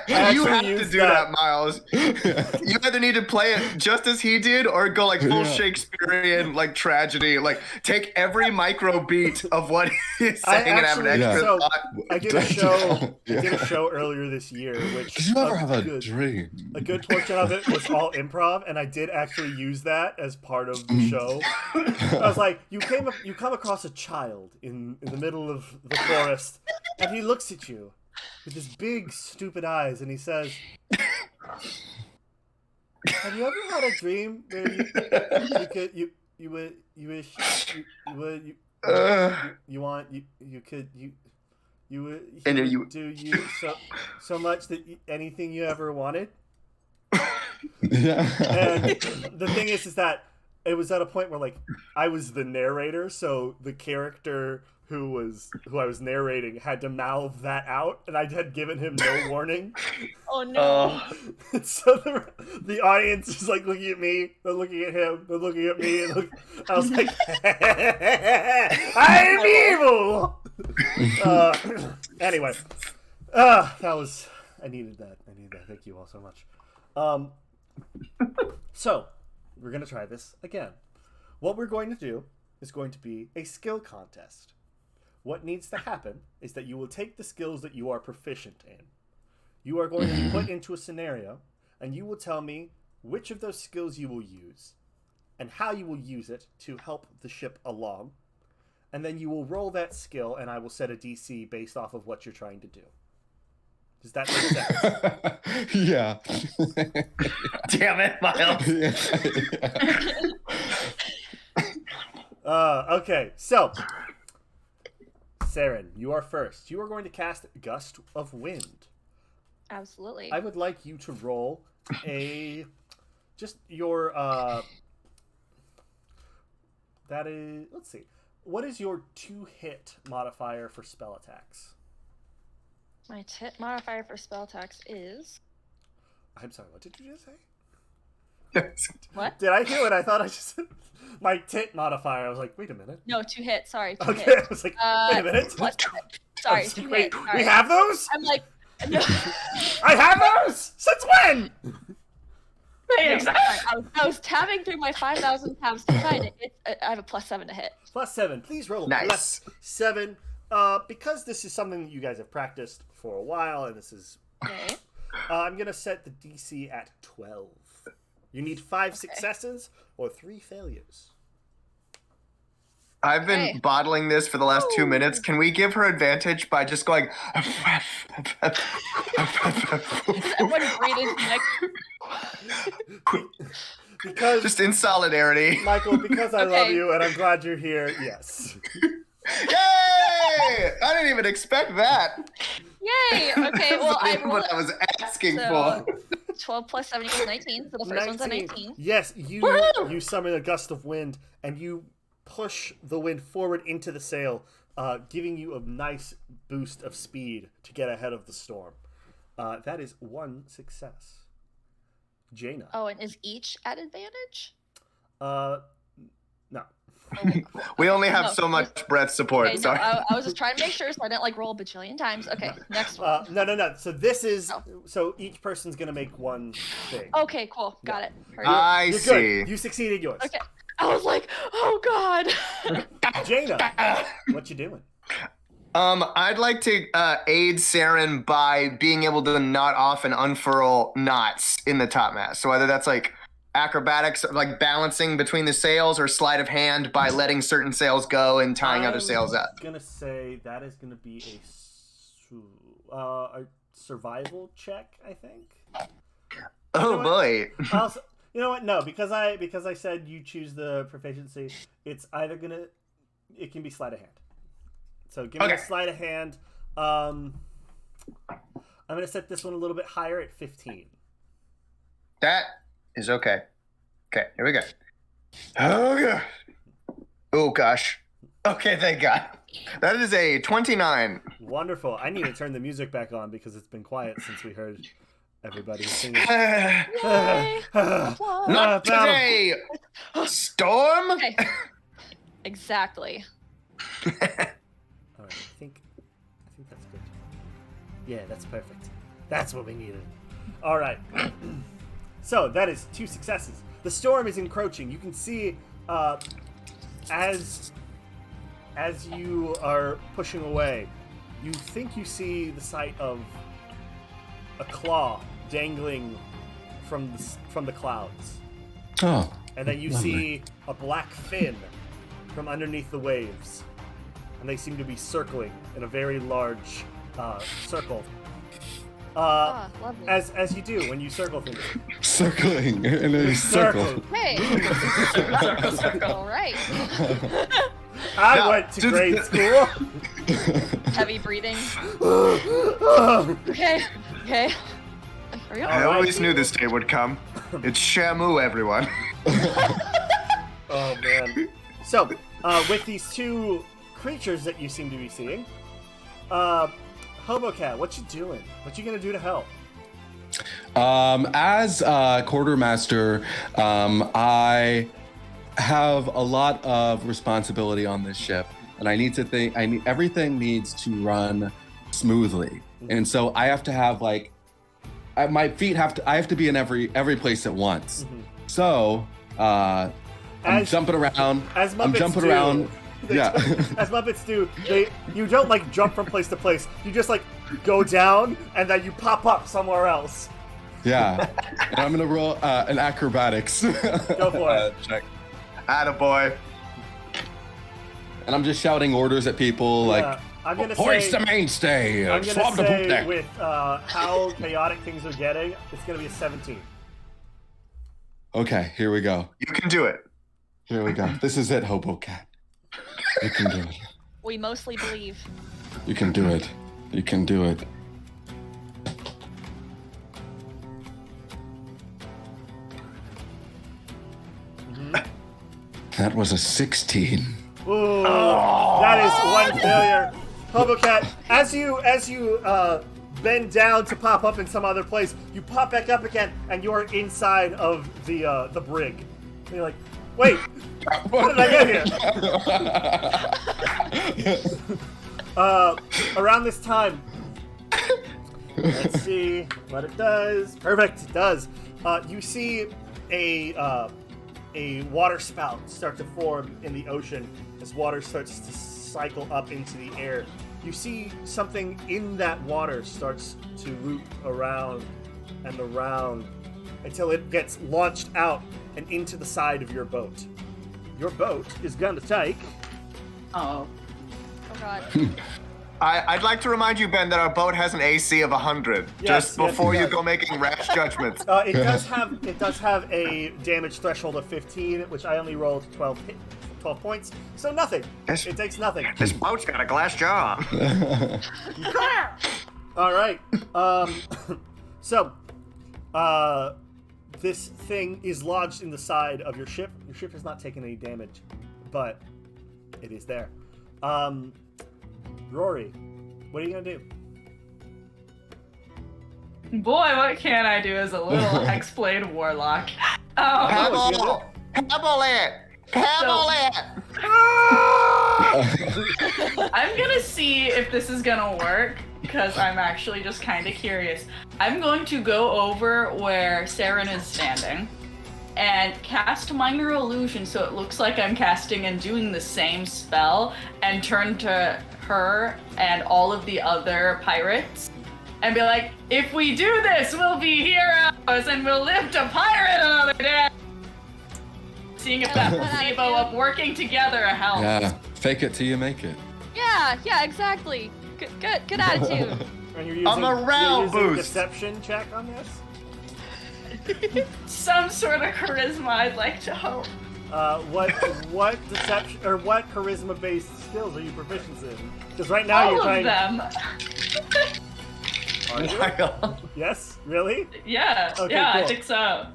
You have to do that, Miles. You either need to play it just as he did, or go like full Shakespearean like tragedy. Like take every micro beat of what he's saying and have an extra thought. I did a show. I did a show earlier this year, which did you ever have a dream? A good portion of it was all improv, and I did actually use that as part of the show. I was like, you come across a child in the middle of the forest, and he looks at you with his big stupid eyes, and he says, "Have you ever had a dream where you so much that anything you ever wanted?" Yeah. And the thing is that it was at a point where like I was the narrator, so the character who I was narrating had to mouth that out, and I had given him no warning. Oh no! So the audience is like looking at me, they're looking at him, they're looking at me, and I was like, "I'm evil." Anyway, I needed that. Thank you all so much. So we're gonna try this again. What we're going to do is going to be a skill contest. What needs to happen is that you will take the skills that you are proficient in. You are going to be put into a scenario, and you will tell me which of those skills you will use and how you will use it to help the ship along. And then you will roll that skill, and I will set a DC based off of what you're trying to do. Does that make sense? Yeah. Damn it, Miles. Okay, so Saren, you are first. You are going to cast Gust of Wind. Absolutely. I would like you to roll your that is, let's see. What is your 2-hit modifier for spell attacks? My modifier for spell attacks is... I'm sorry, what did you just say? What? Did I hear what I thought I just said? My tit modifier. I was like, wait a minute. No, 2-hit. Sorry, 2-hit. Okay, I was like, wait a minute. Sorry, like, 2-hit. wait, Sorry. we have those? I'm like, no. I have those? Since when? I was tabbing through my 5,000 tabs to find it. I have a +7 to hit. +7. Please roll a Nice. +7. Because this is something that you guys have practiced for a while, and this is... Okay. I'm going to set the DC at 12. You need 5 successes or 3 failures. I've been bottling this for the last 2 minutes. Can we give her advantage by just going... Everyone breathe into next. Because just in solidarity. Michael, because I love you and I'm glad you're here, yes. Yay! I didn't even expect that. Yay! Okay, well, That's what I was asking for. 12 + 7 = 19, so the first one's a 19. Yes, you summon a gust of wind, and you push the wind forward into the sail, giving you a nice boost of speed to get ahead of the storm. That is 1 success. Jaina. Oh, and is each at advantage? No. We only have so much breath support. Okay, Sorry. no, I was just trying to make sure so I didn't like roll a bajillion times. Okay, next one. No. So this is so each person's gonna make one thing. Okay, cool. Got it. Heard it. I see. Good. You succeeded yours. Okay. I was like, oh god. Jaina, what you doing? I'd like to aid Saren by being able to knot off and unfurl knots in the topmast. So whether that's like acrobatics, like balancing between the sails, or sleight of hand by letting certain sails go and tying other sails up. I'm gonna say that is gonna be a survival check, I think. Oh boy. Also, you know what? No, because I said you choose the proficiency. It's either it can be sleight of hand. So give me a sleight of hand. I'm gonna set this one a little bit higher at 15. That is okay. Okay, here we go. Oh gosh. Okay, thank God. That is a 29. Wonderful. I need to turn the music back on because it's been quiet since we heard everybody singing. Not today. Storm? Okay. Exactly. All right, I think that's good. Yeah, that's perfect. That's what we needed. All right. So that is 2 successes. The storm is encroaching. You can see as you are pushing away, you think you see the sight of a claw dangling from the clouds. Oh. And then you Lovely. see a black fin from underneath the waves. And they seem to be circling in a very large circle. Lovely. As you do when you circle things. Circling in a circle. Hey. Circle. All right. I Now, went to grade school. Heavy breathing. Okay. Okay. Hurry up. I always knew this day would come. It's Shamu, everyone. Oh man. So, with these 2 creatures that you seem to be seeing, Hobocat, what you doing? What you gonna do to help? As quartermaster, I have a lot of responsibility on this ship, and I need to think. Everything needs to run smoothly, and so I have to have my feet have to. I have to be in every place at once. Mhm. So I'm jumping around. As Muppets I'm jumping do, around. Yeah. As Muppets do, you don't jump from place to place. You just go down and then you pop up somewhere else. Yeah. And I'm gonna roll an acrobatics. Go for it. Check. Attaboy. And I'm just shouting orders at people Yeah, I'm gonna hoist say, the mainstay, I'm gonna swab the poop say deck. with how chaotic things are getting, it's gonna be a 17. Okay, here we go. You can do it. Here we go. This is it, Hobocat. You can do it. We mostly believe. You can do it. You can do it. That was a 16. Ooh, that is one failure. Hobocat, as you bend down to pop up in some other place, you pop back up again, and you're inside of the brig. And you're like, wait, how did I get here? Around this time, let's see what it does. Perfect, it does. You see a water spout start to form in the ocean as water starts to cycle up into the air. You see something in that water starts to loop around and around until it gets launched out and into the side of your boat. Your boat is going to take... Oh. Oh God. I'd like to remind you, Ben, that our boat has an AC of 100. Yes, just yes, before it you does. go making rash judgments. It does have a damage threshold of 15, which I only rolled 12 points, so nothing. Yes. It takes nothing. This boat's got a glass jaw. All right. So, this thing is lodged in the side of your ship. Your ship has not taken any damage, but it is there. Rory, what are you gonna do? Boy, what can I do as a little Hexblade warlock? Pebble! Pebble it! Pebble it! I'm gonna see if this is gonna work, because I'm actually just kind of curious. I'm going to go over where Saren is standing and cast Minor Illusion so it looks like I'm casting and doing the same spell, and turn to her and all of the other pirates and be like, if we do this, we'll be heroes and we'll live to pirate another day. Seeing if that placebo of working together helps. Yeah, fake it till you make it. Yeah, exactly. Good attitude. And you're using, I'm a row you're using boost. deception check on this? Some sort of charisma, I'd like to hope. What deception or what charisma-based skills are you proficient in? Because right now All you're of trying. them. Are you? Yes, really? Yeah, Okay, yeah, cool. I think so.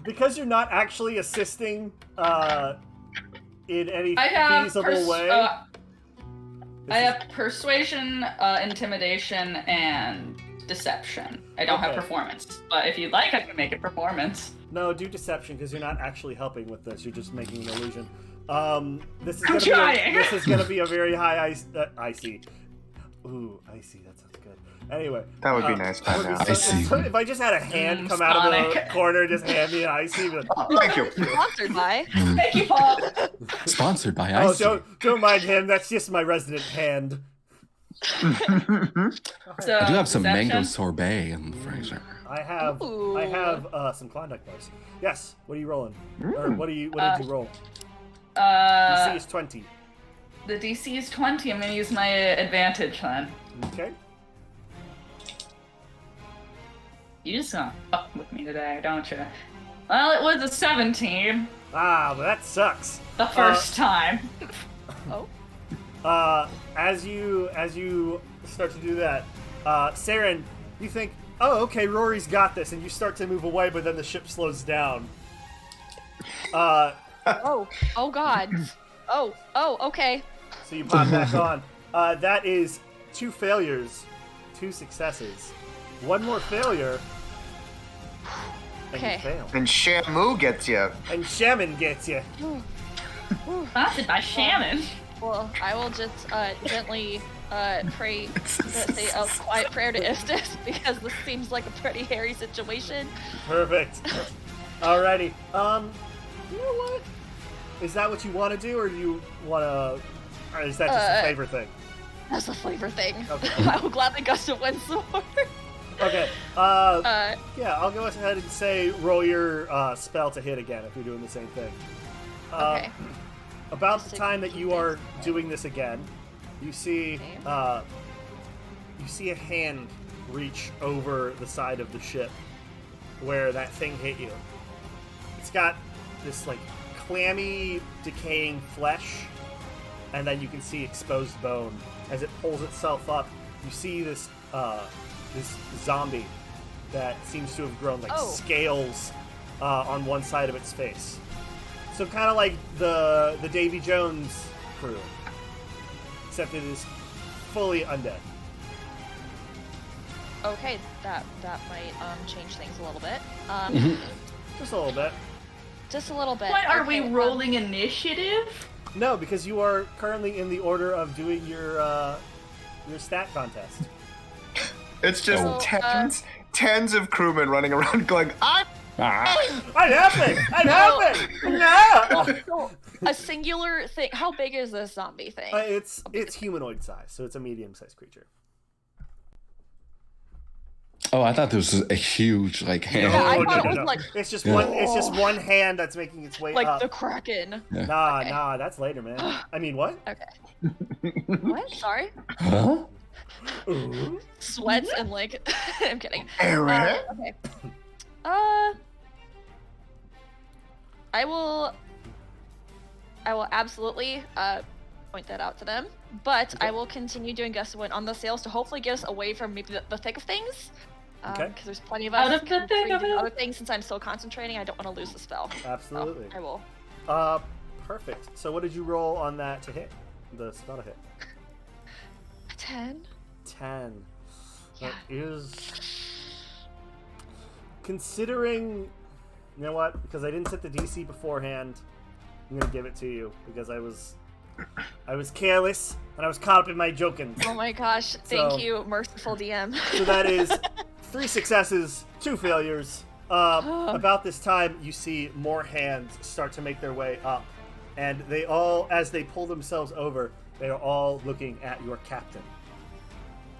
Because you're not actually assisting in any I have feasible way. I have persuasion, intimidation, and deception. I don't have Okay. performance, but if you'd like, I can make it performance. No, do deception because you're not actually helping with this. You're just making an illusion. This is I'm trying. this is gonna be a very high icy. Ooh, icy. That sounds good. Anyway, That would be nice by would be now. Icy. if I just had a hand come out of the Sonic. corner and just hand me an icy. But, Thank you. Sponsored by. Thank you, Paul. Sponsored by oh, Icy. don't mind him. That's just my resident hand. So, I do have some deception? mango sorbet in the freezer. I have Ooh. some Klondike bars. Yes. What are you rolling? Or what did you roll? DC is 20. The DC is 20. I'm gonna use my advantage then. Okay. You just gonna fuck with me today, don't you? Well, it was a 17 Ah, but that sucks. the first time. Oh. As you start to do that, Saren, you think, oh, okay, Rory's got this, and you start to move away, but then the ship slows down. Oh. Oh God. Oh. Okay. So you pop back on. That is 2 failures, 2 successes, 1 more failure, and Okay. you fail. And Shamu gets you. And Shaman gets you. Sponsored by Shannon. Well, I will just gently pray, say a quiet prayer to Istis because this seems like a pretty hairy situation. Perfect. Alrighty. You know what? Is that what you want to do, or do you want to? Or is that just a flavor thing? That's a flavor thing. Okay. I will gladly gust of wind some more. Okay. Yeah, I'll go ahead and say roll your spell to hit again if you're doing the same thing. Okay. About the time that you are doing this again, you see a hand reach over the side of the ship where that thing hit you. It's got this like clammy, decaying flesh, and then you can see exposed bone. As it pulls itself up, you see this this zombie that seems to have grown like scales on one side of its face. So kind of like the Davy Jones crew, except it is fully undead. Okay, that might change things a little bit. Just a little bit. Just a little bit. What are we Okay, rolling initiative? No, because you are currently in the order of doing your stat contest. It's just Oh. tens of crewmen running around going, I'm I'm helping! No! So, a singular thing. How big is this zombie thing? It's humanoid size, so it's a medium-sized creature. Oh, I thought this was a huge like hand. Yeah, I No, thought no, it no, was no. like It's just Yeah. one. It's just one hand that's making its way like up. the Kraken. Nah, that's later, man. I mean, what? Okay. What? Sorry. Huh? Ooh. Sweats and like. I'm kidding. Eric? Okay. I will absolutely point that out to them, but I will continue doing gust of wind on the sails to hopefully get us away from maybe the thick of things. Okay. Because there's plenty of Out us of the thick doing of it. other things. Since I'm still concentrating, I don't want to lose the spell. Absolutely. So I will. Perfect. So, what did you roll on that to hit? The spell to hit. 10. 10. Yeah. That is. Considering. You know what? Because I didn't set the DC beforehand, I'm gonna give it to you because I was careless and I was caught up in my joking. Oh my gosh! Thank So- you, merciful DM. So that is 3 successes, 2 failures. About this time, you see more hands start to make their way up, and they all, as they pull themselves over, they are all looking at your captain,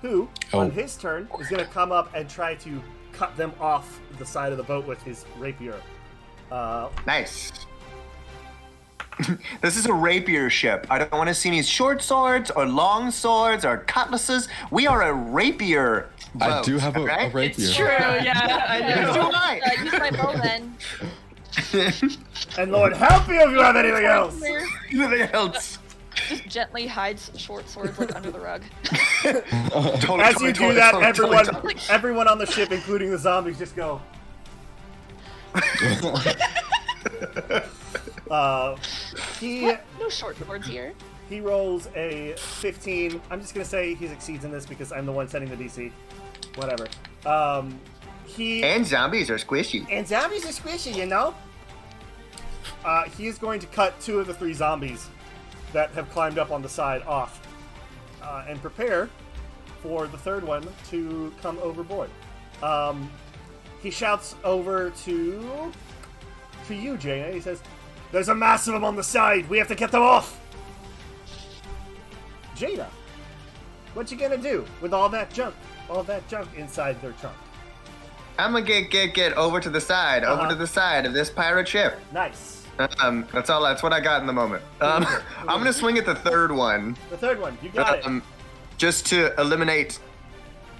who, on his turn, is going to come up and try to cut them off the side of the boat with his rapier. Nice. This is a rapier ship. I don't want to see any short swords or long swords or cutlasses. We are a rapier boat. I do have a right? rapier. It's true, yeah, I So do. do I. Use my bow then. And Lord help you if you have anything else! Anything else? Just gently hides short swords like under the rug. Totally, As you do that, totally. everyone on the ship, including the zombies, just go. He No short swords here. rolls a 15. I'm just gonna say he succeeds in this because I'm the one setting the DC. whatever. And zombies are squishy. And zombies are squishy, you know? He is going to cut 2 of the 3 zombies that have climbed up on the side off. And prepare for the 3rd one to come overboard. He shouts over to you, Jaina. He says, "There's a mass of them on the side. We have to get them off." Jaina, what you gonna do with all that junk? All that junk inside their trunk. I'm gonna get over to the side, over to the side of this pirate ship. Nice. That's all. That's what I got in the moment. I'm gonna swing at the 3rd one. The 3rd one, you got it. Just to eliminate.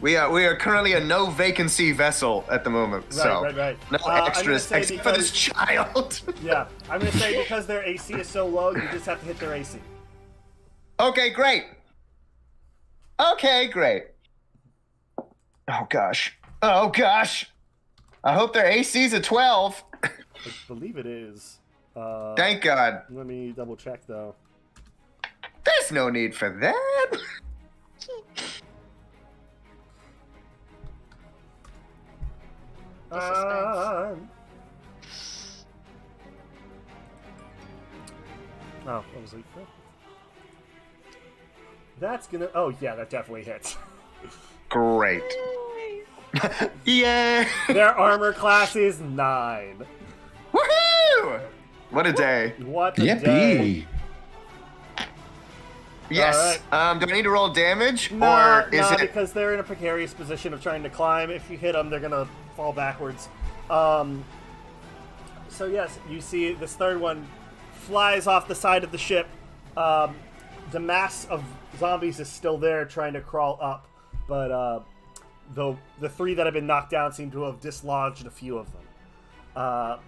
We are currently a no vacancy vessel at the moment, Right. no extras except for this child. Yeah, I'm gonna say because their AC is so low, you just have to hit their AC. Okay, great. Oh gosh. I hope their AC's a 12. I believe it is. Thank God. Let me double check though. There's no need for that. Oh, I was like, oh. That's gonna. Oh yeah, that definitely hits. Great. Yeah. Their armor class is 9. Woohoo! What a day. What a day. Yes. Do I need to roll damage, No, or is it? Because they're in a precarious position of trying to climb. If you hit them, they're gonna fall backwards. So yes, you see this 3rd one flies off the side of the ship. The mass of zombies is still there, trying to crawl up, but the 3 that have been knocked down seem to have dislodged a few of them.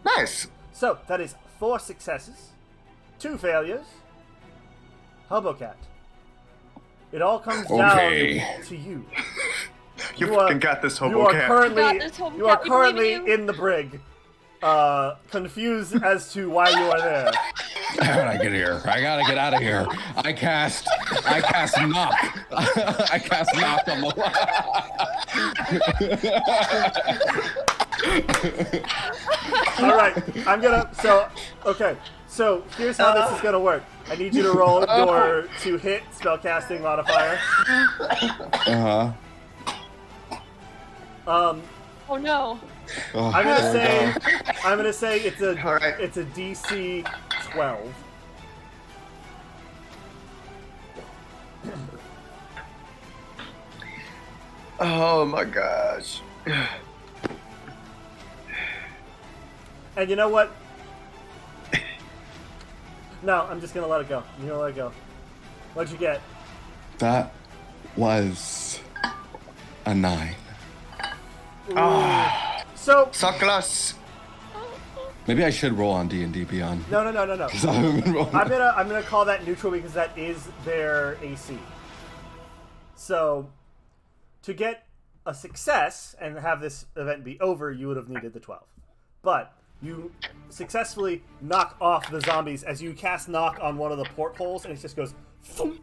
Nice. So that is 4 successes, 2 failures. Hobocat. It all comes down to you. You fucking got this, Hobocat. You are currently in the brig, confused as to why you are there. How did I get here? I gotta get out of here. I cast knock. I cast knock on the All right, So here's how this is gonna work. I need you to roll your to hit spellcasting modifier. Oh no. I'm gonna say it's a DC 12. Oh my gosh. And you know what? No, I'm just gonna let it go. I'm gonna let it go. What'd you get? That was a 9. So So close. Maybe I should roll on D&D Beyond. no. 'Cause I haven't been rolling. I'm gonna call that neutral because that is their AC. So to get a success and have this event be over, you would have needed the 12. But you successfully knock off the zombies as you cast knock on one of the portholes, and it just goes thump,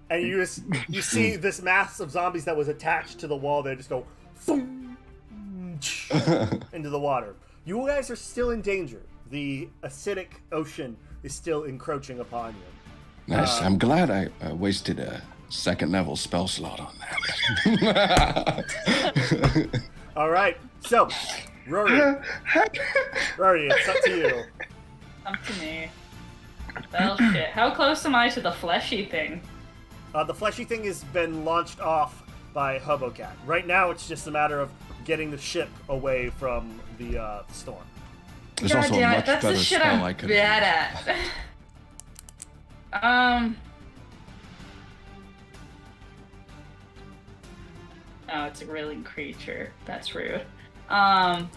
and you see this mass of zombies that was attached to the wall there just go thump, into the water. You guys are still in danger. The acidic ocean is still encroaching upon you. Nice. I'm glad I wasted a 2nd level spell slot on that. All right, so Rory, it's up to you. Up to me. Well, shit. How close am I to the fleshy thing? The fleshy thing has been launched off by Hobocat. Right now, it's just a matter of getting the ship away from the storm. There's God also a damn it, much that's the better shit spell I'm I could bad at. Oh, it's a grilling creature. That's rude. I'm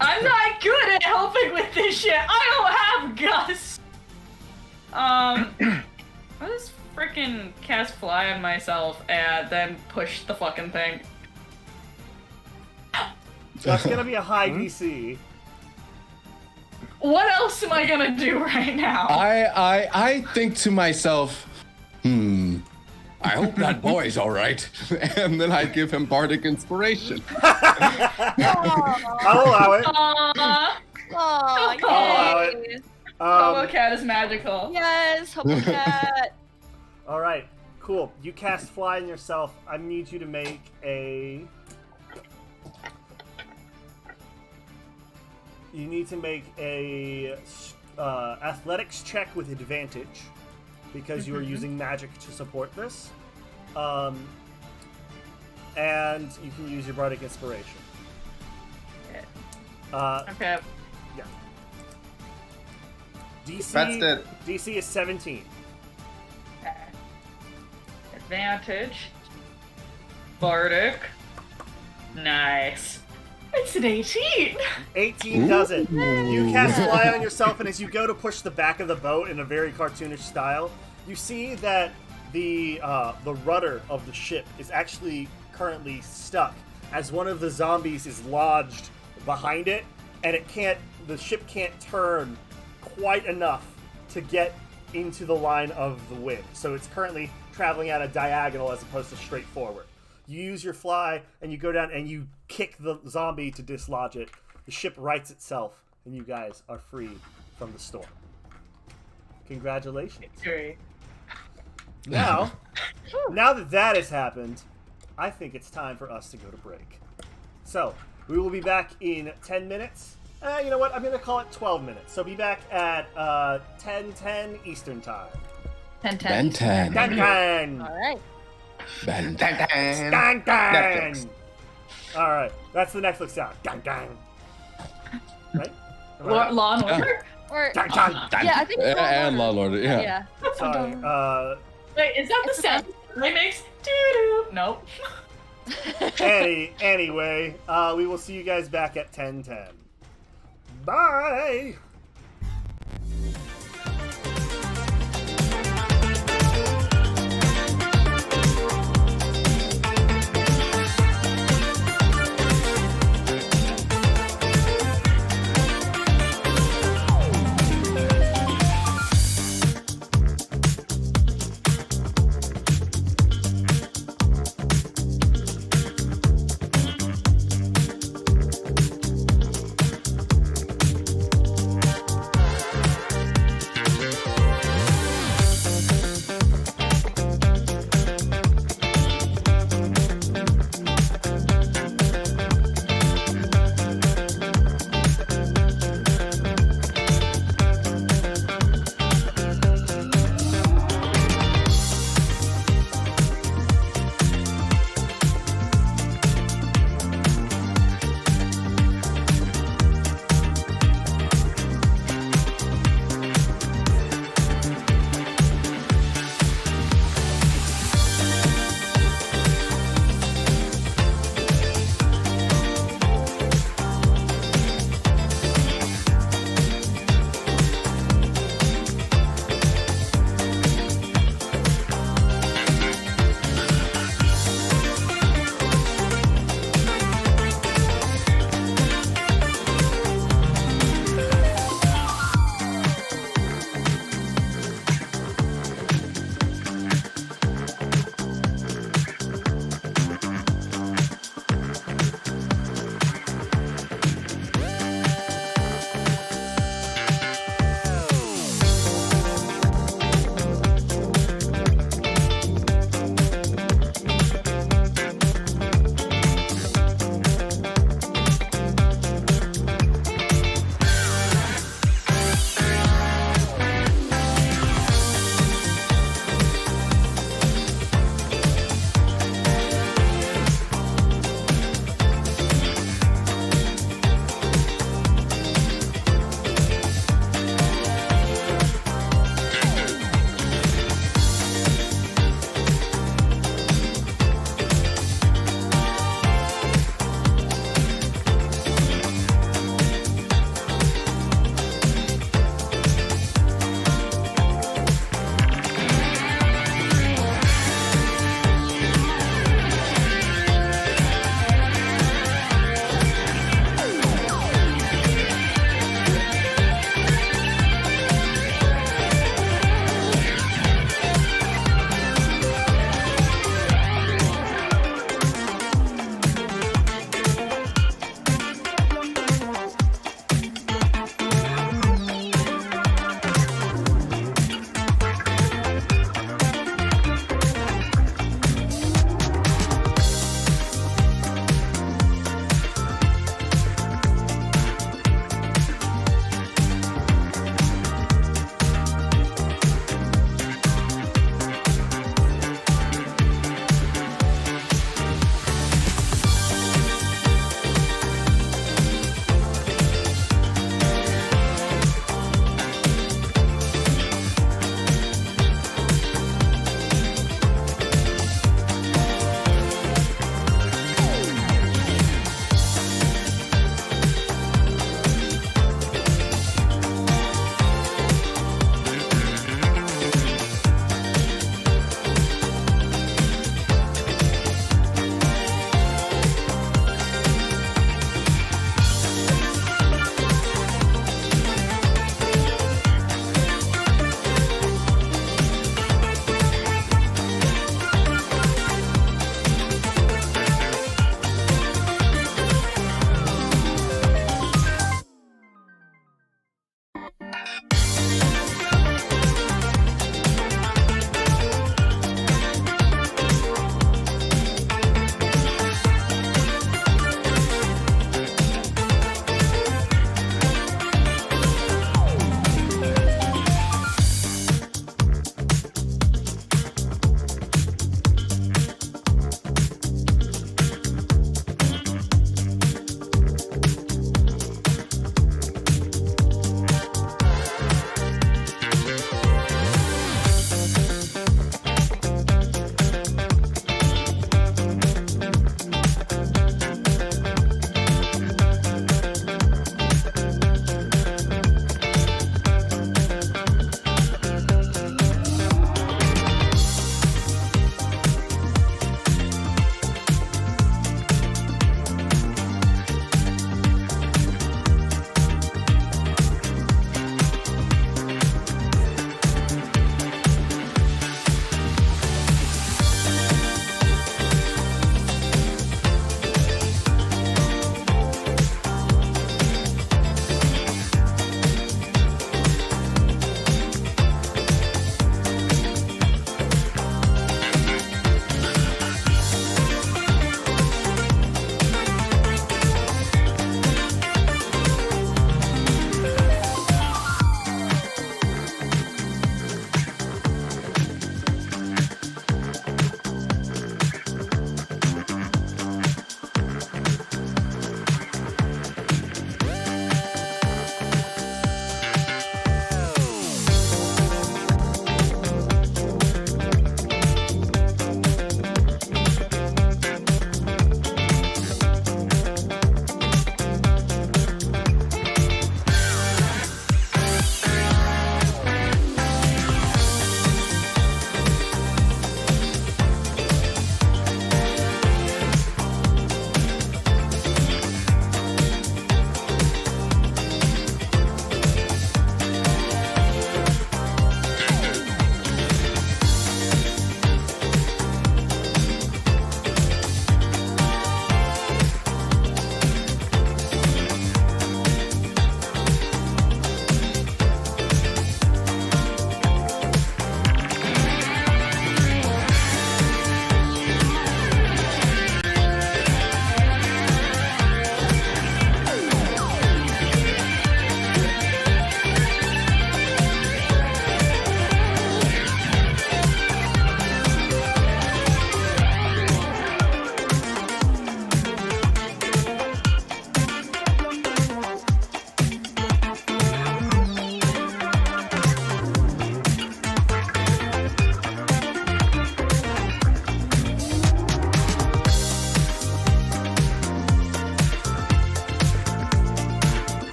not good at helping with this shit. I don't have Gus. I'll just freaking cast fly on myself and then push the fucking thing. That's gonna be a high DC. What else am I gonna do right now? I think to myself, I I hope that boy's all right. And then I give him bardic inspiration. I'll allow it. Aw, I'll allow yay. it. Hobo cat is magical. Yes, Hobo Cat. All right, cool. You cast fly on yourself. I need you to make a. You need to make a athletics check with advantage because you are using magic to support this, and you can use your bardic inspiration. Okay. Yeah. DC. That's it. DC is 17. Okay. Advantage. Bardic. Nice. It's an 18. 18 does it. You cast fly on yourself, and as you go to push the back of the boat in a very cartoonish style, you see that the rudder of the ship is actually currently stuck, as one of the zombies is lodged behind it, and the ship can't turn quite enough to get into the line of the wind. So it's currently traveling at a diagonal as opposed to straight forward. You use your fly, and you go down and you kick the zombie to dislodge it. The ship rights itself, and you guys are free from the storm. Congratulations. Victory. Now that has happened, I think it's time for us to go to break. So, we will be back in 10 minutes. You know what? I'm going to call it 12 minutes. So, be back at 10:10 Eastern Time. 10-10. Ben 10. Dang, dang. All right. Ben 10. Dang, dang. Dang, dang. Netflix. All right. That's the Netflix sound. Dang, dang. Right? Am I right? Law and Order? Or Dang, dang. yeah, I think it's And Law and Order, yeah. Yeah. Sorry. Wait, is that the sound it makes? Doo-doo. Nope. Anyway, we will see you guys back at 10:10. Bye.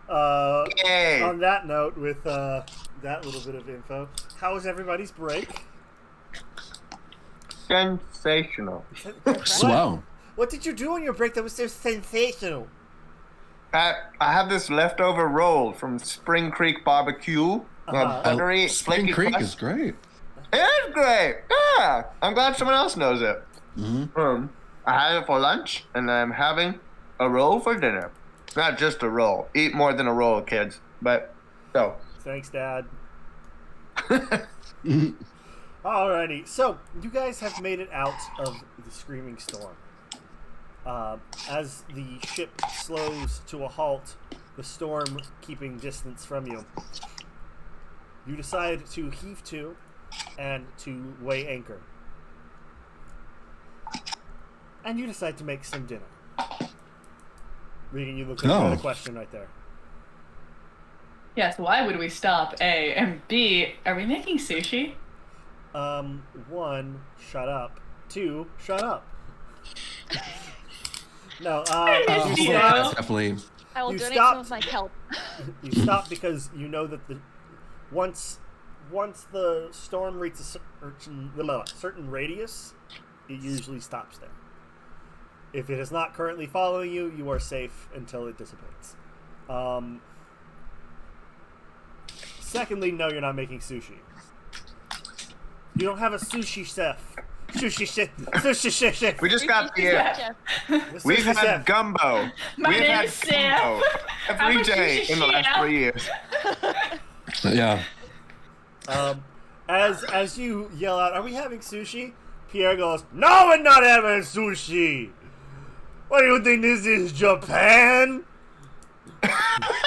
Yay. On that note, with that little bit of info, how was everybody's break? Sensational. Swell. What did you do on your break that was so sensational? I have this leftover roll from Spring Creek Barbecue. Buttery, Spring flaky Creek crust. is great. It's great. Yeah, I'm glad someone else knows it. I had it for lunch, and I'm having a roll for dinner. Not just a roll. Eat more than a roll, kids. But so. Thanks, Dad. Alrighty, so you guys have made it out of the Screaming Storm. As the ship slows to a halt, the storm keeping distance from you, you decide to heave to and to weigh anchor. And you decide to make some dinner. Regan, you look like you had a question right there. Yes, why would we stop? A. And B, are we making sushi? 1, shut up. 2, shut up. No, missed you. Definitely. I will You donate stopped. some of my kelp. You stop because you know that once the storm reaches a certain radius, it usually stops there. If it is not currently following you, you are safe until it dissipates. Secondly, no, you're not making sushi. You don't have a sushi chef. Sushi chef. We just got the Chef. We've Sushi had chef. gumbo. My We've name had is Sam. gumbo I'm every a day sushi in the last chef. 3 years. Yeah. As you yell out, "Are we having sushi?" Pierre goes, "No, we're not having sushi. What do you think this is, Japan?" Never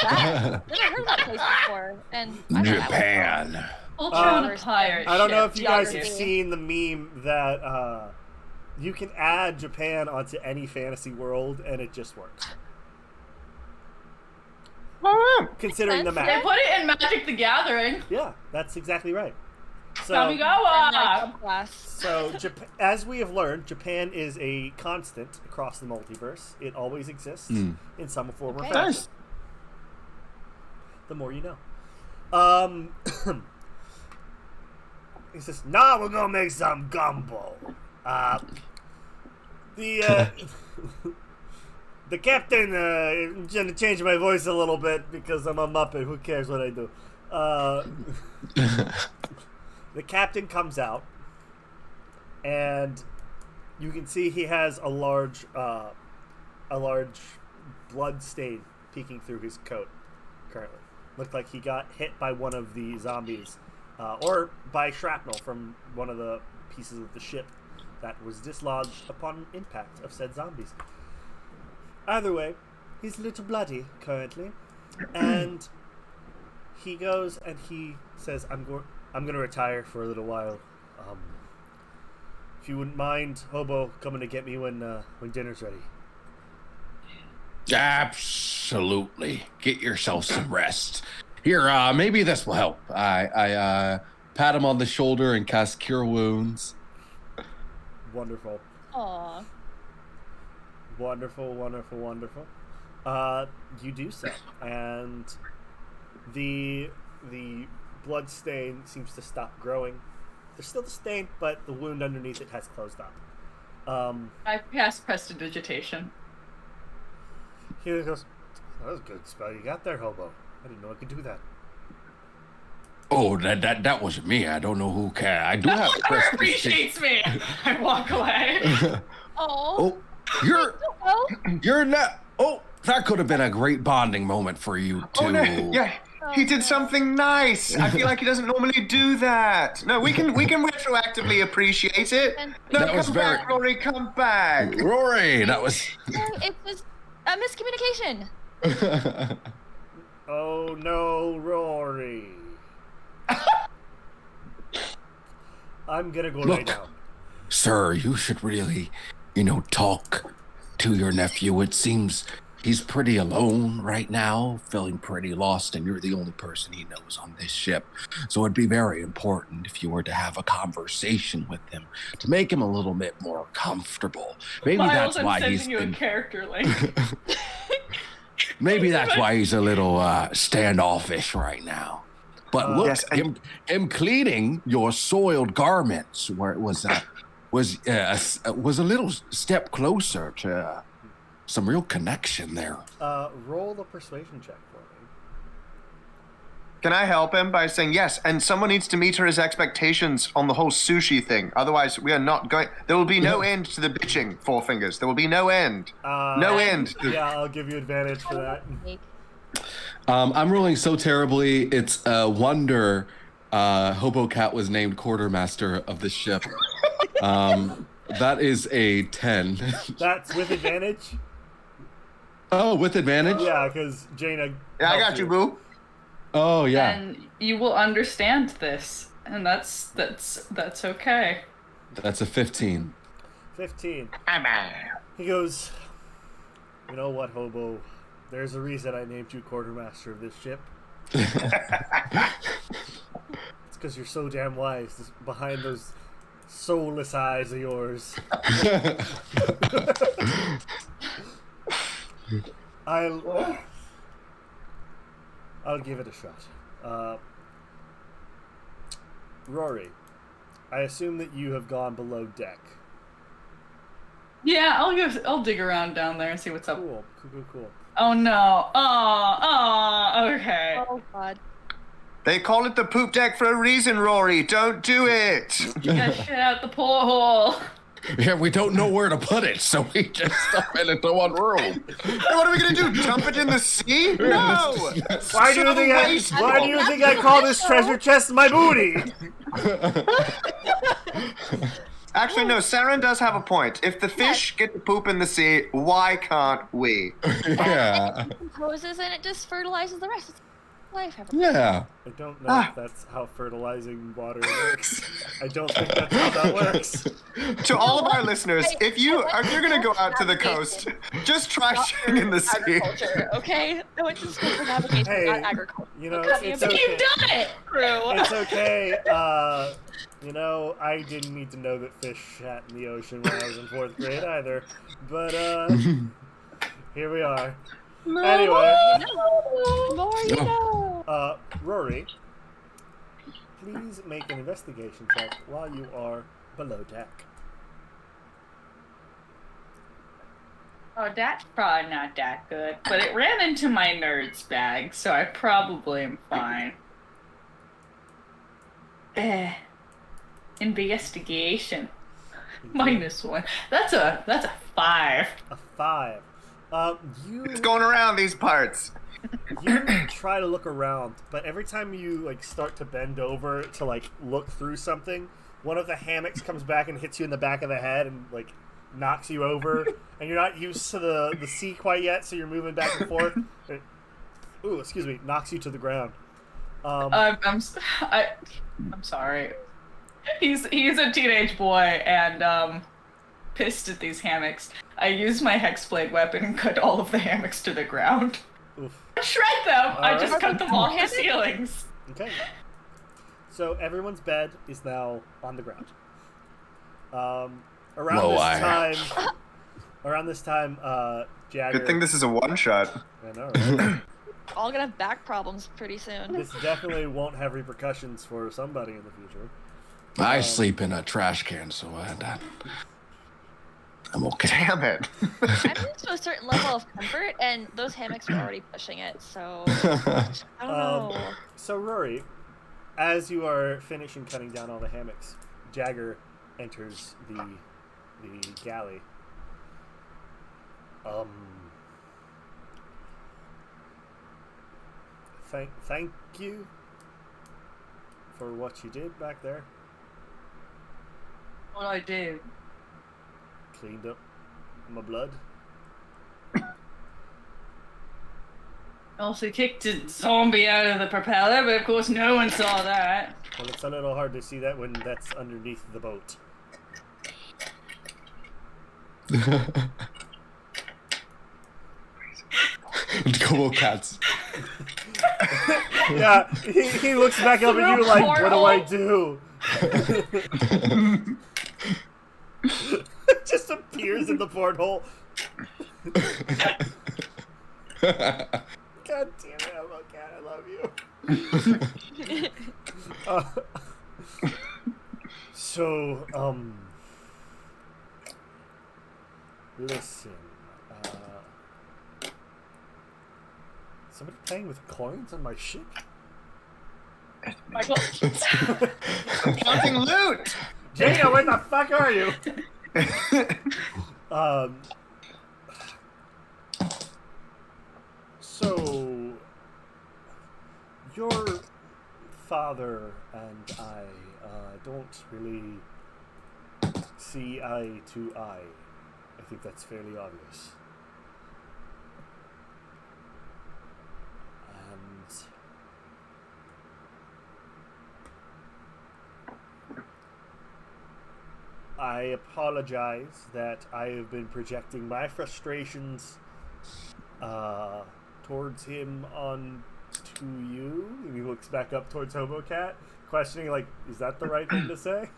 heard of that place before. And I know that Japan. Ultra pirate I don't know if ship. you guys have Geography. seen the meme that you can add Japan onto any fantasy world and it just works. Considering the Sense, They map. put it in Magic the Gathering. Yeah, that's exactly right. So, Kamigawa! class. so as we have learned, Japan is a constant across the multiverse. It always exists in some form or Okay. fashion. Nice. The more you know. He says, "Nah, we're gonna make some gumbo. The captain, I'm gonna change my voice a little bit because I'm a Muppet. Who cares what I do? The captain comes out, and you can see he has a large blood stain peeking through his coat. Currently, looked like he got hit by one of the zombies, or by shrapnel from one of the pieces of the ship that was dislodged upon impact of said zombies. Either way, he's a little bloody currently, and he goes and he says, I'm going to retire for a little while. If you wouldn't mind, Hobo, coming to get me when dinner's ready." Absolutely. Get yourself some rest. Here, maybe this will help. I pat him on the shoulder and cast Cure Wounds. Wonderful. Aw. Wonderful, wonderful, wonderful. You do so, and the blood stain seems to stop growing. There's still the stain, but the wound underneath it has closed up. I cast Prestidigitation. He goes, "That was a good spell you got there, Hobo. I didn't know I could do that." Oh, that wasn't me. I don't know who can. I do have Who appreciates me? I walk away. Oh. Oh, you're not. Oh, that could have been a great bonding moment for you too. Oh no! Yeah, he did something nice. I feel like he doesn't normally do that. No, we can retroactively appreciate it. No, That was come back, very- Rory. Come back. Rory, that was. It was a miscommunication. Oh no, Rory. I'm gonna go lay Look. down. Sir, you should really, talk to your nephew. It seems he's pretty alone right now, feeling pretty lost, and you're the only person he knows on this ship. So it'd be very important if you were to have a conversation with him to make him a little bit more comfortable. Maybe Miles, that's I'm why sending he's you been. a character link. Maybe that's why he's a little standoffish right now. But look, Yes, him cleaning your soiled garments where it was a little step closer to some real connection there. Roll the persuasion check for me. Can I help him by saying yes? And someone needs to meet his expectations on the whole sushi thing. Otherwise, we are not going. There will be no end to the bitching, Four Fingers. There will be no end. No end. Yeah, I'll give you advantage for that. I'm rolling so terribly. It's a wonder Hobo Cat was named quartermaster of the ship. That is a 10. That's with advantage? Oh, with advantage? Yeah, because Jaina. Yeah, I got you, boo. Oh, yeah. And you will understand this, and that's okay. That's a 15. 15. He goes, you know what, Hobo? There's a reason I named you quartermaster of this ship. It's because you're so damn wise behind those soulless eyes of yours. I'll give it a shot. Rory, I assume that you have gone below deck. Yeah, I'll dig around down there and see what's up. Cool. Oh no. Oh, okay. Oh God. They call it the poop deck for a reason, Rory. Don't do it. You gotta shit out the porthole. Yeah, we don't know where to put it, so we just stuff it into one room. Hey, what are we gonna do? Dump it in the sea? No. Why do you think I call this treasure chest my booty? Actually, no. Saren does have a point. If the fish get to poop in the sea, why can't we? Yeah. It decomposes and it just fertilizes the rest. It's life. Yeah. I don't know if that's how fertilizing water works. I don't think that's how that works. To all of our listeners, if you're gonna go out to the coast, just try shitting in the sea. Agriculture, okay? I went to school for navigation, Hey, not agriculture. you know, Okay, it's but okay. You've done it! True. It's okay. You know, I didn't need to know that fish shat in the ocean when I was in 4th grade either. But, here we are. Anyway, The more you know. Rory, please make an investigation check while you are below deck. Oh, that's probably not that good. But it ran into my nerds bag, so I probably am fine. Investigation. -1. That's a 5. A 5. It's going around these parts. You try to look around, but every time you like start to bend over to like look through something, one of the hammocks comes back and hits you in the back of the head and like knocks you over, and you're not used to the sea quite yet, so you're moving back and forth. Knocks you to the ground. I'm sorry. He's a teenage boy and pissed at these hammocks. I used my hexblade weapon and cut all of the hammocks to the ground. Oof. Shred them! I just Alright. cut them off the ceilings. Okay. So everyone's bed is now on the ground. Around this time, Jagger. Good thing this is a one-shot. I know, right? All gonna have back problems pretty soon. This definitely won't have repercussions for somebody in the future. I sleep in a trash can, so I'm okay. Damn it. I'm used to a certain level of comfort, and those hammocks were already pushing it, so I don't know. So Rory, as you are finishing cutting down all the hammocks, Jagger enters the galley. Thank you for what you did back there. What I do? Cleaned up my blood. Also kicked a zombie out of the propeller, but of course no one saw that. Well, it's a little hard to see that when that's underneath the boat. Cool cats. Yeah, he looks back up at you like, what do I do? Just appears in the porthole. God damn it, Hobo Cat, I love you. So, listen, somebody playing with coins on my ship? Michael. Counting loot. Jaina, where the fuck are you? So, your father and I don't really see eye to eye. I think that's fairly obvious. And I apologize that I have been projecting my frustrations towards him on to you. And he looks back up towards Hobo Cat, questioning, like, is that the right thing to say?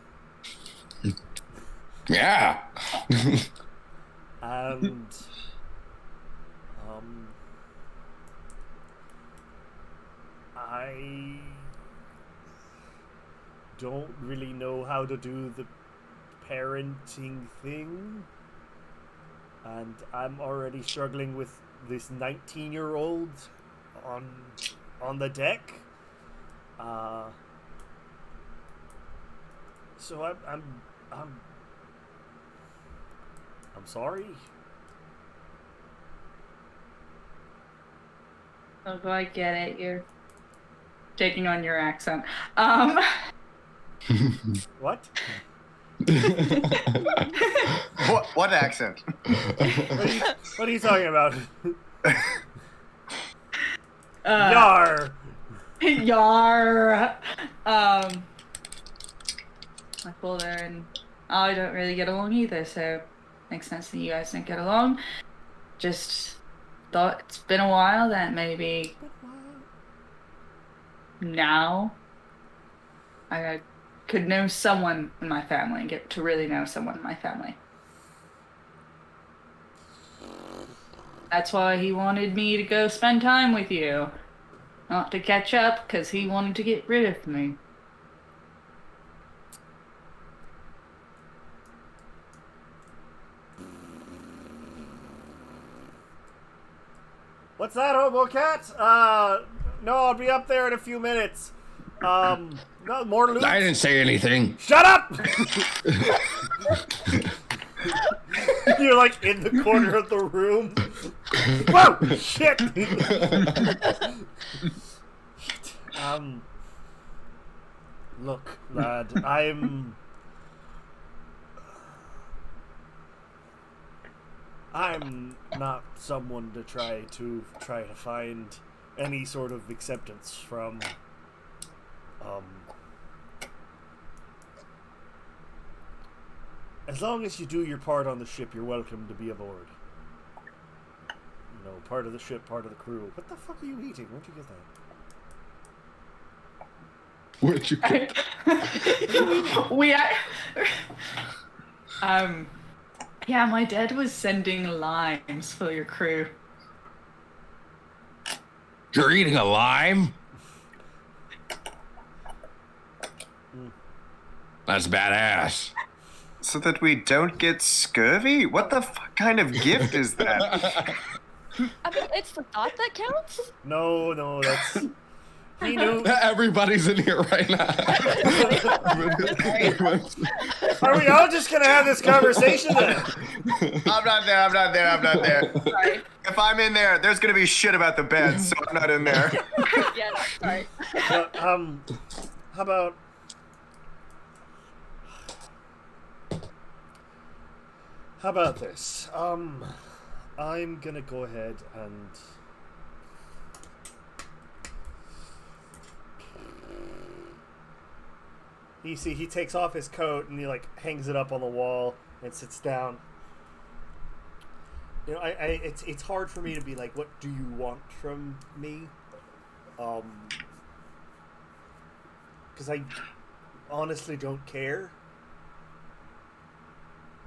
Yeah. And I don't really know how to do the parenting thing, and I'm already struggling with this 19-year-old on the deck. So I'm sorry. Oh, I get it. You're taking on your accent. What? What accent? What are you talking about? Yar. Yar. Michael and I don't really get along either, so makes sense that you guys don't get along. Just thought it's been a while that maybe now I could know someone in my family and get to really know someone in my family. That's why he wanted me to go spend time with you. Not to catch up, because he wanted to get rid of me. What's that, Hobo Cat? No, I'll be up there in a few minutes. No, more loot. I didn't say anything. Shut up! You're like in the corner of the room. Whoa! Shit! Look, lad, I'm not someone to try to find any sort of acceptance from. As long as you do your part on the ship, you're welcome to be aboard. You know, part of the ship, part of the crew. What the fuck are you eating? Where'd you get that? Where'd you get? Yeah, my dad was sending limes for your crew. You're eating a lime? That's badass. So that we don't get scurvy? What the kind of gift is that? I mean, it's the thought that counts. No, that's... He knew... Everybody's in here right now. Are we all just gonna have this conversation then? I'm not there. Sorry. If I'm in there, there's gonna be shit about the bed, so I'm not in there. Yeah, no, sorry. How about this? I'm gonna go ahead and... He takes off his coat and he like hangs it up on the wall and sits down. You know, it's hard for me to be like, what do you want from me? Because I honestly don't care.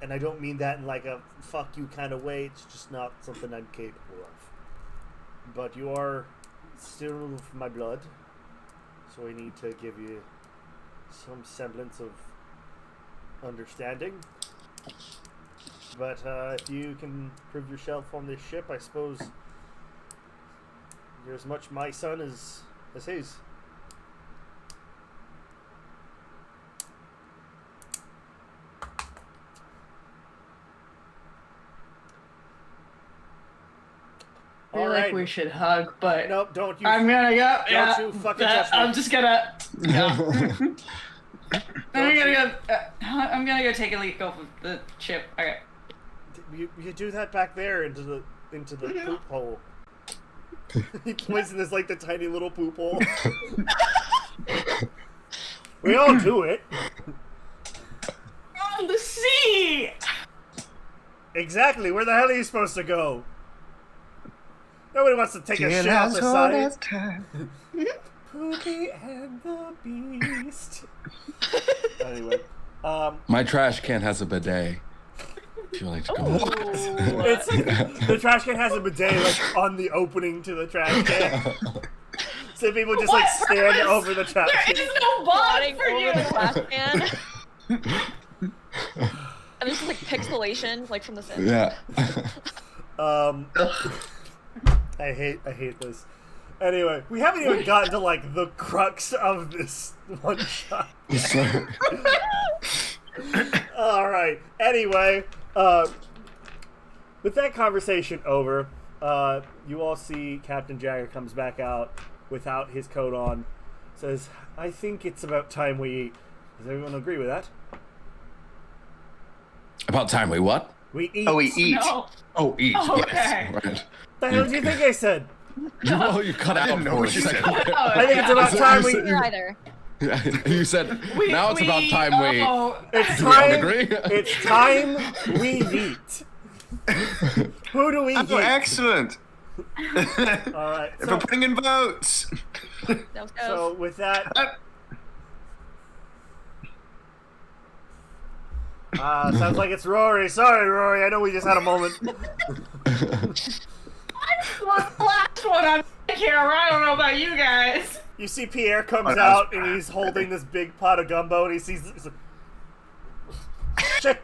And I don't mean that in like a fuck you kind of way. It's just not something I'm capable of. but you are still of my blood, so I need to give you some semblance of understanding. But if you can prove yourself on this ship, I suppose you're as much my son as his. I feel like we should hug, but nope, don't you. I'm gonna go. Don't you fucking touch me. I'm just gonna. Yeah. I'm gonna go take a leak off of the ship. Okay. You do that back there into the poop hole. He points in this like the tiny little poop hole. We all do it. On the sea. Exactly. Where the hell are you supposed to go? Nobody wants to take a shit off the side. Poopy and the Beast. Anyway, My trash can has a bidet. If you like to go. it's the trash can has a bidet like on the opening to the trash can. So people just like stand over the trash can. There is no botting for over you. the trash can. And there's just like pixelation, like from the Sims. Yeah. I hate this. Anyway, we haven't even gotten to like the crux of this one shot. All right. Anyway, with that conversation over, you all see Captain Jagger comes back out without his coat on. Says, "I think it's about time we eat." Does everyone agree with that? About time we what? We eat. Oh, we eat. No. Oh, eat. Oh, okay. Yes. Right. The hell do you think I said? You cut out didn't know for a what you second. said. I think it's about time we. Neither either. You said now it's about time we. It's We all time. agree? It's time we eat. Who do we eat? Oh, excellent. All right. If we're putting in votes. So with that, sounds like it's Rory. Sorry, Rory. I know we just had a moment. The last one on camera. I don't know about you guys. You see Pierre comes out and he's holding this big pot of gumbo and he sees this. Shit.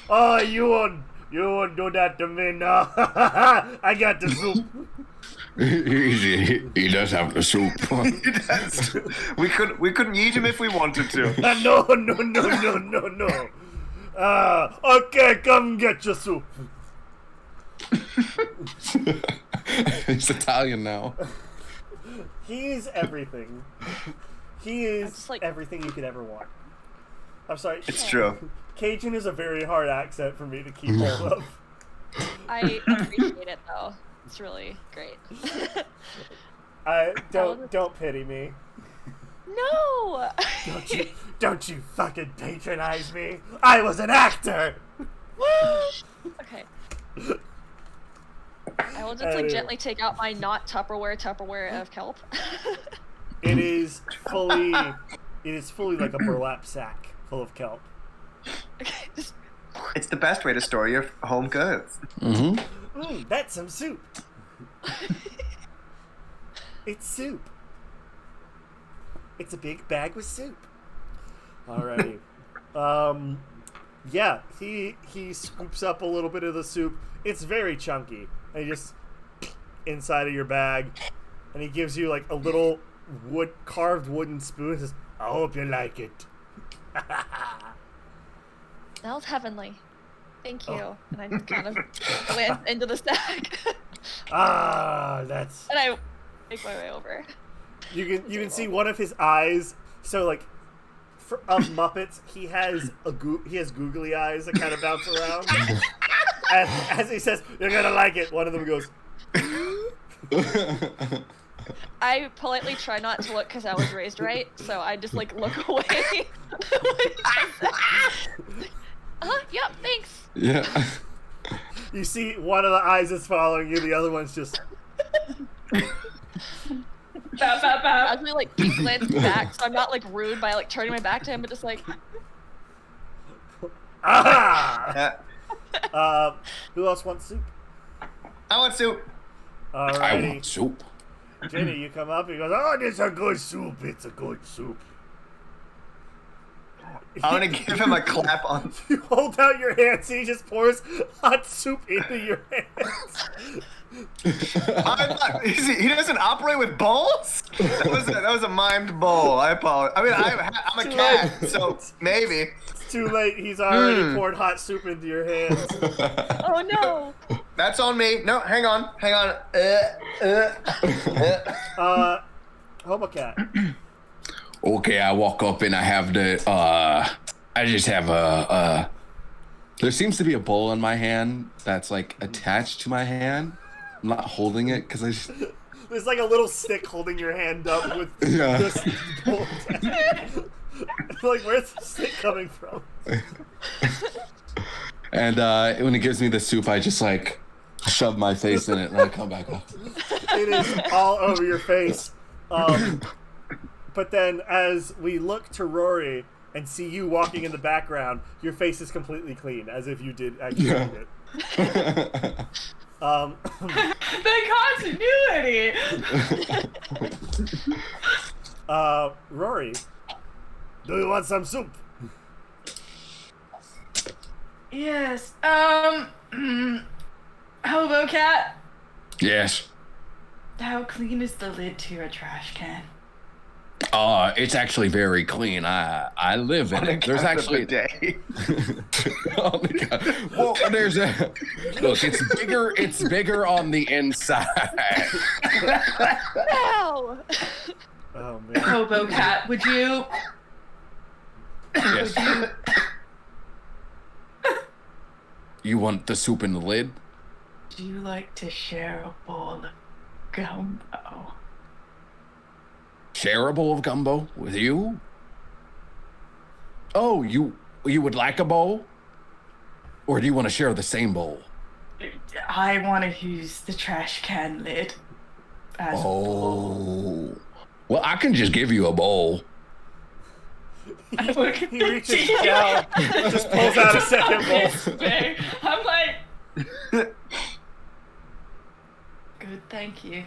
Oh, you won't do that to me, no. I got the soup. He does have the soup. we couldn't eat him if we wanted to. No. Okay, come get your soup. He's Italian now. He's everything. He is just like- everything you could ever want. I'm sorry. It's true. Cajun is a very hard accent for me to keep hold of. I appreciate it though. It's really great. Don't pity me. No. Don't you fucking patronize me. I was an actor. Okay. I will just like gently take out my not Tupperware of kelp. It is fully like a burlap sack full of kelp. Okay, just It's the best way to store your home goods. Mm-hmm. That's some soup. It's soup. It's a big bag with soup. Alrighty. Yeah, he scoops up a little bit of the soup. It's very chunky. And he just inside of your bag, and he gives you like a little carved wooden spoon. And says, "I hope you like it." that was heavenly. Thank you. And I just kind of went into the stack. That's. And I make my way over. You can see one of his eyes. So like, of Muppets, he has googly eyes that kind of bounce around. And as he says, "You're gonna like it," one of them goes. I politely try not to look because I was raised right, so I just like look away. Yep, thanks. Yeah. You see one of the eyes is following you, the other one's just. I As we like keep glancing back, so I'm not like rude by like turning my back to him, but just like. Ah! Who else wants soup? I want soup. I Alrighty. want soup. Jenny, you come up. He goes, "Oh, it's a good soup. It's a good soup." I'm gonna give him a clap on. You hold out your hands. He just pours hot soup into your hands. He doesn't operate with bowls. That was a mimed bowl. I apologize. I mean, I'm a cat, so maybe. It's too late. He's already poured hot soup into your hands. Oh no! That's on me. No, hang on. Homocat. Okay, I walk up and I have I just have there seems to be a bowl in my hand that's like attached to my hand. I'm not holding it because There's like a little stick holding your hand up with Yeah. this bowl. Like, where's the stick coming from? And when it gives me the soup, I just like shove my face in it and I come back up. It is all over your face. But then as we look to Rory and see you walking in the background, your face is completely clean, as if you did actually eat it. The continuity. Rory, do you want some soup? Yes. Hobo cat. Yes. How clean is the lid to your trash can? It's actually very clean. I live in it. There's actually day. oh my god. Well, there's a look. It's bigger on the inside. No! Oh man. Hobo cat, would you? Yes. You want the soup in the lid? Do you like to share a bowl of gumbo? Share a bowl of gumbo with you? Oh, you would like a bowl? Or do you want to share the same bowl? I want to use the trash can lid as a bowl. Oh. Well, I can just give you a bowl. I look at He the reaches GM. down, just pulls out a second bowl. This big. I'm like, good, thank you.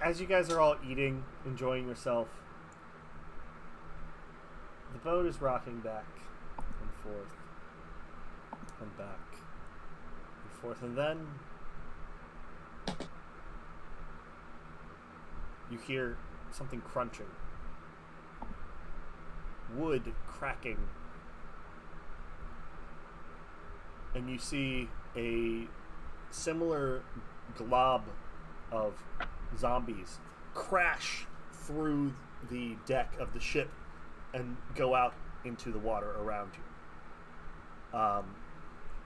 As you guys are all eating, enjoying yourself, the boat is rocking back and forth and back and forth, and then you hear something crunching, wood cracking, and you see a similar glob of zombies crash through the deck of the ship and go out into the water around you.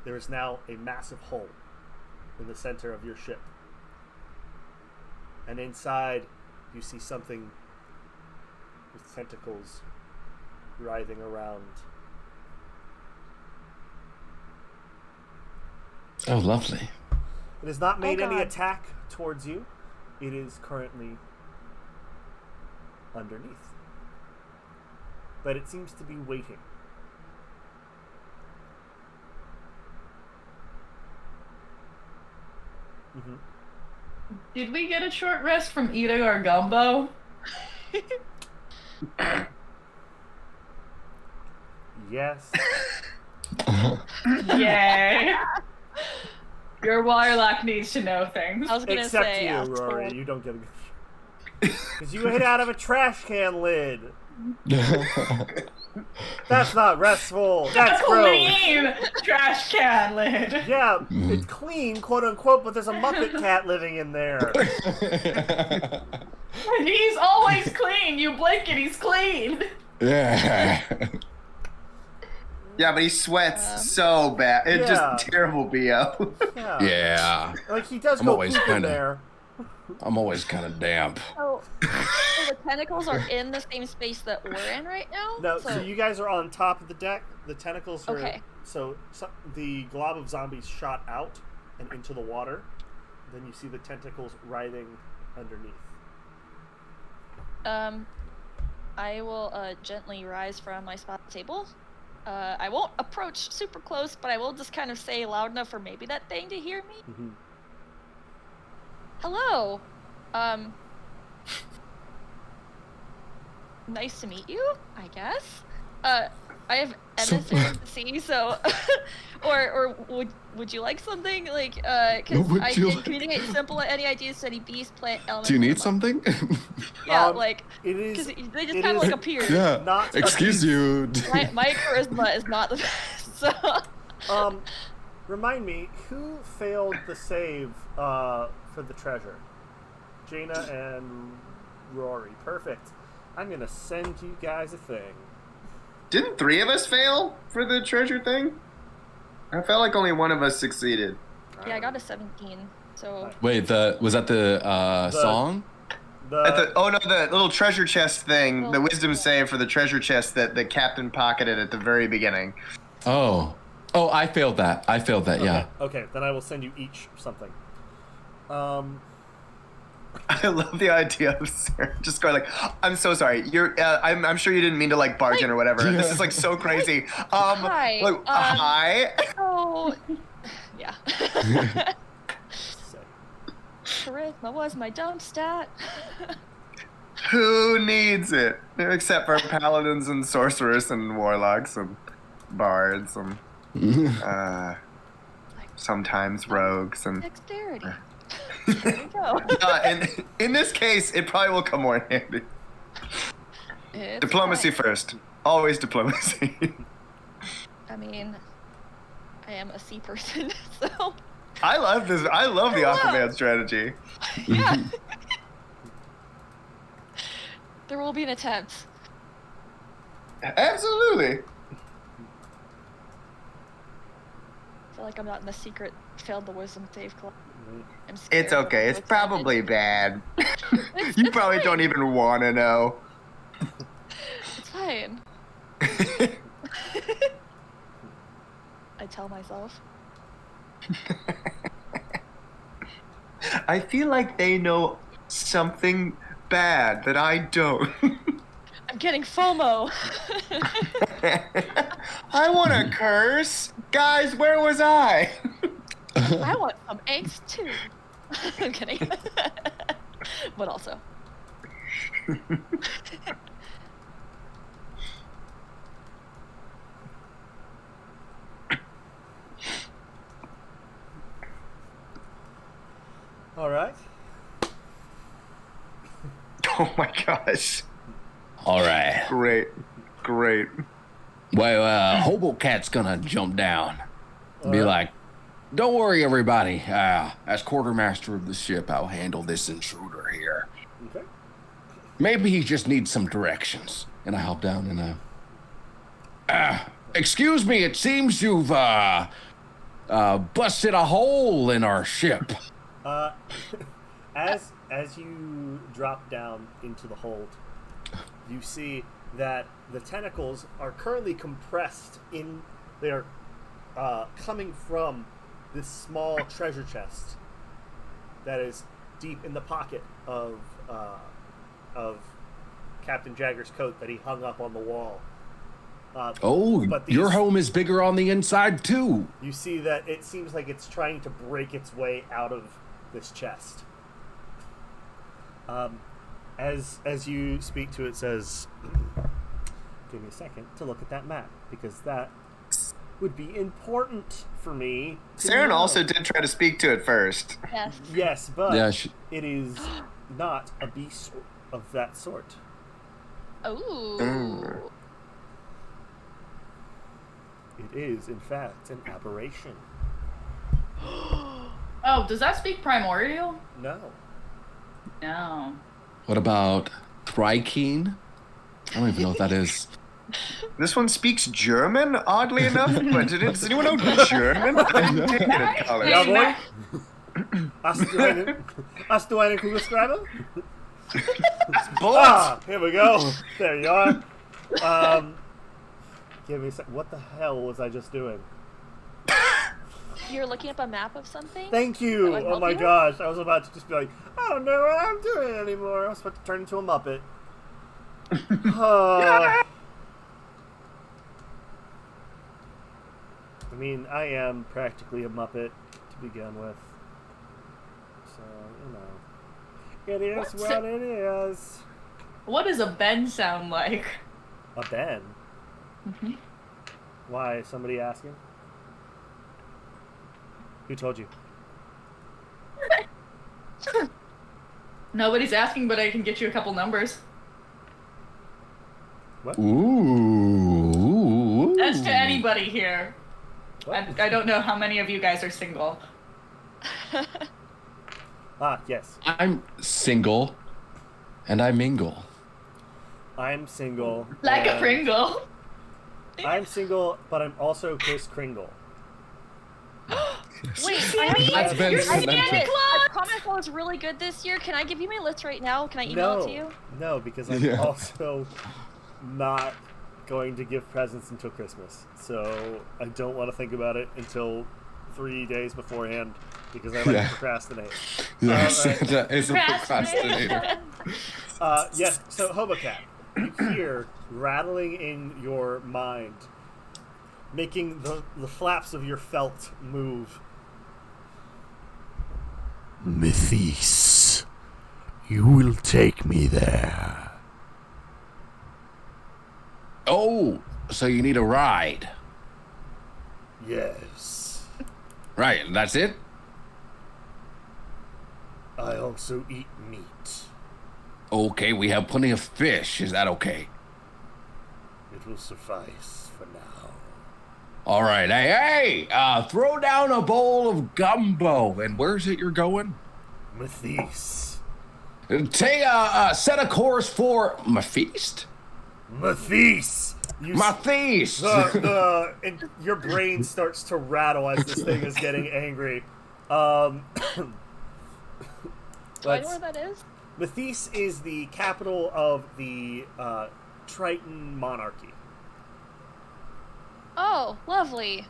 There is now a massive hole in the center of your ship, and inside you see something with tentacles writhing around. Oh, lovely. It has not made any God. attack towards you. It is currently underneath. But it seems to be waiting. Mm-hmm. Did we get a short rest from eating our gumbo? Yes. Yay. Your wirelock needs to know things. I was gonna Except say, you, ask Rory. for- You don't get a good because you hit out of a trash can lid. That's not restful. That's gross. Clean trash can lid. Yeah, it's clean, quote unquote, but there's a Muppet cat living in there. And he's always clean. You blink and he's clean. Yeah. Yeah, but he sweats so bad. It's Yeah. just terrible BO. Yeah. Yeah. Like, he does I'm go always poop in kinda- there. I'm always kind of damp. So the tentacles are in the same space that we're in right now? No, so you guys are on top of the deck. The tentacles are... Okay. So the glob of zombies shot out and into the water. Then you see the tentacles writhing underneath. I will gently rise from my spot at the table I won't approach super close, but I will just kind of say loud enough for maybe that thing to hear me. Mm-hmm. Hello. Nice to meet you, I guess. I have MSNBC, so or would you like something? Like, because I can communicate simple any ideas to any beast, plant, element. Do you need something? Yeah, it is. Because they just kind of like appear. Yeah. Not Excuse you. My charisma is not the best. So. Remind me, who failed the save for the treasure? Jaina and Rory. Perfect. I'm gonna send you guys a thing. Didn't 3 of us fail for the treasure thing? I felt like only one of us succeeded. Yeah, I got a 17. So. Wait, was that the song? The little treasure chest thing, the wisdom save for the treasure chest that the captain pocketed at the very beginning. Oh, I failed that. Okay. Yeah. Okay, then I will send you each something. I love the idea of Sarah just going like, "I'm so sorry. I'm sure you didn't mean to like barge in or whatever. Yeah. This is like so crazy." Hi. Hi. Oh. Yeah. Charisma was my dump stat. Who needs it? Except for paladins and sorcerers and warlocks and bards and sometimes rogues and dexterity. There you go. in this case, it probably will come more in handy. It's Diplomacy fine. first. Always diplomacy. I mean, I am a sea person, so. I love this. I love the Aquaman strategy. Yeah. There will be an attempt. Absolutely. I feel like I'm not in the secret failed the wisdom save club. I'm scared. It's okay. I'm It's so excited. probably bad. It's You probably fine. don't even want to know. It's fine. I tell myself. I feel like they know something bad that I don't. I'm getting FOMO. I want to curse. Guys, where was I? I want some angst too. I'm kidding. But also. All right. Oh my gosh. All right. Great. Great. Well, Hobo Cat's gonna jump down. Be Alright. like, don't worry, everybody. As quartermaster of the ship, I'll handle this intruder here. Okay. Maybe he just needs some directions. And I hop down and excuse me, it seems you've busted a hole in our ship. As you drop down into the hold, you see that the tentacles are currently compressed in. They are coming from this small treasure chest that is deep in the pocket of Captain Jagger's coat that he hung up on the wall. But these- Your home is bigger on the inside too. You see that it seems like it's trying to break its way out of this chest. As you speak to it, says, "Give me a second to look at that map because that would be important for me." Saren also did try to speak to it first. Yes. Yes, but Yeah, it is not a beast of that sort. Ooh. It is, in fact, an aberration. Oh, does that speak primordial? No. No. What about Thrykeen? I don't even know what that is. This one speaks German, oddly enough. But does anyone know German? I didn't take it in college. Ja, boy. Hast du einen Kugelschreiber? Bullets. Here we go. There you are. Give me a sec. What the hell was I just doing? You're looking up a map of something? Thank you. That would Oh help my you? gosh. I was about to just be like, I don't know what I'm doing anymore. I was about to turn into a Muppet. I mean, I am practically a Muppet to begin with. So, it is what it is. What does a Ben sound like? A Ben? Mm-hmm. Why? Somebody asking? Who told you? Nobody's asking, but I can get you a couple numbers. What? Ooh. That's to anybody here. What? I don't know how many of you guys are single. Yes. I'm single, and I mingle. I'm single. Like a and Pringle. I'm single, but I'm also Chris Kringle. Wait, That's been I cemented. promise I was really good this year. Can I give you my list right now? Can I email it to you? No, because I'm Yeah. also not going to give presents until Christmas. So I don't want to think about it until 3 days beforehand because I like Yeah. to procrastinate. Yeah, Alright. Santa is a procrastinator. Yes, so Hobocat, you hear rattling in your mind, making the flaps of your felt move. Mythis, you will take me there. Oh, so you need a ride. Yes. Right, that's it? I also eat meat. Okay, we have plenty of fish. Is that okay? It will suffice for now. All right. Hey, throw down a bowl of gumbo. And where's it you're going? Mythis. Set a course for my feast. Mythis! My feast. And your brain starts to rattle as this thing is getting angry. Do I know let's- where that is? Mythis is the capital of the Triton monarchy. Oh, lovely.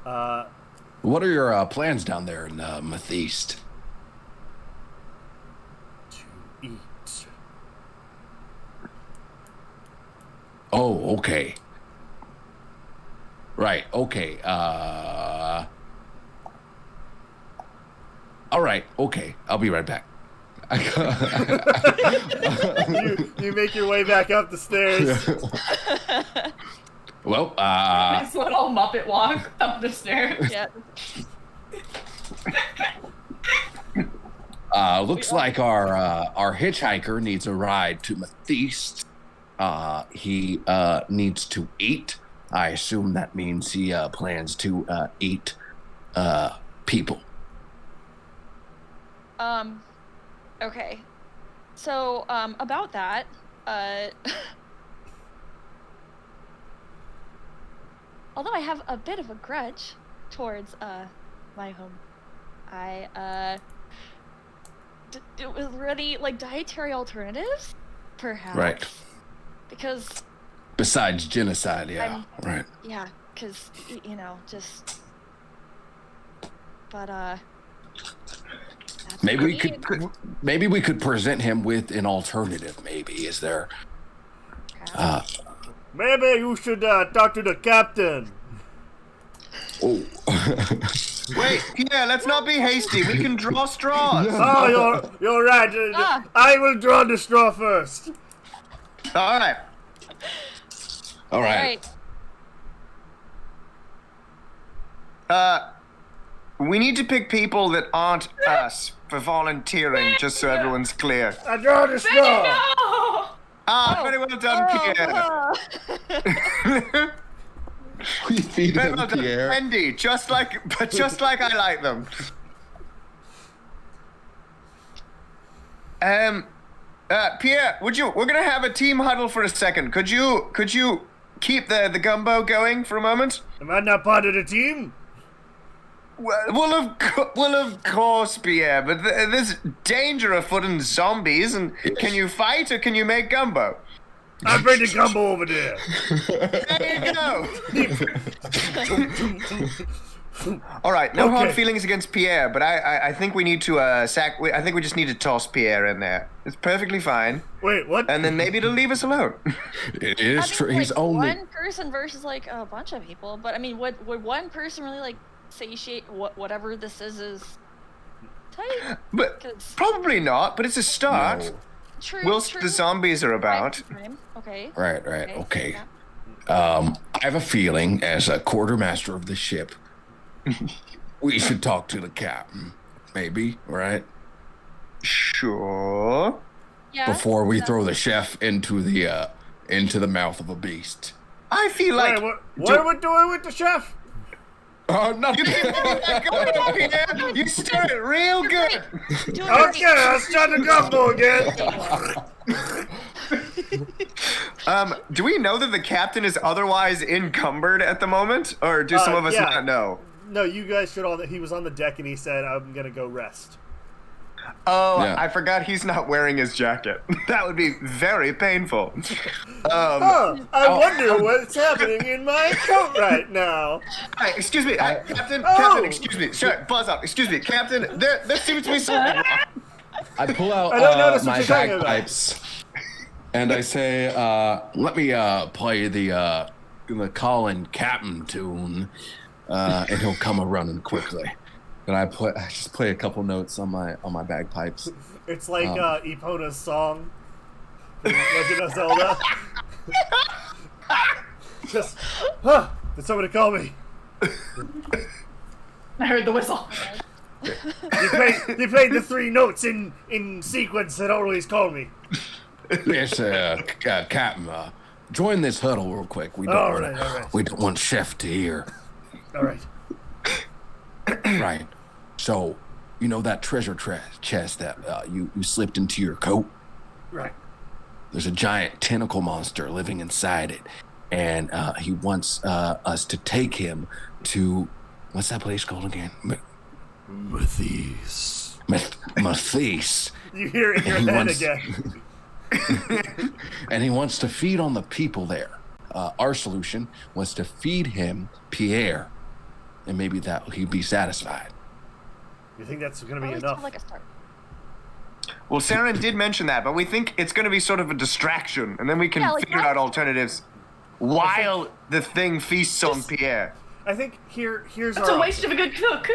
What are your plans down there in Mytheast? To eat. Oh, okay. Right. Okay. All right. Okay. I'll be right back. You make your way back up the stairs. Well, Nice little Muppet walk up the stairs. Yeah. looks like our hitchhiker needs a ride to Mytheast. He needs to eat. I assume that means he plans to eat people. Okay. So, about that, although I have a bit of a grudge towards, my home, it was really, like, dietary alternatives? Perhaps. Right. Because, Besides genocide, yeah. Right. yeah, because, just... But, that's Maybe we what I could maybe we could present him with an alternative. Maybe is there? need. Maybe you should talk to the captain. Oh. Wait, Pierre, let's not be hasty. We can draw straws. Oh, you're right. Ah. I will draw the straw first. All right. All right. Right. We need to pick people that aren't us for volunteering, just so everyone's clear. I draw the straw. No! Very well done, Pierre. We feed Very him well done, Pierre. Wendy. Just like I like them. Pierre, we're gonna have a team huddle for a second. Could you keep the gumbo going for a moment? Am I not part of the team? Well, of course, Pierre. But there's danger afoot in zombies. And can you fight or can you make gumbo? I bring the gumbo over there. There you go. All right, no hard Okay. feelings against Pierre, but I think we need to I think we just need to toss Pierre in there. It's perfectly fine, Wait, what? and then maybe to leave us alone. It is I mean, true. like, He's only. one person versus like a bunch of people. But I mean, would one person really like satiate whatever this is tight? But 'Cause- probably not. But it's a start. No. True. Whilst true. the zombies are about. Okay. Right. Okay. Yeah. I have a feeling, as a quartermaster of the ship, we should talk to the captain. Maybe, right? Sure. Yeah. Before we throw the chef into the mouth of a beast. I feel like Wait, what are we doing with the chef? Nothing. you keep doing that good up here. You stir it real good. Doing Okay, let's start the gumbo again. Do we know that the captain is otherwise encumbered at the moment, or do some of us yeah. not know? No, you guys should all. He was on the deck and he said, "I'm gonna go rest." Oh, Yeah. I forgot he's not wearing his jacket. That would be very painful. I wonder what's happening in my coat right now. Hey, excuse me, Captain. Oh! Captain, excuse me. Sure, buzz up. Excuse me, Captain. There seems to be something wrong. I pull out I don't notice what my you're talking about. bagpipes, and I say, "Let me play the Colin Captain tune, and he'll come a running quickly." And I just play a couple notes on my bagpipes. It's like Epona's song, from Legend of Zelda. Just, did somebody call me? I heard the whistle. You played the 3 notes in sequence that always call me. Yes, Captain, join this huddle real quick. We All don't right. we don't want Chef to hear. All right. Right. So, you know that treasure chest that you slipped into your coat? Right. There's a giant tentacle monster living inside it, and he wants us to take him to, what's that place called again? Matthias. Matthias. You hear it in your He head wants- again. And he wants to feed on the people there. Our solution was to feed him Pierre, and maybe that he'd be satisfied. You think that's going to be Always enough? sound like a start. Well, Saren did mention that, but we think it's going to be sort of a distraction, and then we can Yeah, like figure what? out alternatives while the thing feasts on Pierre. I think here's It's our a waste of a good cook.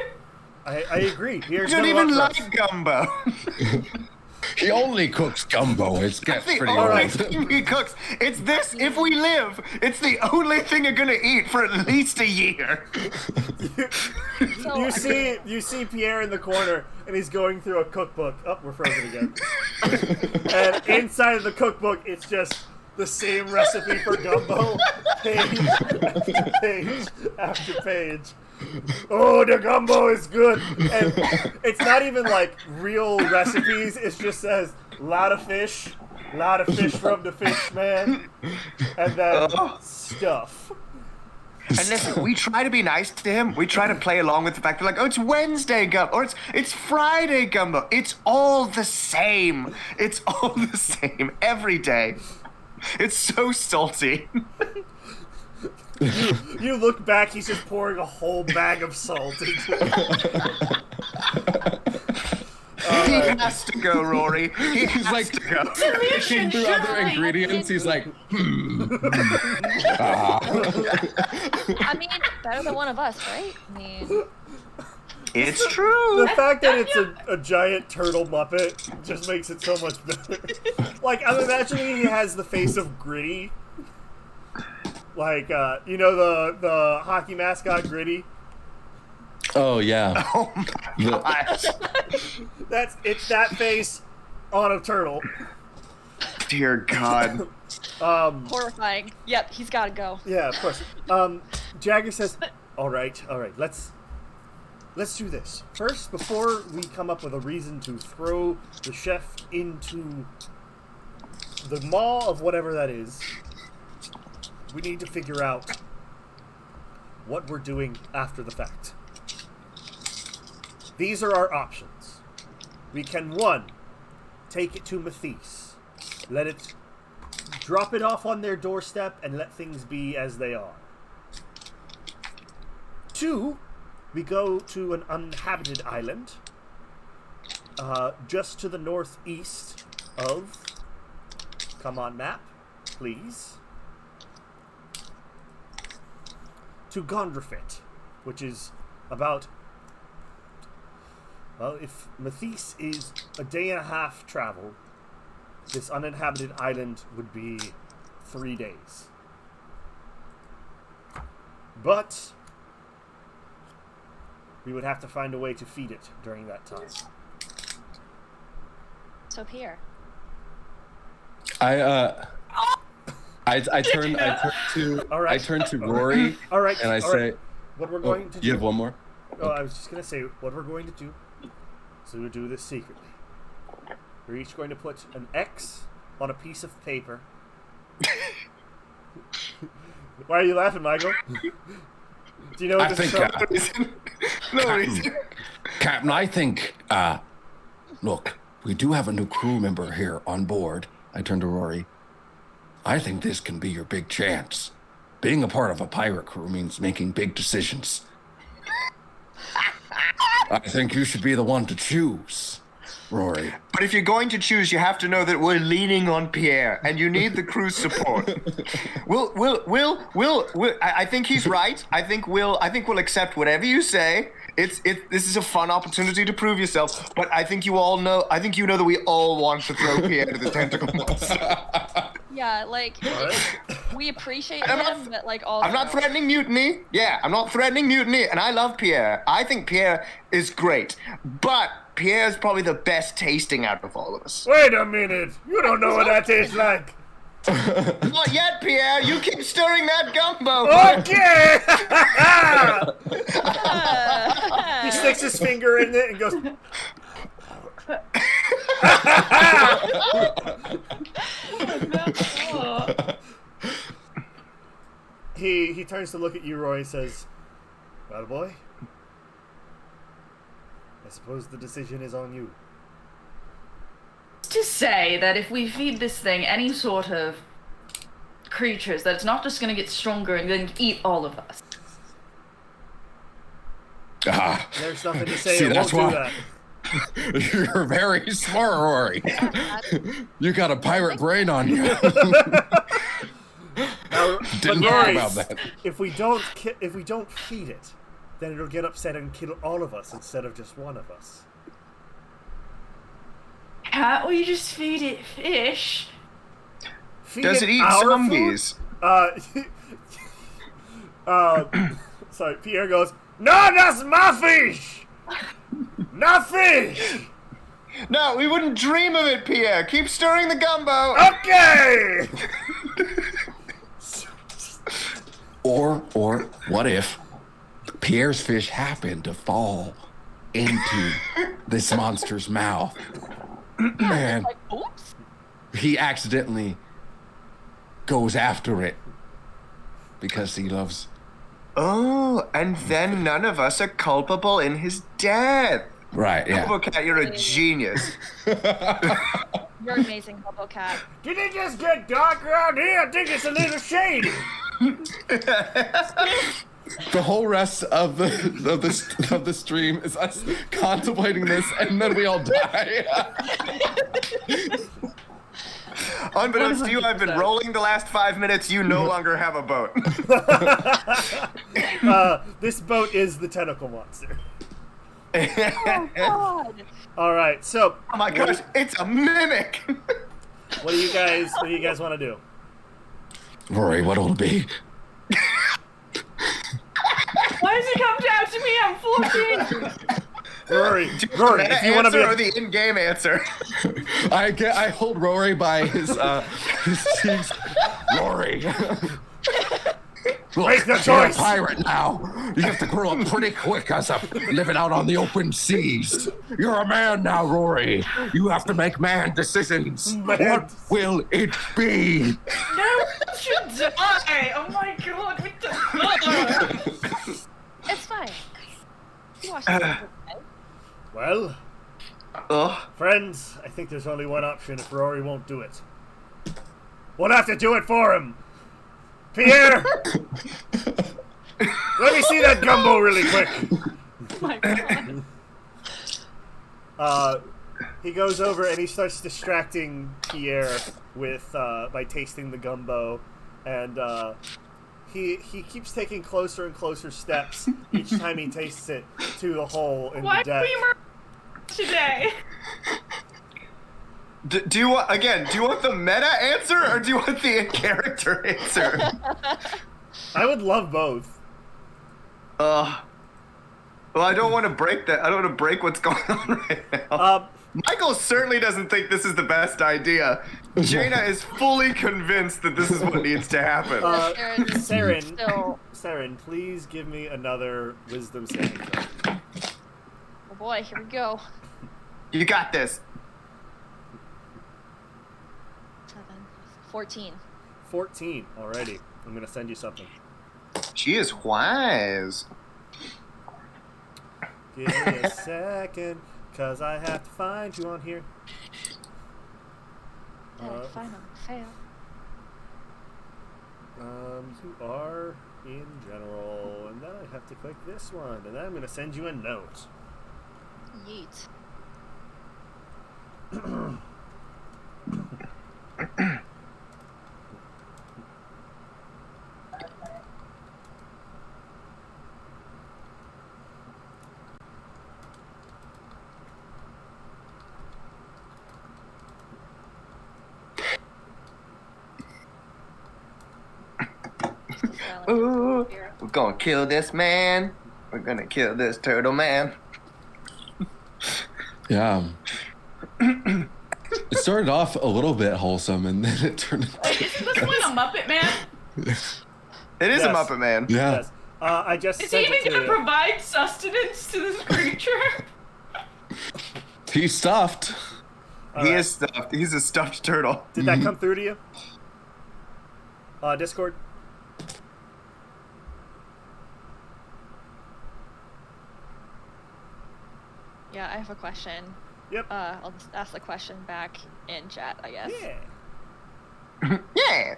I agree. Here's You don't no even option. like gumbo. He only cooks gumbo. It gets the pretty only old. thing he cooks. It's this. If we live, it's the only thing you're gonna eat for at least a year. So, You see Pierre in the corner, and he's going through a cookbook. Oh, we're frozen again. And inside of the cookbook, it's just the same recipe for gumbo, page after page after page. Oh, the gumbo is good, and it's not even like real recipes. It just says lot of fish from the fish man, and then stuff. And listen, we try to be nice to him. We try to play along with the fact that, like, oh, it's Wednesday gumbo, or it's Friday gumbo. It's all the same. It's all the same every day. It's so salty. You look back, he's just pouring a whole bag of salt into it. He has to go, Rory. He has like- to go. Looking through other Surely. ingredients, he's like, I mean, better than one of us, right? I mean, It's true. The fact that it's a giant turtle Muppet just makes it so much better. Like, I'm imagining he has the face of Gritty. Like, you know the hockey mascot Gritty? oh yeah. Oh my gosh. It's that face on a turtle. Dear God. horrifying. Yep, he's gotta go. Yeah, of course. Jagger says, all right, let's do this. First, before we come up with a reason to throw the chef into the maw of whatever that is, we need to figure out what we're doing after the fact. These are our options. We can, 1, take it to Matthias. Drop it off on their doorstep and let things be as they are. 2, we go to an uninhabited island, just to the northeast of. Come on, map, please. To Gondrafit, which is about. Well, if Mathis is a day and a half travel, this uninhabited island would be 3 days. But we would have to find a way to feed it during that time. So Pierre. I turn to Rory. All right. And I say, what we're going to do. You have one more? Oh, I was just going to say what we're going to do. So we'll do this secretly. We're each going to put an X on a piece of paper. Why are you laughing, Michael? Do you know what this is from? No reason. Captain, I think, look, we do have a new crew member here on board. I turn to Rory. I think this can be your big chance. Being a part of a pirate crew means making big decisions. I think you should be the one to choose, Rory. But if you're going to choose, you have to know that we're leaning on Pierre, and you need the crew's support. I think he's right. I think we'll accept whatever you say. This is a fun opportunity to prove yourself. But I think you know that we all want to throw Pierre to the tentacle monster. Yeah, like we appreciate him, but like also. I'm not threatening mutiny. Yeah, I'm not threatening mutiny, and I love Pierre. I think Pierre is great, but Pierre's probably the best tasting out of all of us. Wait a minute! You don't know what that tastes like! Not yet, Pierre! You keep stirring that gumbo! Okay! He sticks his finger in it and goes... He turns to look at you, Roy, and says, "Well, boy, I suppose the decision is on you." To say that if we feed this thing any sort of creatures, that it's not just going to get stronger and then eat all of us. There's nothing to say. It won't do that. You're very smart, Rory. You got a pirate brain on you. Didn't know about that. If we don't feed it, then it'll get upset and kill all of us instead of just one of us. Can't we just feed it fish? Does it eat zombies? Sorry, Pierre goes, "No, that's my fish! Not fish!" No, we wouldn't dream of it, Pierre. Keep stirring the gumbo. Okay! Or what if Pierre's fish happened to fall into this monster's mouth and he accidentally goes after it because he loves... Oh, and then none of us are culpable in his death. Right, yeah. Hobocat, you're a genius. You're amazing, Hobocat. Did it just get dark around here? I think it's a little shady. The whole rest of the stream is us contemplating this, and then we all die. Unbeknownst to you, I've been rolling the last 5 minutes. You no longer have a boat. This boat is the tentacle monster. Oh, God. All right, so. Oh my gosh, it's a mimic. What do you guys want to do? Rory, what'll it be? Why does it come down to me? I'm 14. Rory, if you want to be or the in-game answer. I hold Rory by his cheeks. Rory. Look, Make the you're a choice. pirate now. You have to grow up pretty quick as a living out on the open seas. You're a man now, Rory. You have to make man decisions. What will it be? No, it should die. Oh my god, what the fuck? It's fine. You watch it. Well, friends, I think there's only one option if Rory won't do it. We'll have to do it for him. Pierre! Let me see that gumbo really quick. my god. He goes over and he starts distracting Pierre with by tasting the gumbo, and he keeps taking closer and closer steps each time he tastes it to the hole in Why the deck. are we today? Do you want the meta answer or do you want the in-character answer? I would love both. Well, I don't want to break that. I don't want to break what's going on right now. Michael certainly doesn't think this is the best idea. Jaina is fully convinced that this is what needs to happen. Saren, please give me another wisdom saving throw. Oh boy, here we go. You got this. 7, 14. 14 already. I'm gonna send you something. She is wise. Give me a second, cause I have to find you on here. Final fail. You are in general, and then I have to click this one, and then I'm gonna send you a note. Yeet. Ooh, we're gonna kill this man. We're gonna kill this turtle man. Yeah. It started off a little bit wholesome, and then it turned into... Isn't this one a Muppet Man? It is Yes. a Muppet Man. Yeah. Yes. I just Is he sent it even to gonna you. provide sustenance to this creature? He's stuffed. He is stuffed. He's a stuffed turtle. Did that come through to you? Discord? Yeah, I have a question. Yep. I'll just ask the question back in chat, I guess. Yeah. Yeah.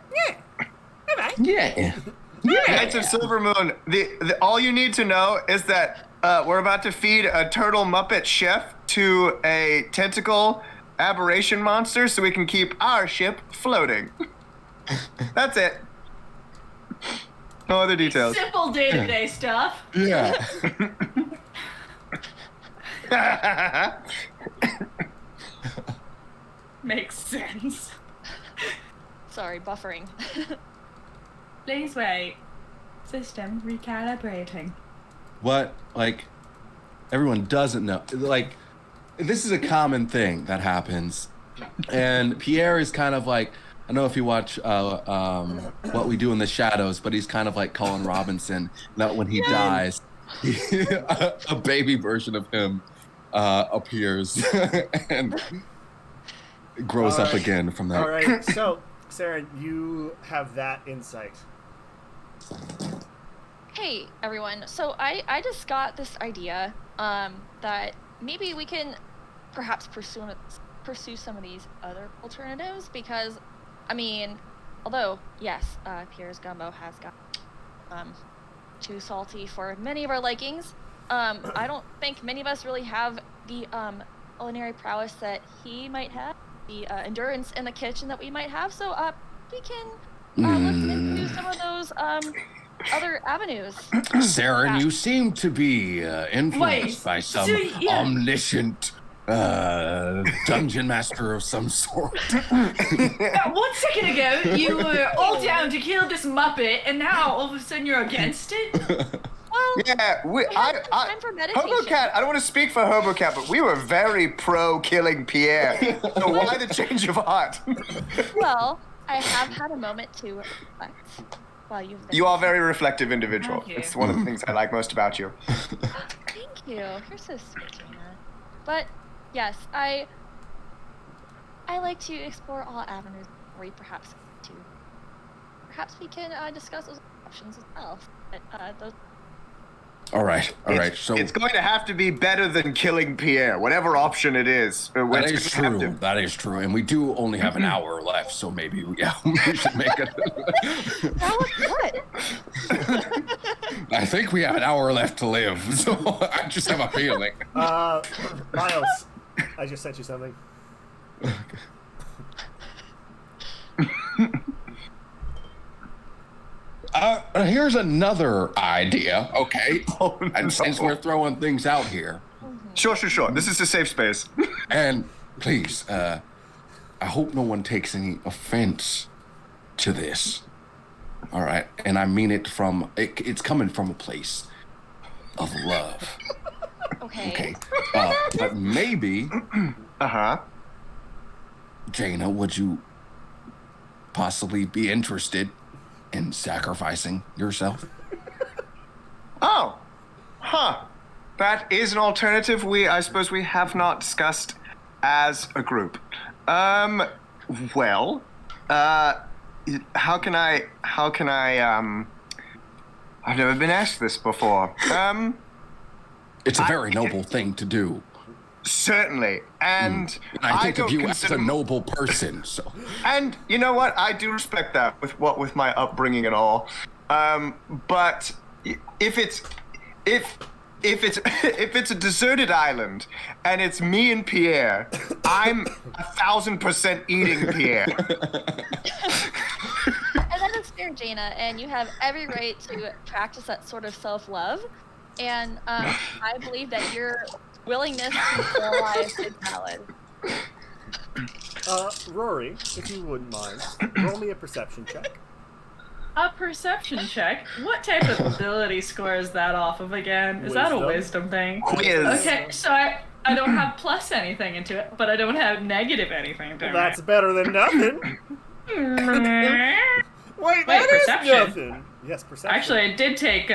Yeah. Knights of Silver Moon. The all you need to know is that we're about to feed a turtle Muppet chef to a tentacle aberration monster so we can keep our ship floating. That's it. No other details. Simple day-to-day stuff. Yeah. Makes sense. Sorry, buffering. Please wait. System recalibrating. What, like, everyone doesn't know. Like, this is a common thing that happens. And Pierre is kind of like, I don't know if you watch What We Do in the Shadows, but he's kind of like Colin Robinson. That when he dies, a baby version of him appears and grows up again from that. All right. So, Sarah, you have that insight. Hey, everyone. So I just got this idea that maybe we can perhaps pursue some of these other alternatives because, I mean, although, yes, Pierre's gumbo has got too salty for many of our likings, I don't think many of us really have the culinary prowess that he might have, the endurance in the kitchen that we might have, so we can look into some of those other avenues. Saren, you seem to be influenced Wait, by some so, yeah. omniscient dungeon master of some sort. 1 second ago, you were all down to kill this Muppet, and now all of a sudden you're against it? Well, Yeah, time for meditation. Hobocat, I don't want to speak for Hobocat, but we were very pro killing Pierre. So why the change of heart? Well, I have had a moment to reflect while you've been. You are a very reflective individual. Thank you. It's one of the things I like most about you. Thank you. You're so sweet, Gina. But yes, I like to explore all avenues where we perhaps we can discuss those options as well. But, those All right. So it's going to have to be better than killing Pierre, whatever option it is. that is true. That is true. And we do only have an hour left, so maybe we should make it. That was what? I think we have an hour left to live, so I just have a feeling. Miles, I just sent you something. Here's another idea, okay? Oh, no. And since we're throwing things out here, Sure. This is a safe space. and please, I hope no one takes any offense to this. All right, and I mean it it's coming from a place of love. Okay. But maybe, Jaina, would you possibly be interested in sacrificing yourself? Oh. Huh. That is an alternative I suppose we have not discussed as a group. Well, how can I I've never been asked this before. It's a very noble thing to do. Certainly. And I think of you as consider a noble person, so. And you know what? I do respect that with my upbringing and all. But if it's a deserted island and it's me and Pierre, I'm 1,000% eating Pierre. And that is fair, Jaina, and you have every right to practice that sort of self-love. And I believe that your willingness to be alive is valid. Rory, if you wouldn't mind, roll me a perception check. A perception check? What type of ability score is that off of again? Is that a wisdom thing? Quiz. Okay, so I don't have plus anything into it, but I don't have negative anything to That's better than nothing. Wait, that perception. is nothing. Yes, perception. Actually, I did take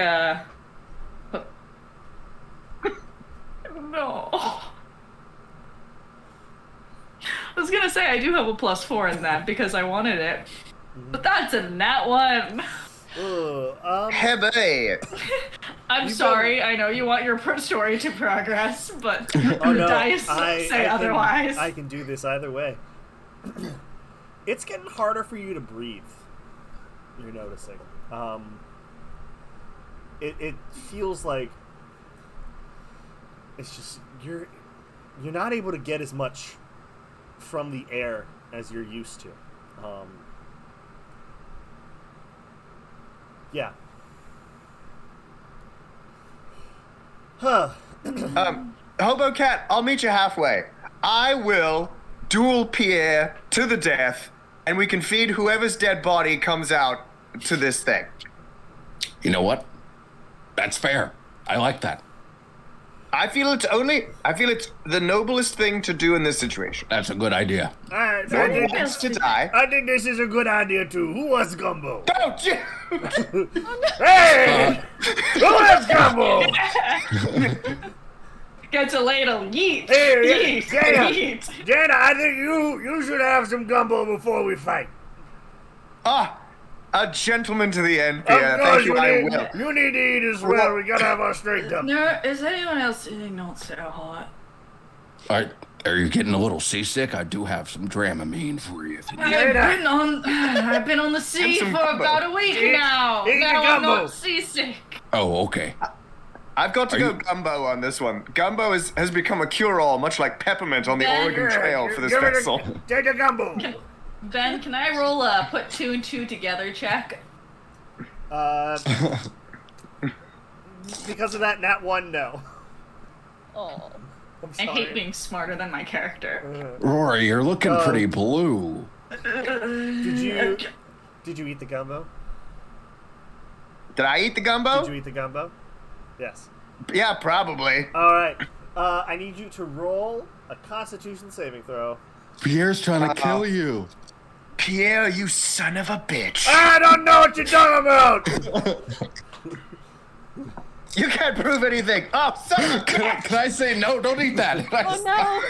no. I was gonna say I do have a +4 in that because I wanted it. But that's a nat 1. Hey, I'm sorry. I know you want your story to progress, but Oh, no. dice say otherwise. I can do this either way. It's getting harder for you to breathe. You're noticing. It feels like it's just you're not able to get as much from the air as you're used to. Yeah. Huh. Hobo Cat, I'll meet you halfway. I will duel Pierre to the death, and we can feed whoever's dead body comes out to this thing. You know what? That's fair. I like that. I feel it's the noblest thing to do in this situation. That's a good idea. I No one think wants to die. this is a good idea too. Who wants gumbo? Don't you? Hey! Who wants gumbo? Gets a ladle. Yeet. Here, Yeet. Jana. Yeet. Jana, I think you should have some gumbo before we fight. A gentleman to the end, Of Pierre. course Thank you, I need, will. you need to eat as well. We gotta have our strength up. No, is anyone else eating not so hot? Are you getting a little seasick? I do have some Dramamine for you if you need it. I've been on the sea some for gumbo. about a week now. Eat the Now I'm gumbo. not seasick. Oh, okay. I've got to Are go you- gumbo on this one. Gumbo has become a cure-all, much like peppermint on the Ben, Oregon Trail for this Give it vessel. Take a gumbo. Ben, can I roll a put 2 and 2 together check? Because of that nat 1, no. Oh. I'm I sorry. hate being smarter than my character. Rory, you're looking pretty blue. Did you eat the gumbo? Did I eat the gumbo? Did you eat the gumbo? Yes. Yeah, probably. All right. I need you to roll a Constitution saving throw. Pierre's trying to kill you. Pierre, you son of a bitch. I don't know what you're talking about. You can't prove anything. Oh, son of a Can I say no? Don't eat that. Oh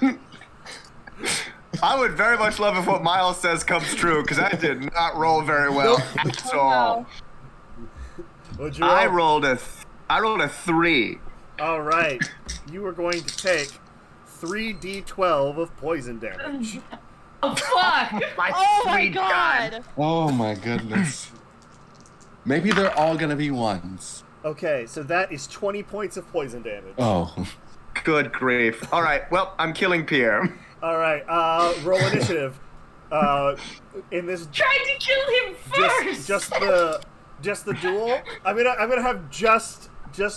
no! I would very much love if what Miles says comes true, because I did not roll very well at all. What'd you roll? I rolled a 3. All right. You are going to take 3d12 of poison damage. Oh fuck! Oh my god! Oh my goodness. Maybe they're all gonna be ones. Okay, so that is 20 points of poison damage. Oh. Good grief. All right, well, I'm killing Pierre. All right, roll initiative. In this, Tried to kill him first. just the duel. I'm gonna have just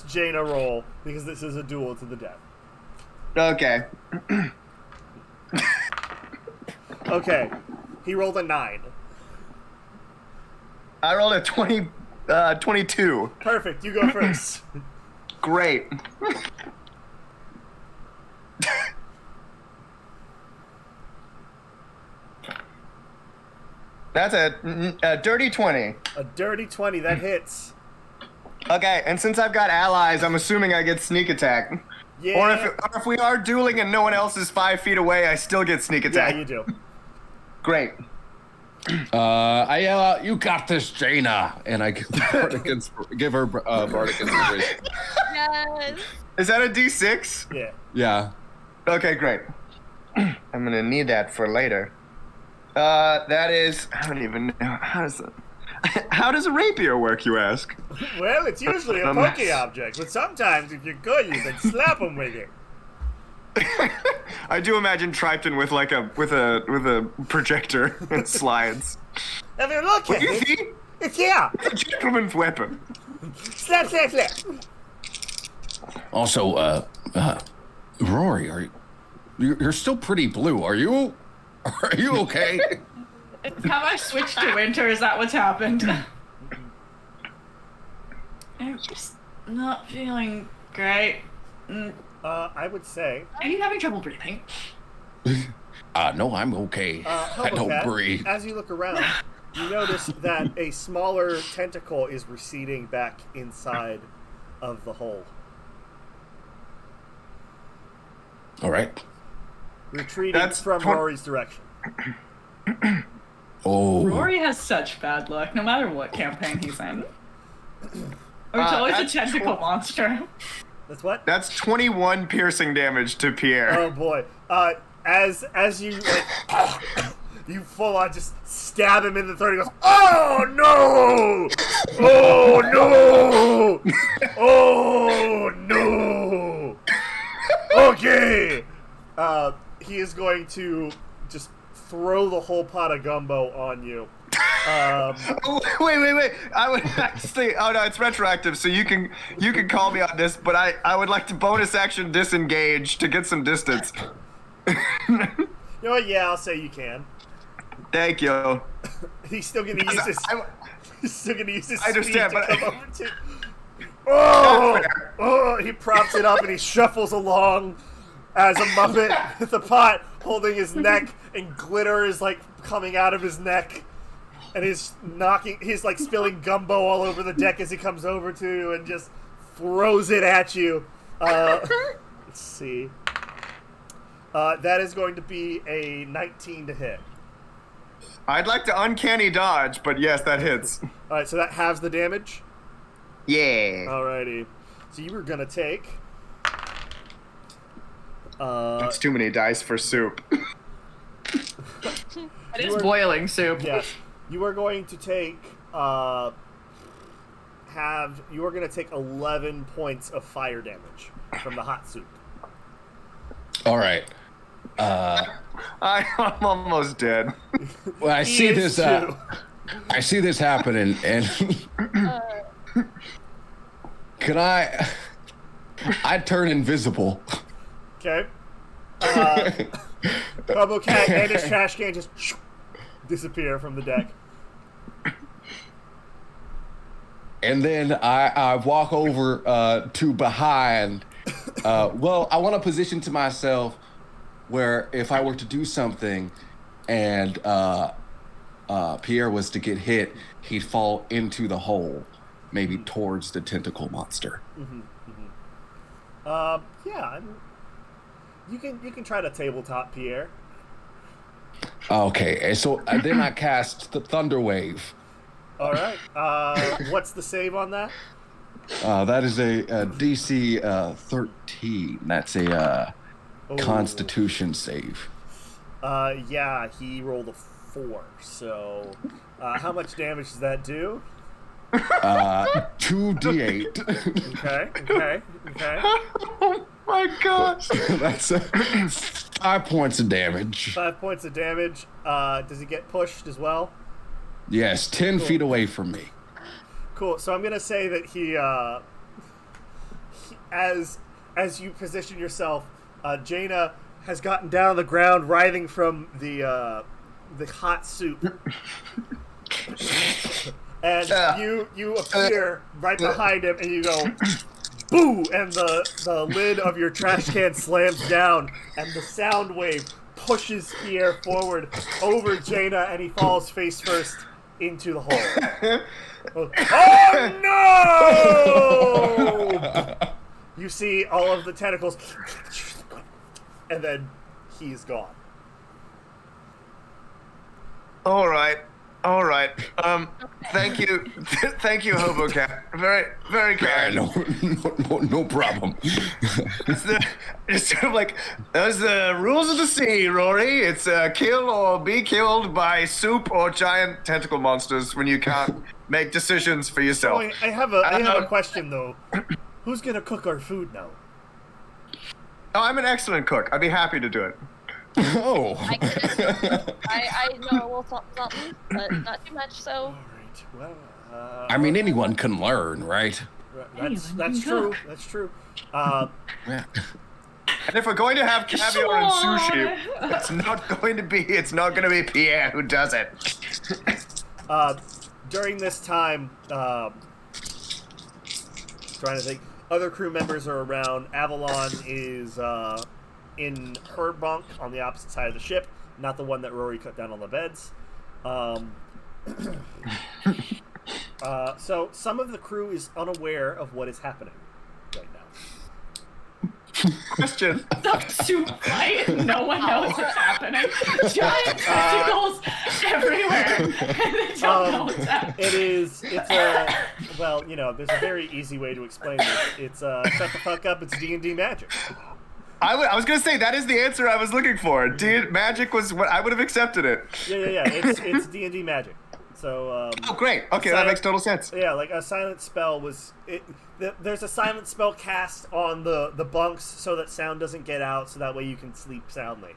Jaina roll because this is a duel to the death. Okay. Okay, he rolled a 9. I rolled a 22. Perfect. You go first. Great. That's a dirty 20. A dirty 20. That hits. Okay, and since I've got allies, I'm assuming I get sneak attack. Yeah. Or if we are dueling and no one else is 5 feet away, I still get sneak attack. Yeah, you do. Great. I yell out, "You got this, Jaina!" And I give her bardic inspiration. Yes. Is that a D6? Yeah. Yeah. Okay, great. I'm gonna need that for later. That is, I don't even know, how does a rapier work, you ask? Well, it's usually a pokey object, but sometimes if you're good, you can slap them with it. I do imagine Triton with like a projector and slides. Have a look at You it. see? It's here. It's a gentleman's weapon. Slap, slap, slap. Also, Rory, you're still pretty blue. Are you okay? Have I switched to winter? Is that what's happened? I'm just not feeling great. I would say. Are you having trouble breathing? No, I'm okay. I don't Hobocat, breathe. As you look around, you notice that a smaller tentacle is receding back inside of the hole. All right. Retreating from Rory's direction. Oh. Rory has such bad luck, no matter what campaign he's in. Or it's always a that's tentacle monster. That's what? That's 21 piercing damage to Pierre. Oh boy. As you like, you full on just stab him in the throat. He goes, "Oh no! Oh no! Oh no! Okay." He is going to just throw the whole pot of gumbo on you. Oh, wait. I would actually. Oh no, it's retroactive, so you can call me on this. But I would like to bonus action disengage to get some distance. You know what? Yeah, I'll say you can. Thank you. He's still gonna use his. He's still gonna use his I understand, speed to but come over to. Oh! He props it up and he shuffles along as a muppet with the pot holding his neck, and glitter is like coming out of his neck. And he's like spilling gumbo all over the deck as he comes over to you and just throws it at you. Let's see. That is going to be a 19 to hit. I'd like to uncanny dodge, but yes, that hits. Alright, so that halves the damage. Yeah. Alrighty. So you were gonna take. That's too many dice for soup. It is boiling soup. Yes. You are going to take. You are going to take 11 points of fire damage from the hot soup. All right. I'm almost dead. Well, I see this. too. I see this happening, and can I? I turn invisible. Okay. Robocat and his trash can just disappear from the deck. And then I walk over to behind. Well, I want to position to myself where if I were to do something and Pierre was to get hit, he'd fall into the hole, maybe towards the tentacle monster. Yeah. You can try to tabletop Pierre. Okay, and so then I cast the Thunder Wave. All right. What's the save on that? That is a DC 13. That's a Constitution save. Yeah, he rolled a 4. So, how much damage does that do? 2d8. Okay. Oh my gosh. That's 5 points of damage. 5 points of damage. Does he get pushed as well? Yes, 10 feet away from me. Cool. So I'm gonna say that he as you position yourself, Jaina has gotten down on the ground, writhing from the hot soup, and you appear right behind him, and you go, boo! And the lid of your trash can slams down, and the sound wave pushes Pierre forward over Jaina, and he falls face first into the hole. Oh no! You see all of the tentacles, and then he's gone. All right. Thank you, Hobocat. Very, very kind. No problem. It's sort of like those the rules of the sea, Rory. It's kill or be killed by soup or giant tentacle monsters when you can't make decisions for yourself. Oh, I have a question though. Who's gonna cook our food now? Oh, I'm an excellent cook. I'd be happy to do it. Oh. I know a little something, but not too much. So. All right. Well. I mean, anyone can learn, right? That's true. That's true. Yeah. And if we're going to have caviar and sushi, it's not going to be Pierre who does it. During this time, trying to think, other crew members are around. Avalon is in her bunk on the opposite side of the ship, not the one that Rory cut down on the beds. So some of the crew is unaware of what is happening right now. Question. Soup fight. No one knows what's happening. Giant tentacles everywhere. And they don't know what's happening. Well, there's a very easy way to explain this. It's shut the fuck up. It's D&D magic. I was gonna say that is the answer I was looking for. Magic was what I would have accepted it. Yeah. It's D&D magic. So. Oh, great. Okay, that makes total sense. Yeah, like a silent spell was. There's a silent spell cast on the bunks so that sound doesn't get out, so that way you can sleep soundly.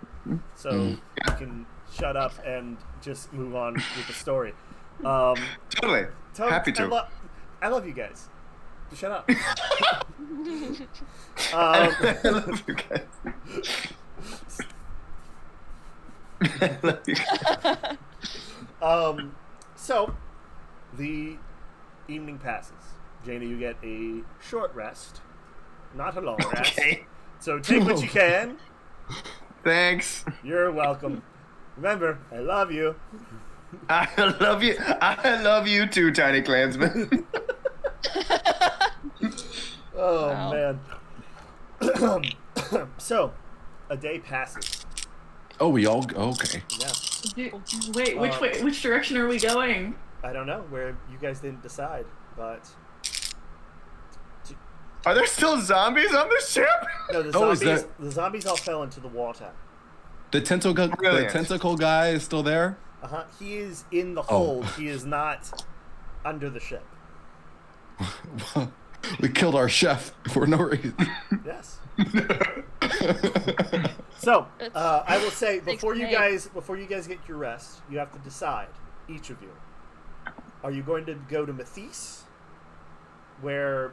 So you can shut up and just move on with the story. Totally. Happy to. I love you guys. Shut up. I love you guys. I love you guys. So the evening passes. Jaina, you get a short rest, not a long rest. Okay. So take what you can. Thanks. You're welcome. Remember, I love you. I love you. I love you too, Tiny Clansman. Oh, Wow. man. So, a day passes. Oh, we all okay. Yeah. Wait, which direction are we going? I don't know where you guys didn't decide, but Are there still zombies on the ship? no, the Oh, is zombies. The zombies all fell into the water. The tentacle guy is still there. He is in the hold. He is not under the ship. We killed our chef for no reason. Yes. So, It's I will say before you snake. guys get your rest, you have to decide, each of you. Are you going to go to Mathis, where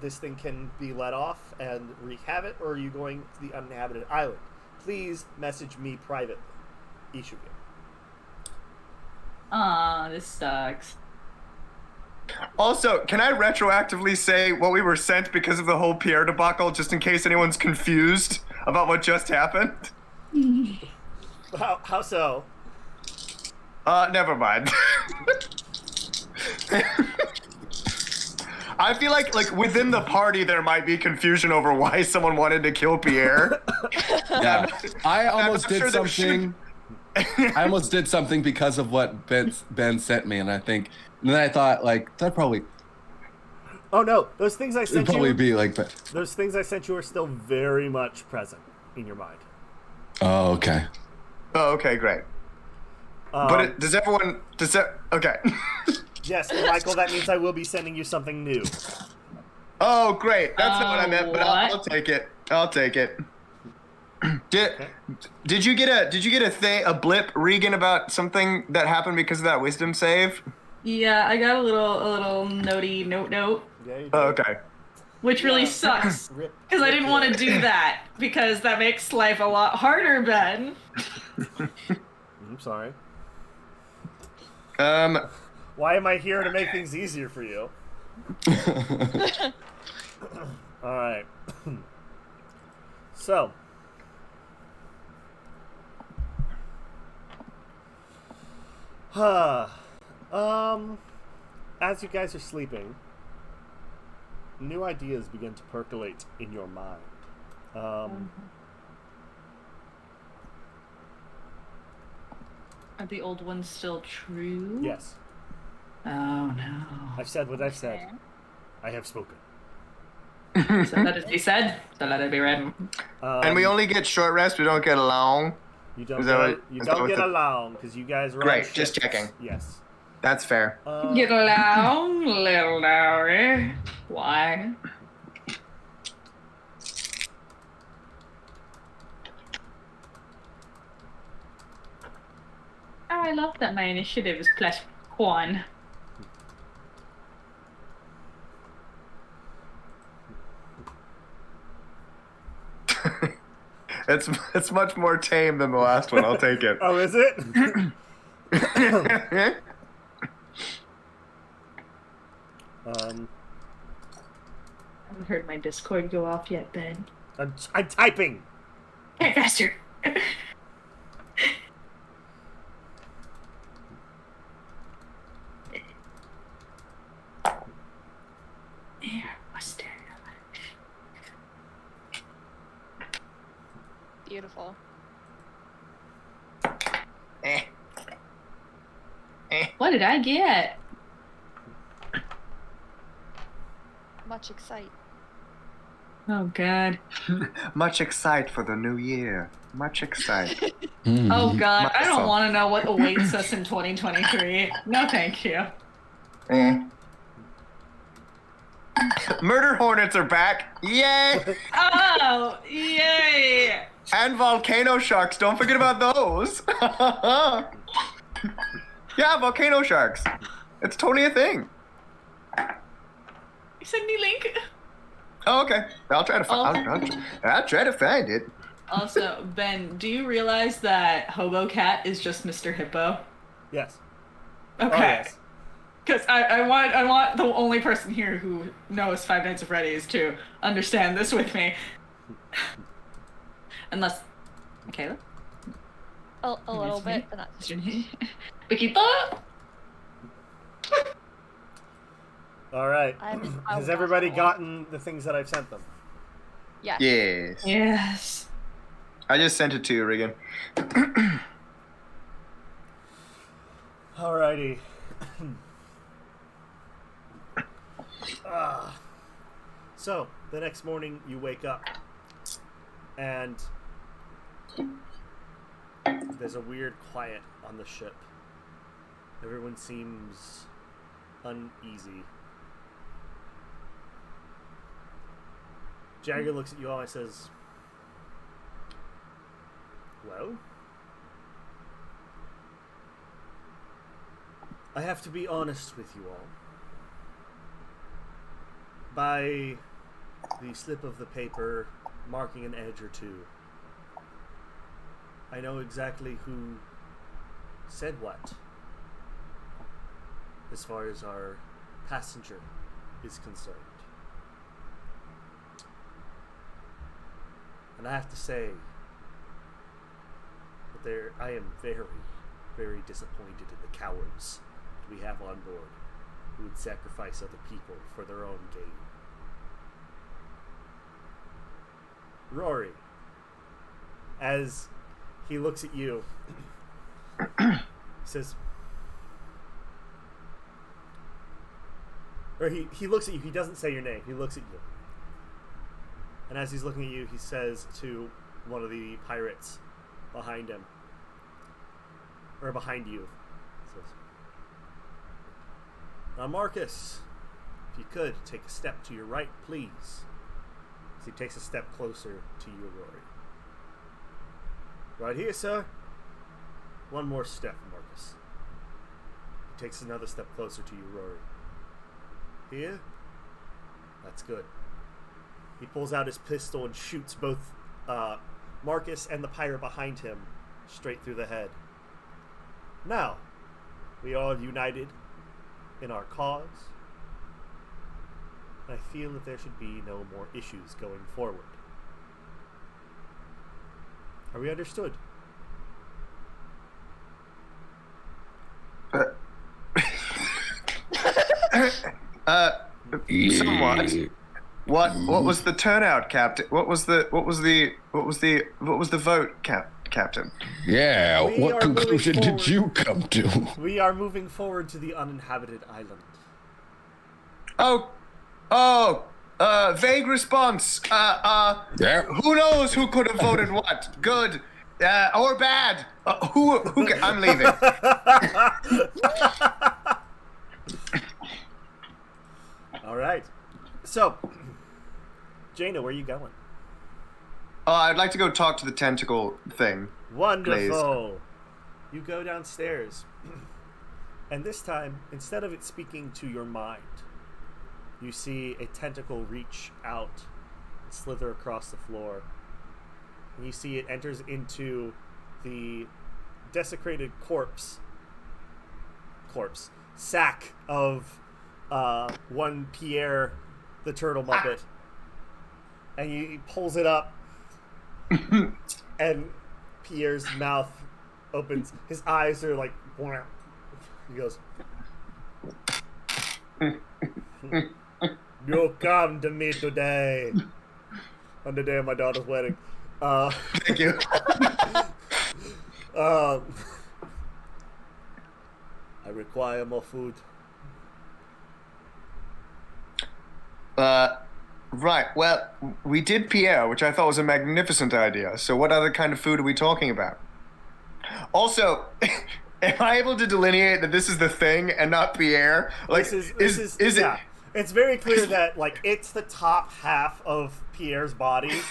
this thing can be let off and wreak havoc, or are you going to the uninhabited island? Please message me privately, each of you. This sucks. Also, can I retroactively say what we were sent because of the whole Pierre debacle, just in case anyone's confused about what just happened? How so? Never mind. I feel like within the party there might be confusion over why someone wanted to kill Pierre. Yeah, I almost I'm did sure there something. I almost did something because of what Ben sent me, and I think And then I thought, like, that'd probably Oh no, those things I it'd sent probably you. be like, Those things I sent you are still very much present in your mind. oh, okay. Oh, okay, great. But does everyone? Okay. Yes, and Michael, that means I will be sending you something new. Oh, great. That's not what I meant, but I'll What? take it. I'll take it. Did you get a blip, Regan, about something that happened because of that wisdom save? Yeah, I got a little notey note, Yeah, you did. Oh, okay. which really Yeah. sucks Rip- because I rip didn't your- want to do that because that makes life a lot harder, Ben. I'm sorry. Why Why am I here to make things easier for you? All right. So, as you guys are sleeping, new ideas begin to percolate in your mind. Are the old ones still true? Yes, Oh no. I've said what I've said. I have spoken. So let it be said. So let it be read. and we only get short rest. We don't get long. You don't is that get, what- you is don't that what get the- along because you guys are Great, on just shifts. checking. Yes. That's fair. Get along, little Larry. Why? I love that my initiative is +1. It's much more tame than the last one. I'll take it. Oh, is it? I haven't heard my Discord go off yet, Ben. I'm typing. Hey, faster! Here, mustard. Beautiful. What did I get? Much excite. Oh god. Much excite for the new year. Much excite. Oh god, I don't Myself. want to know what awaits us in 2023. No, thank you. Murder hornets are back. Yay! Oh, yay! And volcano sharks. Don't forget about those. Yeah, volcano sharks. It's totally a thing. You send me link. Oh, okay. I'll try to find. I'll try to find it. Also, Ben, do you realize that Hobo Cat is just Mr. Hippo? Yes. Okay. Oh, yes. Because I want the only person here who knows Five Nights at Freddy's to understand this with me. Unless, Michaela? A little It's me. bit, but not too much. Vikita? All right. I Has would everybody also want- gotten the things that I've sent them? Yeah. Yes. Yes. I just sent it to you, Regan. Alrighty. So, the next morning you wake up and there's a weird quiet on the ship. Everyone seems uneasy. Jagger looks at you all and says, "Well, I have to be honest with you all. By the slip of the paper marking an edge or two, I know exactly who said what as far as our passenger is concerned. And I have to say that I am very, very disappointed in the cowards that we have on board who would sacrifice other people for their own gain. Rory, as he looks at you, says, Or he looks at you. He doesn't say your name. He looks at you. And as he's looking at you, he says to one of the pirates behind him, or behind you, he says, "Now, Marcus, if you could, take a step to your right, please." As he takes a step closer to you, Rory. "Right here, sir. One more step, Marcus." He takes another step closer to you, Rory. "Here? That's good." He pulls out his pistol and shoots both Marcus and the pirate behind him straight through the head. "Now, we are united in our cause. I feel that there should be no more issues going forward. Are we understood?" Somewhat. What was the turnout, Captain? What was the vote, Captain? Yeah, We are what conclusion moving did you come to? We are moving forward to the uninhabited island. Vague response. Yeah. Who knows who could have voted what? Good, or bad? I'm leaving. All right. So, Jaina, where are you going? I'd like to go talk to the tentacle thing. Wonderful. You go downstairs. And this time, instead of it speaking to your mind, you see a tentacle reach out and slither across the floor. And you see it enters into the desecrated sack of one Pierre the Turtle Muppet. And he pulls it up. And Pierre's mouth opens. His eyes are like... He goes... "You come to me today on the day of my daughter's wedding." Thank you. I require more food. Right. Well, we did Pierre, which I thought was a magnificent idea. So what other kind of food are we talking about? Also, am I able to delineate that this is the thing and not Pierre? Like, This is it? It's very clear that like it's the top half of Pierre's body,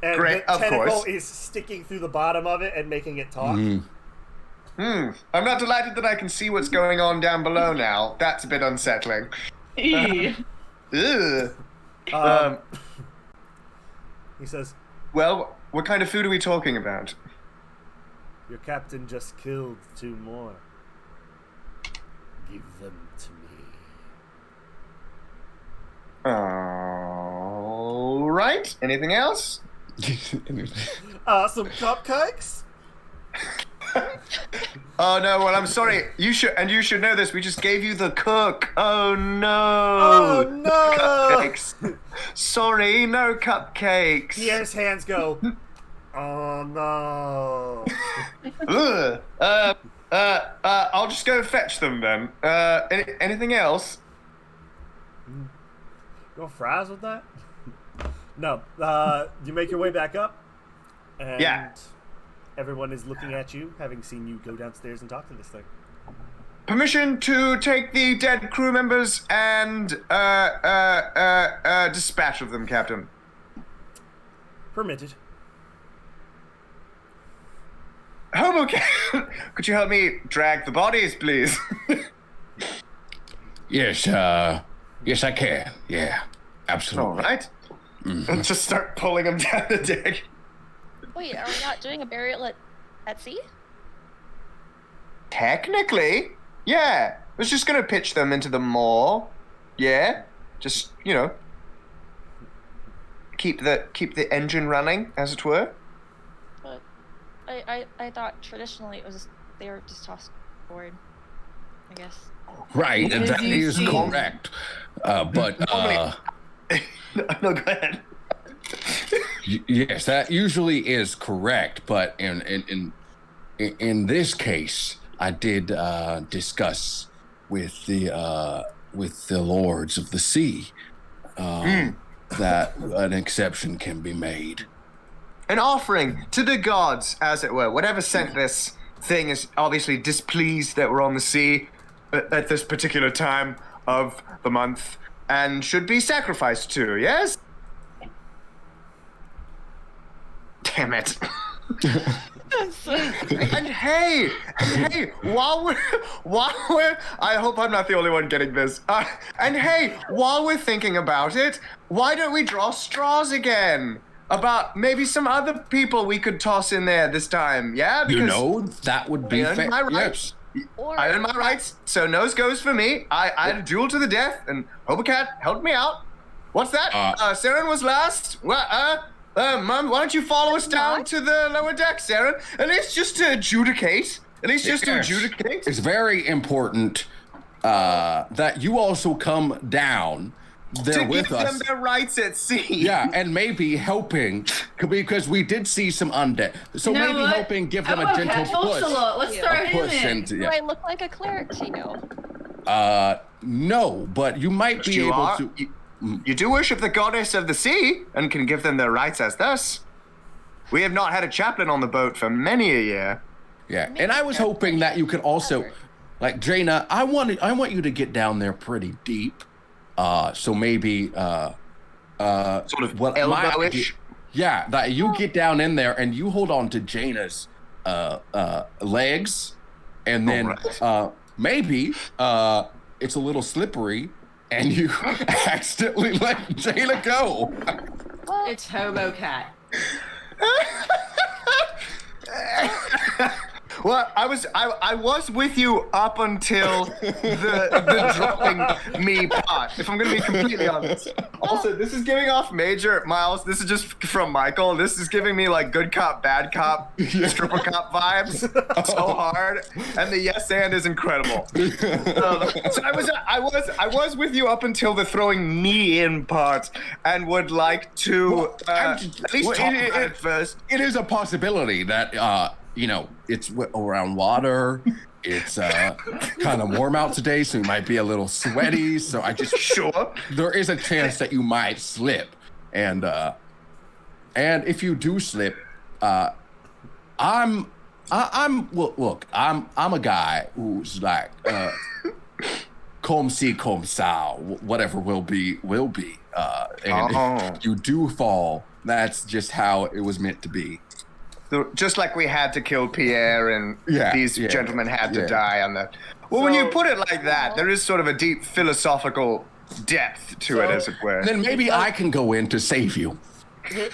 and Great, the of tentacle course. is sticking through the bottom of it and making it talk. I'm not delighted that I can see what's going on down below now. That's a bit unsettling. Eee. Ugh. He says, Well, what kind of food are we talking about? "Your captain just killed 2 more. Give them to me." All right. Anything else? Some cupcakes? Oh no. Well, I'm sorry. You should know this. We just gave you the cook. Oh no. Oh no! Cupcakes. Sorry, no cupcakes. Pierre's hands go, "Oh no." Ugh. I'll just go fetch them then. Anything else? You want fries with that? No. You make your way back up, and Yeah. everyone is looking at you, having seen you go downstairs and talk to this thing. Permission to take the dead crew members and dispatch of them, Captain. Permitted. Hobo, could you help me drag the bodies, please? Yes, yes, I can. Yeah, absolutely. All right. And just start pulling them down the deck. Wait, are we not doing a burial at sea? Technically, yeah. I was just gonna pitch them into the moor. Yeah. Just, keep the engine running, as it were. But I thought traditionally it was they were just tossed forward. I guess. Right, Did that you is see- correct. But No, go ahead. yes, that usually is correct. But in this case, I did discuss with the with the lords of the sea, that an exception can be made. An offering to the gods, as it were. Whatever sent this thing is obviously displeased that we're on the sea at this particular time of the month and should be sacrificed to, yes? Damn it. And hey, while we're, I hope I'm not the only one getting this. And hey, while we're thinking about it, why don't we draw straws again? About maybe some other people we could toss in there this time, yeah? Because That would be fair. my rights. Yes. I earned my rights, so nose goes for me. I had a duel to the death, and Hobocat helped me out. What's that? Saren was last. Mom, why don't you follow us down to the lower deck, Saren? At least just to adjudicate. It's very important that you also come down there to with give us. them their rights at sea. Yeah, and maybe helping, because we did see some undead. So maybe helping give them a gentle push. Let's throw him in. Do I look like a cleric to you? No, but you might be able to. You do worship the goddess of the sea and can give them their rights as thus. We have not had a chaplain on the boat for many a year. Yeah, and I was hoping that you could also, like Jaina, I want you to get down there pretty deep. So maybe Sort of elbowish. Yeah, that you get down in there and you hold on to Jaina's legs, and then maybe it's a little slippery, and you accidentally let Jaina go. It's Hobocat. Well, I was with you up until the dropping me part, if I'm going to be completely honest. Also, this is giving off major, Miles, this is just from Michael, this is giving me like good cop, bad cop, stripper cop vibes so hard, and the yes and is incredible. So I was with you up until the throwing me in part, and would like to at least talk about it first. It is a possibility that it's around water. It's kind of warm out today, so you might be a little sweaty. So I just there is a chance that you might slip, and if you do slip, I'm a guy who's like comme si comme ça, whatever will be. And if you do fall, that's just how it was meant to be. Just like we had to kill Pierre and these gentlemen had to die on the... Well, when you put it like that, there is sort of a deep philosophical depth to it, as it were. Then maybe I can go in to save you.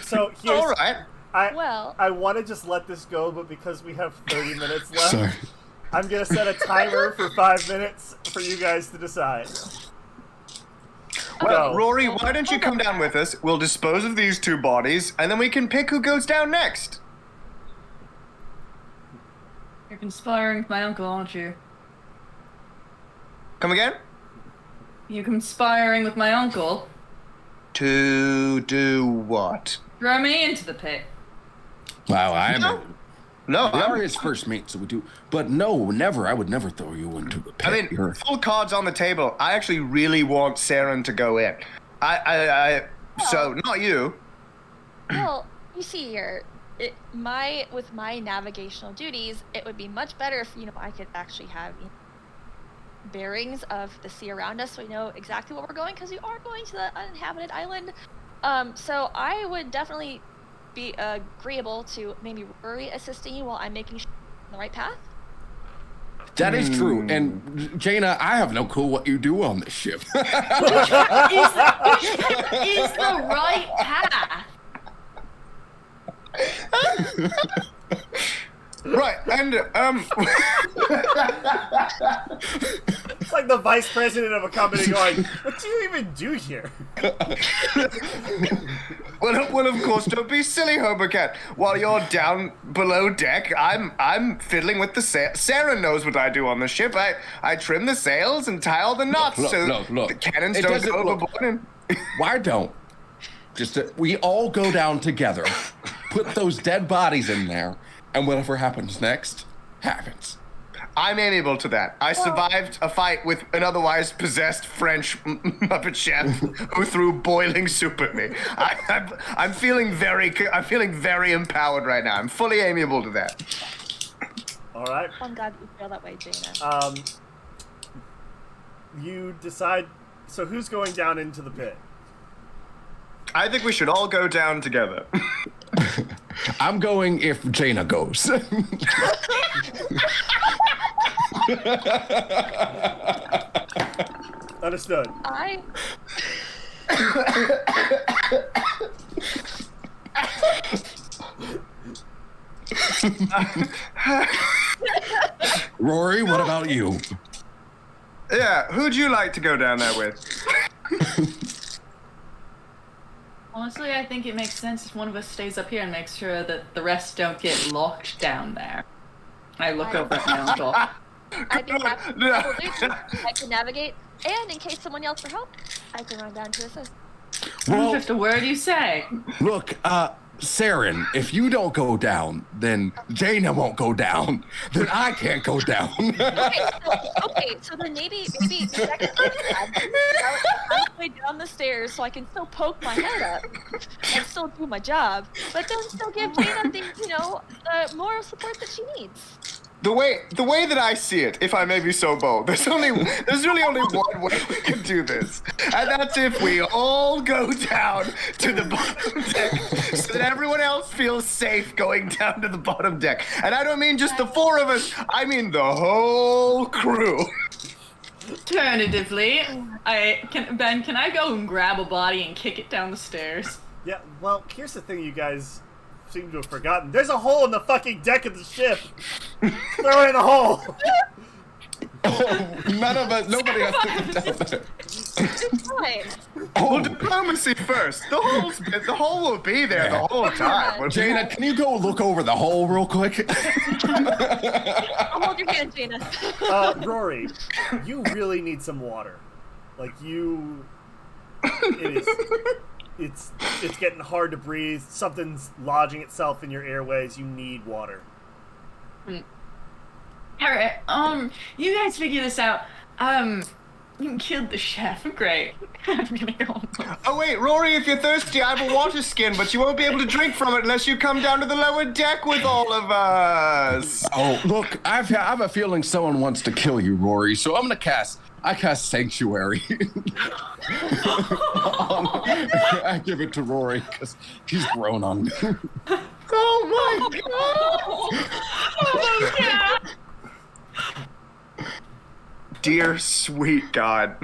So here's... All right. I want to just let this go, but because we have 30 minutes left, I'm going to set a timer for 5 minutes for you guys to decide. Well, Rory, why don't you come down with us? We'll dispose of these two bodies, and then we can pick who goes down next. You're conspiring with my uncle, aren't you? Come again? You conspiring with my uncle? To do what? Throw me into the pit. Wow, No, we are his first mate, so we do. But no, never. I would never throw you into the pit. I mean, full cards on the table. I actually really want Saren to go in. So not you. Well, you see here, with my navigational duties, it would be much better if I could actually have bearings of the sea around us, so we know exactly where we're going, because we are going to the uninhabited island. So I would definitely be agreeable to maybe Rory assisting you while I'm making sure you're on the right path. That is true. And Jaina, I have no clue what you do on this ship. Which is the right path? Right, and It's like the vice president of a company going, what do you even do here? well, of course, don't be silly, Hobocat. While you're down below deck, I'm fiddling with the sail. Sarah knows what I do on the ship. I trim the sails and tie all the knots Look, the cannons don't go overboard. Why don't we all go down together, put those dead bodies in there, and whatever happens next, happens. I'm amiable to that. I survived a fight with an otherwise possessed French Muppet chef who threw boiling soup at me. I'm feeling very empowered right now. I'm fully amiable to that. All right. I'm glad you feel that way, Jaina. You decide. So who's going down into the pit? I think we should all go down together. I'm going if Jaina goes. Understood. Rory, what about you? Yeah, who'd you like to go down there with? Honestly, I think it makes sense if one of us stays up here and makes sure that the rest don't get locked down there. I look over at my uncle. I'd be happy to No. I can navigate, and in case someone yells for help, I can run down to assist. Well, Just a word you say. look, Saren, if you don't go down, then Jaina won't go down. Then I can't go down. So then maybe the second halfway down the stairs so I can still poke my head up and still do my job, but then still give Jaina the moral support that she needs. The way that I see it, if I may be so bold, there's really only one way we can do this, and that's if we all go down to the bottom deck, so that everyone else feels safe going down to the bottom deck. And I don't mean just the four of us; I mean the whole crew. Alternatively, Ben, can I go and grab a body and kick it down the stairs? Yeah. Well, here's the thing, you guys seem to have forgotten. There's a hole in the fucking deck of the ship. Throw it in the hole. Nobody has to go down there. It's fine. Well, diplomacy first. The hole will be there the whole time. Jaina, can you go look over the hole real quick? I'll hold your hand, Jaina. Rory, you really need some water. Like it's getting hard to breathe. Something's lodging itself in your airways. You need water. Alright, you guys figure this out. You killed the chef. Great. I'm gonna go home. Oh wait, Rory, if you're thirsty, I have a water skin, but you won't be able to drink from it unless you come down to the lower deck with all of us. Oh, look, I have a feeling someone wants to kill you, Rory, so I'm gonna cast Sanctuary. I give it to Rory because he's grown on me. Oh my god! Oh, yeah. Dear sweet God.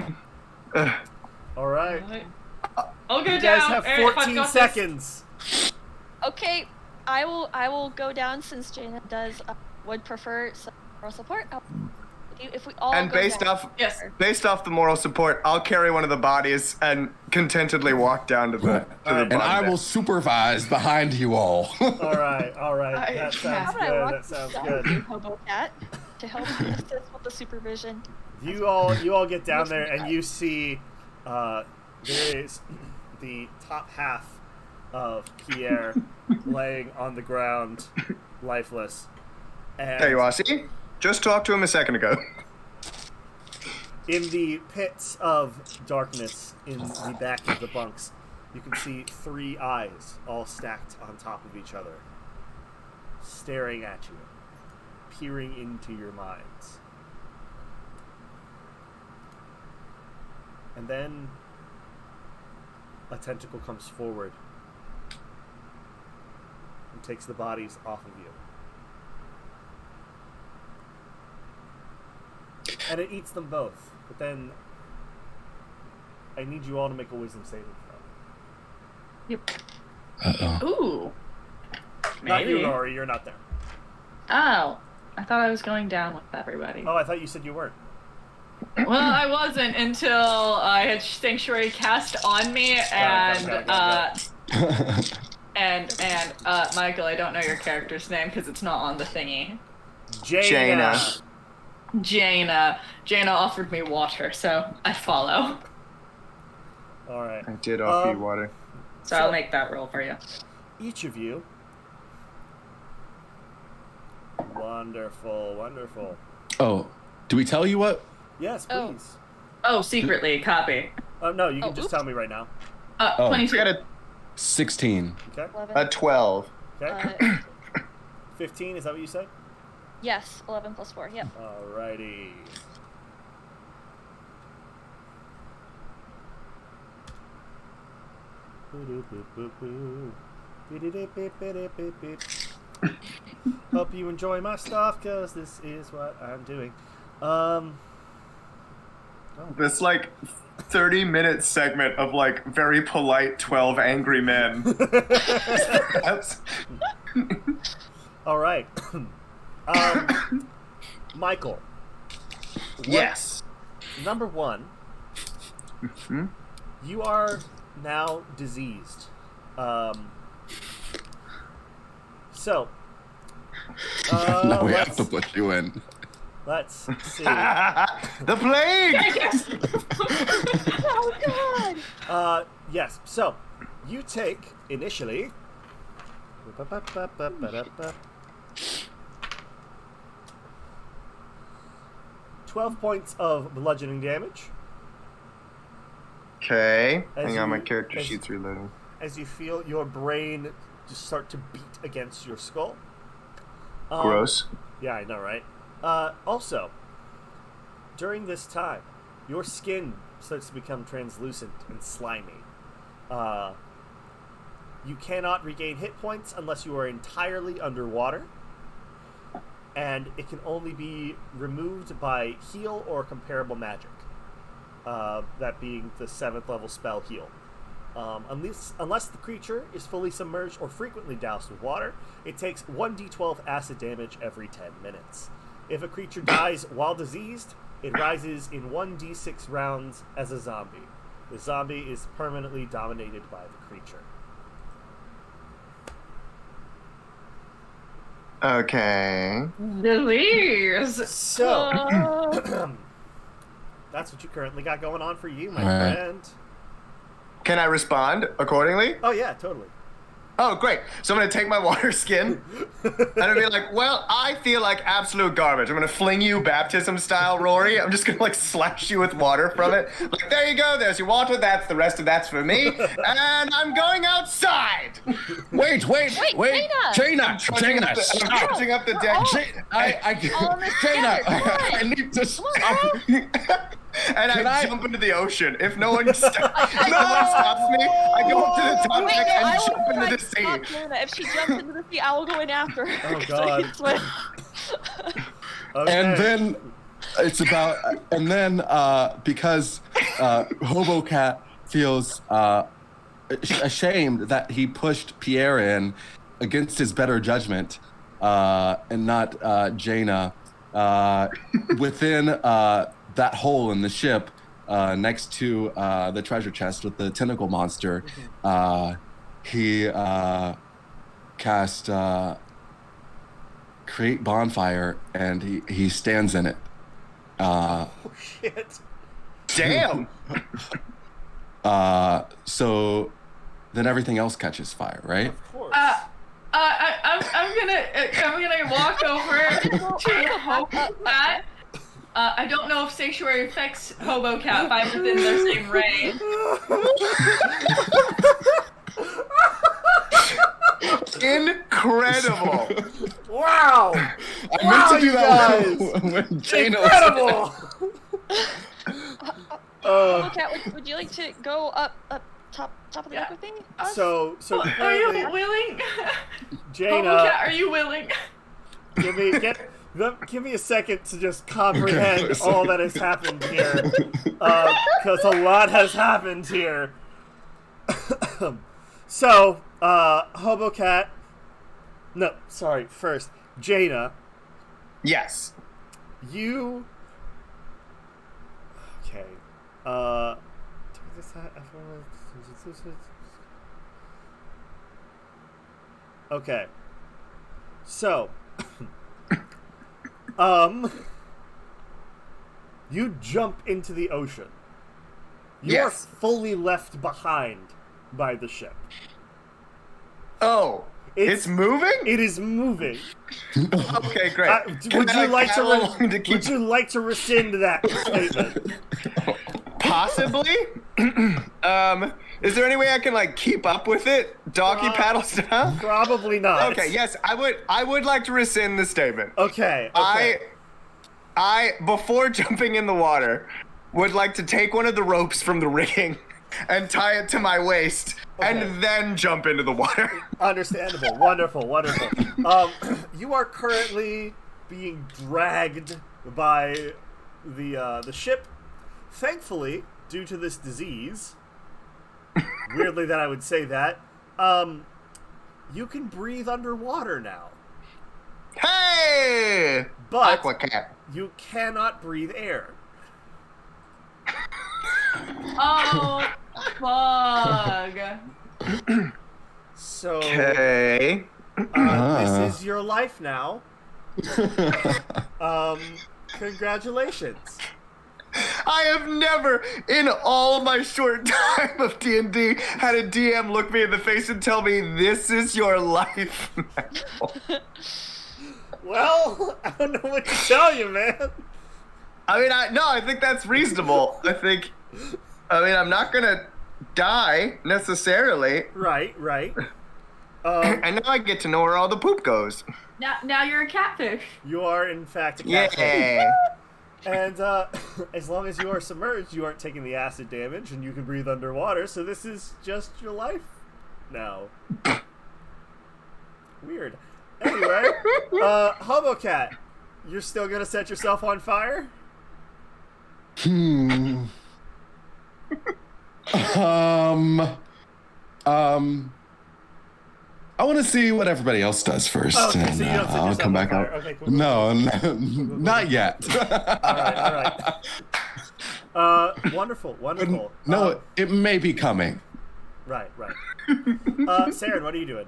All right. I'll go You down. guys have Alright, I've 14 got seconds. Okay, I will go down since Jaina would prefer some moral support. If we all And go down, based off the moral support, I'll carry one of the bodies and contentedly walk down to the And bottom I will deck. supervise behind you all. All right. That How sounds would I good. walk That sounds beside good. you, Hobo Cat, to help assist with the supervision? You all get down there and you see there is the top half of Pierre laying on the ground, lifeless. And There you are, see? Just talked to him a second ago. in the pits of darkness in the back of the bunks, you can see 3 eyes all stacked on top of each other, staring at you, peering into your minds. And then a tentacle comes forward and takes the bodies off of you. And it eats them both. But then I need you all to make a wisdom saving throw. Uh-oh. Ooh. Not you, Maybe. Rory. You're not there. Oh. I thought I was going down with everybody. Oh, I thought you said you weren't. Well, I wasn't until I had Sanctuary cast on me, and Got it. and Michael, I don't know your character's name because it's not on the thingy. Jaina. Jaina offered me water, so I follow. All right. I did offer you water. So I'll make that roll for you. Each of you. Wonderful. Oh, do we tell you what? Yes, Oh. please. Oh, secretly, copy. Oh no, you can Oh, just oops. tell me right now. Oh. 22. I got 16. Okay. 11. a 12. Okay. 15. Is that what you said? Yes, 11 plus 4. Yep. Alrighty. Hope you enjoy my stuff, cause this is what I'm doing. This like 30-minute segment of like very polite 12 angry men. That's- All right. Michael. what- yes. Number one. Mhm. You are now diseased. So. Now we have let's- to put you in. Let's see. The plague! Oh God! Yes. So, you take initially. 12 points of bludgeoning damage Okay. As Hang on, my you- character as- sheet's reloading. as you feel your brain just start to beat against your skull. Gross. Yeah, I know, right? Also, during this time, your skin starts to become translucent and slimy. You cannot regain hit points unless you are entirely underwater, and it can only be removed by heal or comparable magic. That being the 7th level spell heal. Unless the creature is fully submerged or frequently doused with water, it takes 1d12 acid damage every 10 minutes. If a creature dies while diseased, it rises in 1d6 rounds as a zombie. The zombie is permanently dominated by the creature. Okay. Disease. So, Oh. that's what you currently got going on for you, my Alright. friend. Can I respond accordingly? Oh yeah, totally. Oh, great. So I'm going to take my water skin and I'll be like, well, I feel like absolute garbage. I'm going to fling you baptism style, Rory. I'm just going to like slash you with water from it. Like, there you go. There's your water. That's the rest of that's for me. And I'm going outside. Wait, Jaina, Trudging up the- I'm trudging up the deck. All in this Jaina, together, come on. I need to stop. And Can I I- jump into the ocean. If no one stops me, I go up to the top Wait, deck no, I and will jump into try the to sea. stop Jaina. If she jumps into the sea, I will go in after her. Oh, 'cause God. I can swim. Okay. And then it's about, and then because Hobo Cat feels ashamed that he pushed Pierre in against his better judgment, and not Jaina, within that hole in the ship next to the treasure chest with the tentacle monster, he cast create bonfire, and he stands in it. Oh shit. Damn. So then everything else catches fire, right? Of course. I'm gonna walk over to Hobo Cat. I don't know if sanctuary affects Hobo Cat by within their same range. Incredible. Wow! I Wow, meant to do you that guys! when Jaina was Incredible! Cat, would you like to go up top of the Yeah. deck with me? Us? So Are you currently, willing? Hobo Jaina, Cat, are you willing? give me a second to just comprehend Okay, all that has happened here, because a lot has happened here. So, Hobo Cat. No, sorry. First, Jaina, Yes. you. Okay. Okay. So, you jump into the ocean. You Yes. are fully left behind by the ship. Oh. It's moving? It is moving. Okay, great. Would you like to keep... Would you like to rescind that statement? Possibly. Is there any way I can like keep up with it, doggy paddle style? Probably not. Okay. Yes, I would like to rescind the statement. Okay. I before jumping in the water, would like to take one of the ropes from the rigging and tie it to my waist, and then jump into the water. Understandable. Wonderful. You are currently being dragged by the ship. Thankfully, due to this disease, weirdly that I would say that, you can breathe underwater now. Hey! But Aquacat. you cannot breathe air. Oh, fug. So, Okay. this is your life now. Congratulations. I have never, in all my short time of D&D, had a DM look me in the face and tell me, this is your life now. Well, I don't know what to tell you, man. I mean, I think that's reasonable. I'm not gonna die, necessarily. Right. And now I get to know where all the poop goes. Now you're a catfish. You are, in fact, a catfish. Yeah. And as long as you are submerged, you aren't taking the acid damage, and you can breathe underwater, so this is just your life now. Weird. Anyway, Hobocat, you're still gonna set yourself on fire? I want to see what everybody else does first, Okay, and so you don't set I'll yourself come on back fire. out. Okay, cool. No, not yet. All right. Wonderful. No, it may be coming. Right. Saren, what are you doing?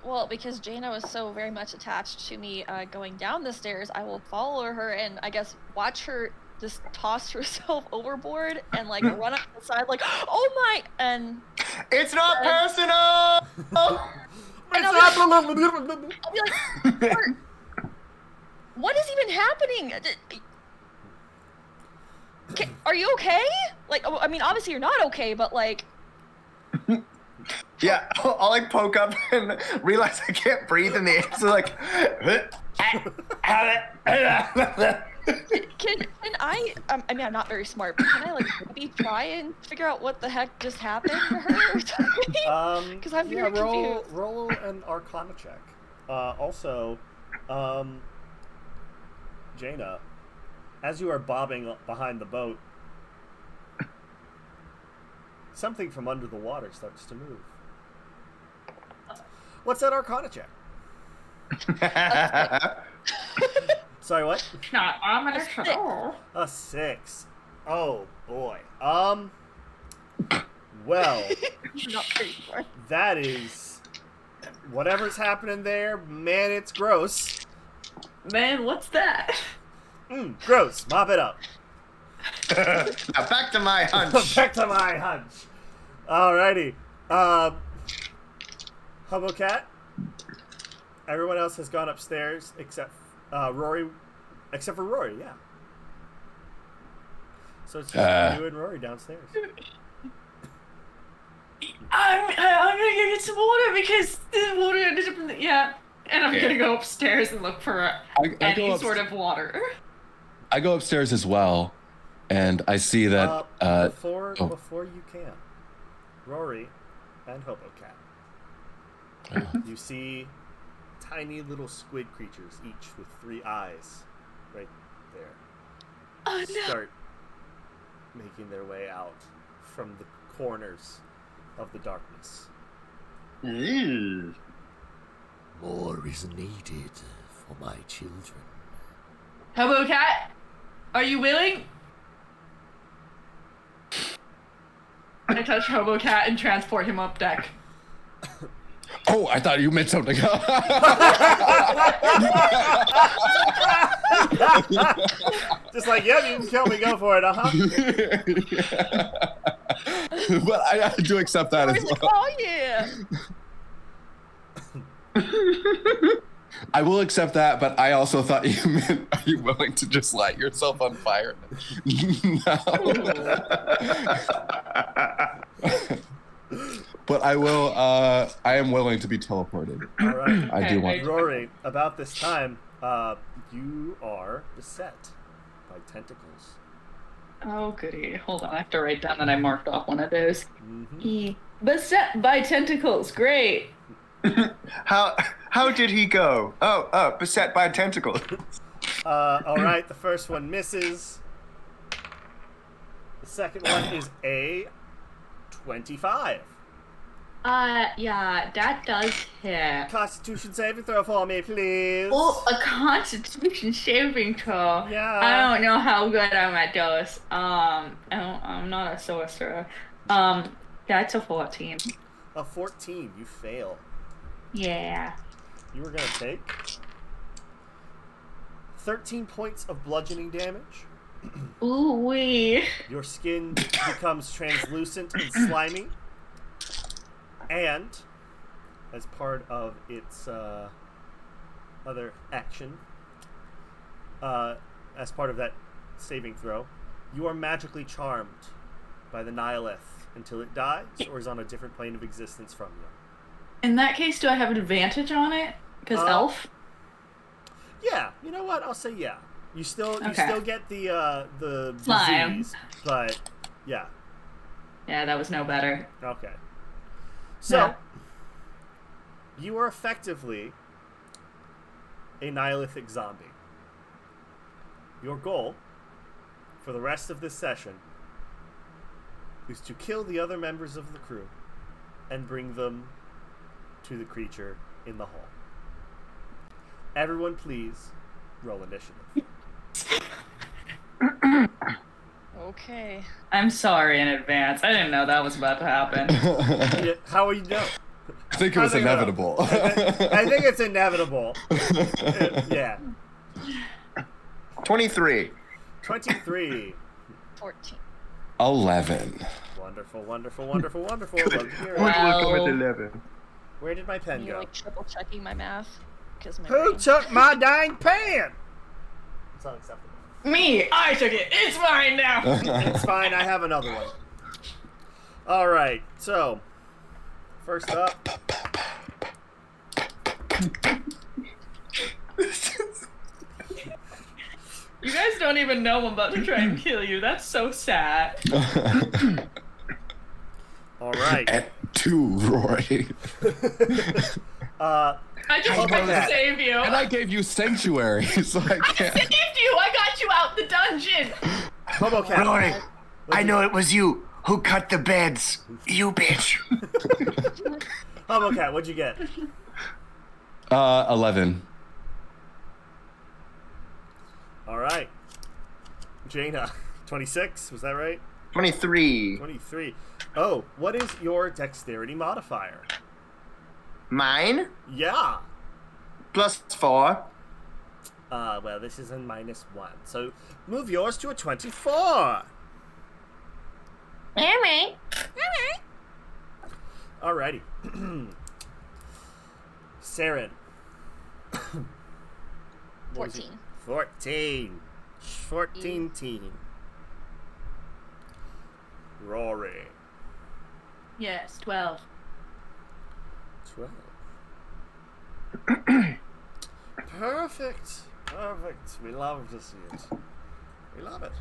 Well, because Jaina was so very much attached to me going down the stairs, I will follow her and I guess watch her just toss herself overboard and like run up the side like, oh my, and It's not personal! and I'll be like, what is even happening? Are you okay? Like, I mean, obviously you're not okay, but like... Yeah, I'll like poke up and realize I can't breathe in the air, so like... Can I mean, I'm not very smart, but can I like maybe try and figure out what the heck just happened to her or something? Because I'm very confused. Roll an Arcana check. Also, Jaina, as you are bobbing behind the boat, something from under the water starts to move. What's that Arcana check? Sorry, what? Not ominous at all. A 6. Oh boy. Well, Not very smart. that is whatever's happening there. Man, it's gross. Man, what's that? Gross. Mop it up. Now back to my hunch. Back to my hunch. Alrighty. Hobocat. Everyone else has gone upstairs except Rory. Except for Rory, yeah. So it's just you and Rory downstairs. I'm gonna go get some water because the water ended up in the... Yeah. And I'm gonna go upstairs and look for any sort of water. I go upstairs as well, and I see that... Before you can, Rory and Hobocat, you see tiny little squid creatures, each with 3 eyes, right there. Oh no! Start making their way out from the corners of the darkness. More is needed for my children. Hobocat, are you willing? I touch Hobocat and transport him up deck. Oh, I thought you meant something. Just like, yeah, you can kill me, go for it, But I do accept that as Rory's well. like, oh yeah. I will accept that, but I also thought you meant, are you willing to just light yourself on fire? No. But I will, I am willing to be teleported. All right. I do want Rory, about this time, you are beset by tentacles. Oh, goody. Hold on. I have to write down that I marked off one of those. Mm-hmm. Beset by tentacles. Great. How did he go? Oh, beset by tentacles. All right, the first one misses. The second one is a 25. Yeah, that does hit. Constitution saving throw for me, please. Oh, a Constitution saving throw. Yeah. I don't know how good I'm at those. I'm not a sorcerer. That's a 14. A 14, you fail. Yeah. You were gonna take 13 points of bludgeoning damage. Ooh wee. Your skin becomes translucent and slimy. And, as part of its other action, as part of that saving throw, you are magically charmed by the Nihilith until it dies or is on a different plane of existence from you. In that case, do I have an advantage on it? Because elf? Yeah, you know what? I'll say yeah. You still get the Slime. disease, but yeah. Yeah, that was no better. Okay. So, you are effectively a Nihilithic zombie. Your goal for the rest of this session is to kill the other members of the crew and bring them to the creature in the hall. Everyone please roll initiative. Okay. I'm sorry in advance. I didn't know that was about to happen. How will you know? I think it was inevitable. I think it's inevitable. Yeah. 23. 23. 14. 11. Wonderful, wonderful, wonderful, wonderful. Love to hear it. Wow. With 11. Where did my pen You're go? like triple checking my math. Because my Who brain- took my dang pen? It's unacceptable. Me! I took it! It's mine now! It's fine, I have another one. Alright, so, first up. You guys don't even know I'm about to try and kill you. That's so sad. Alright. At 2, Roy. I just tried to save you. And I gave you sanctuary, so I I can't. saved you! I got you out the dungeon! Hobo Cat. Rory, I know it was you who cut the beds. You bitch. Hobo Cat, what'd you get? 11. Alright. Jaina, 26, was that right? 23. 23. Oh, what is your dexterity modifier? Mine? Yeah. +4. Well, this is a -1. So move yours to a 24. Alright. Alrighty. Saren. 14. 14. 14 teen. Rory. Yes, 12. 12. Perfect. Perfect. We love to see it. We love it.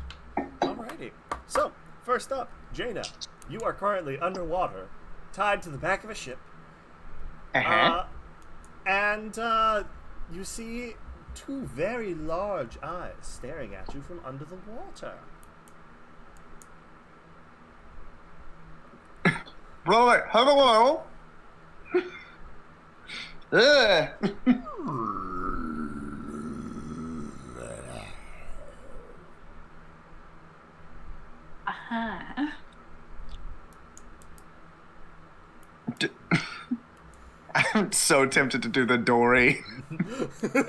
Alrighty. So, first up, Jaina. You are currently underwater, tied to the back of a ship. And you see two very large eyes staring at you from under the water. Rory, hello. Ugh. I'm so tempted to do the Dory. Can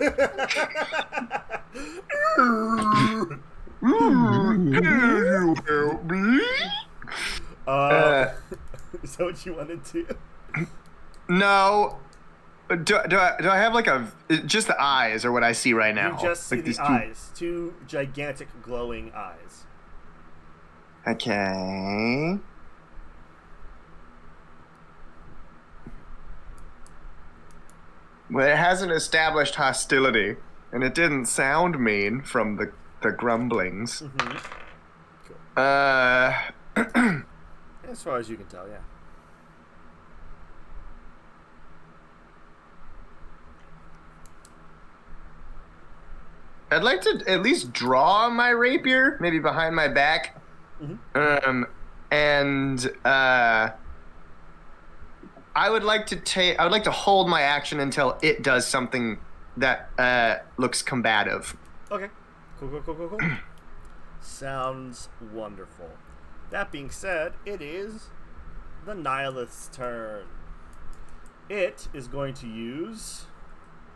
you help me? Is that what you wanted to? No. do I have like just the eyes or what I see right now? You just see Like the these eyes. Two gigantic glowing eyes. Okay. Well, it hasn't established hostility, and it didn't sound mean from the grumblings. Mm-hmm. As far as you can tell, yeah. I'd like to at least draw my rapier, maybe behind my back. Mm-hmm. I would like to hold my action until it does something that looks combative. Okay. Cool. Sounds wonderful. That being said, it is the Nihilist's turn. It is going to use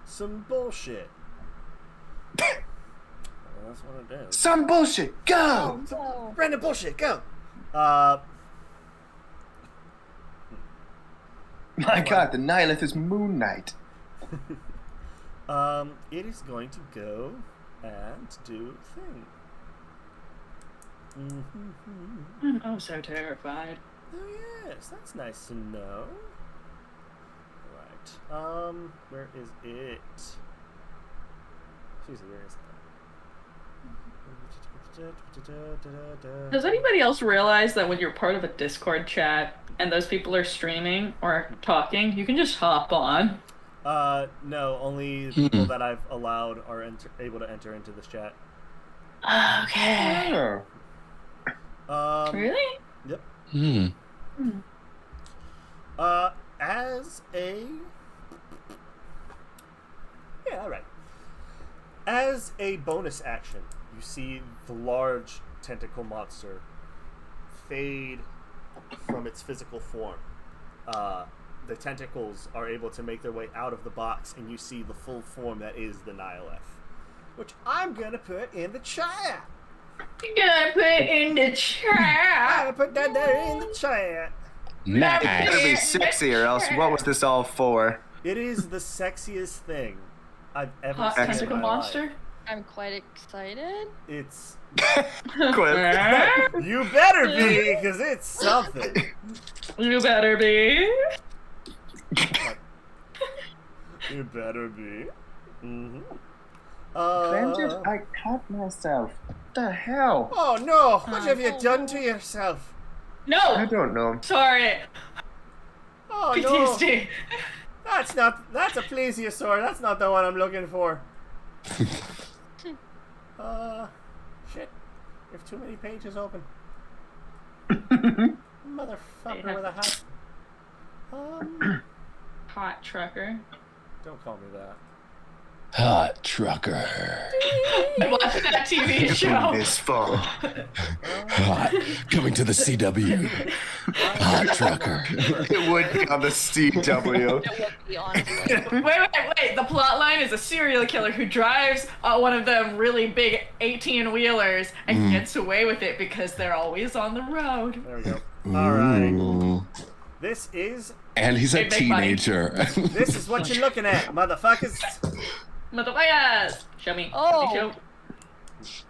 some bullshit. That's what it is. Some bullshit. Go. Oh, Random bullshit. Go. My God, the Nihilith is Moon Knight. It is going to go and do a thing. Mm-hmm. I'm so terrified. Oh yes, that's nice to know. Right. Where is it? Seriously, where is it? Does anybody else realize that when you're part of a Discord chat and those people are streaming or talking, you can just hop on? No, only people that I've allowed are able to enter into this chat. Okay. Really? Yep. Hmm. As a... Yeah, alright. As a bonus action, you see the large tentacle monster fade from its physical form. The tentacles are able to make their way out of the box, and you see the full form that is the Nihilith, which I'm gonna put in the chat. You're gonna put in the chat. I'm gonna put that there in the chat. It better Nice. be sexy, or else what was this all for? It is the sexiest thing I've ever Hot seen in tentacle my monster? life. I'm quite excited. It's Quip. you better be, because it's something. You better be. You better be. Mm-hmm. I cut myself. What the hell? Oh no! What have you done to yourself? I No! don't know. Sorry. Oh no! PTSD. That's a plesiosaur. That's not the one I'm looking for. Shit. You have too many pages open. Motherfucker with a hat. Hot trucker. Don't call me that. Hot trucker. I watched that TV show. This fall. Hot. Coming to the CW. Hot trucker. It would be on the CW. It would be, honestly. Wait. The plot line is a serial killer who drives one of them really big 18-wheelers and gets away with it because they're always on the road. There we go. All right. Ooh. This is And he's a They make money. teenager. this is what you're looking at, motherfuckers. Motherfuckers! Show me. Oh. Show.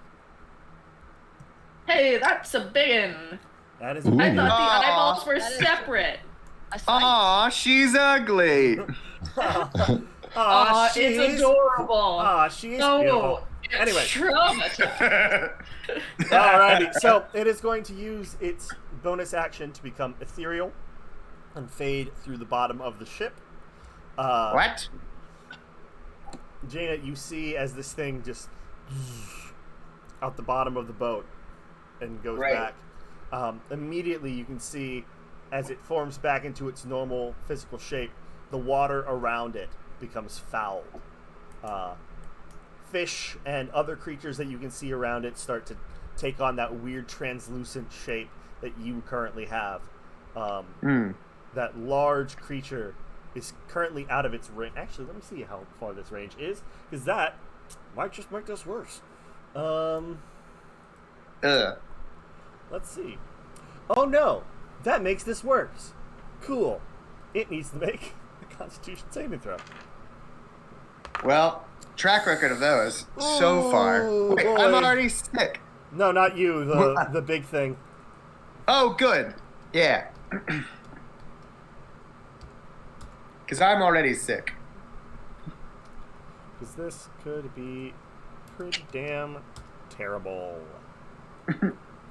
Hey, that's a big one. That is. Ooh. I thought the Aw. eyeballs were That is- separate. A sight. Aw, she's ugly. Aw, it's adorable. Aw, she's No, beautiful. it's Anyway. traumatizing. Alrighty, so it is going to use its bonus action to become ethereal and fade through the bottom of the ship. What? Jaina, you see as this thing just out the bottom of the boat and goes Right. back. Immediately you can see as it forms back into its normal physical shape, the water around it becomes foul. Fish and other creatures that you can see around it start to take on that weird translucent shape that you currently have. That large creature is currently out of its range. Actually, let me see how far this range is, because that might just make this worse. Let's see. Oh no, that makes this worse. Cool. It needs to make Constitution saving throw. Well, track record of those so far. Wait, boy. I'm already sick. No, not you. The big thing. Oh, good. Yeah. Because I'm already sick. Because this could be pretty damn terrible.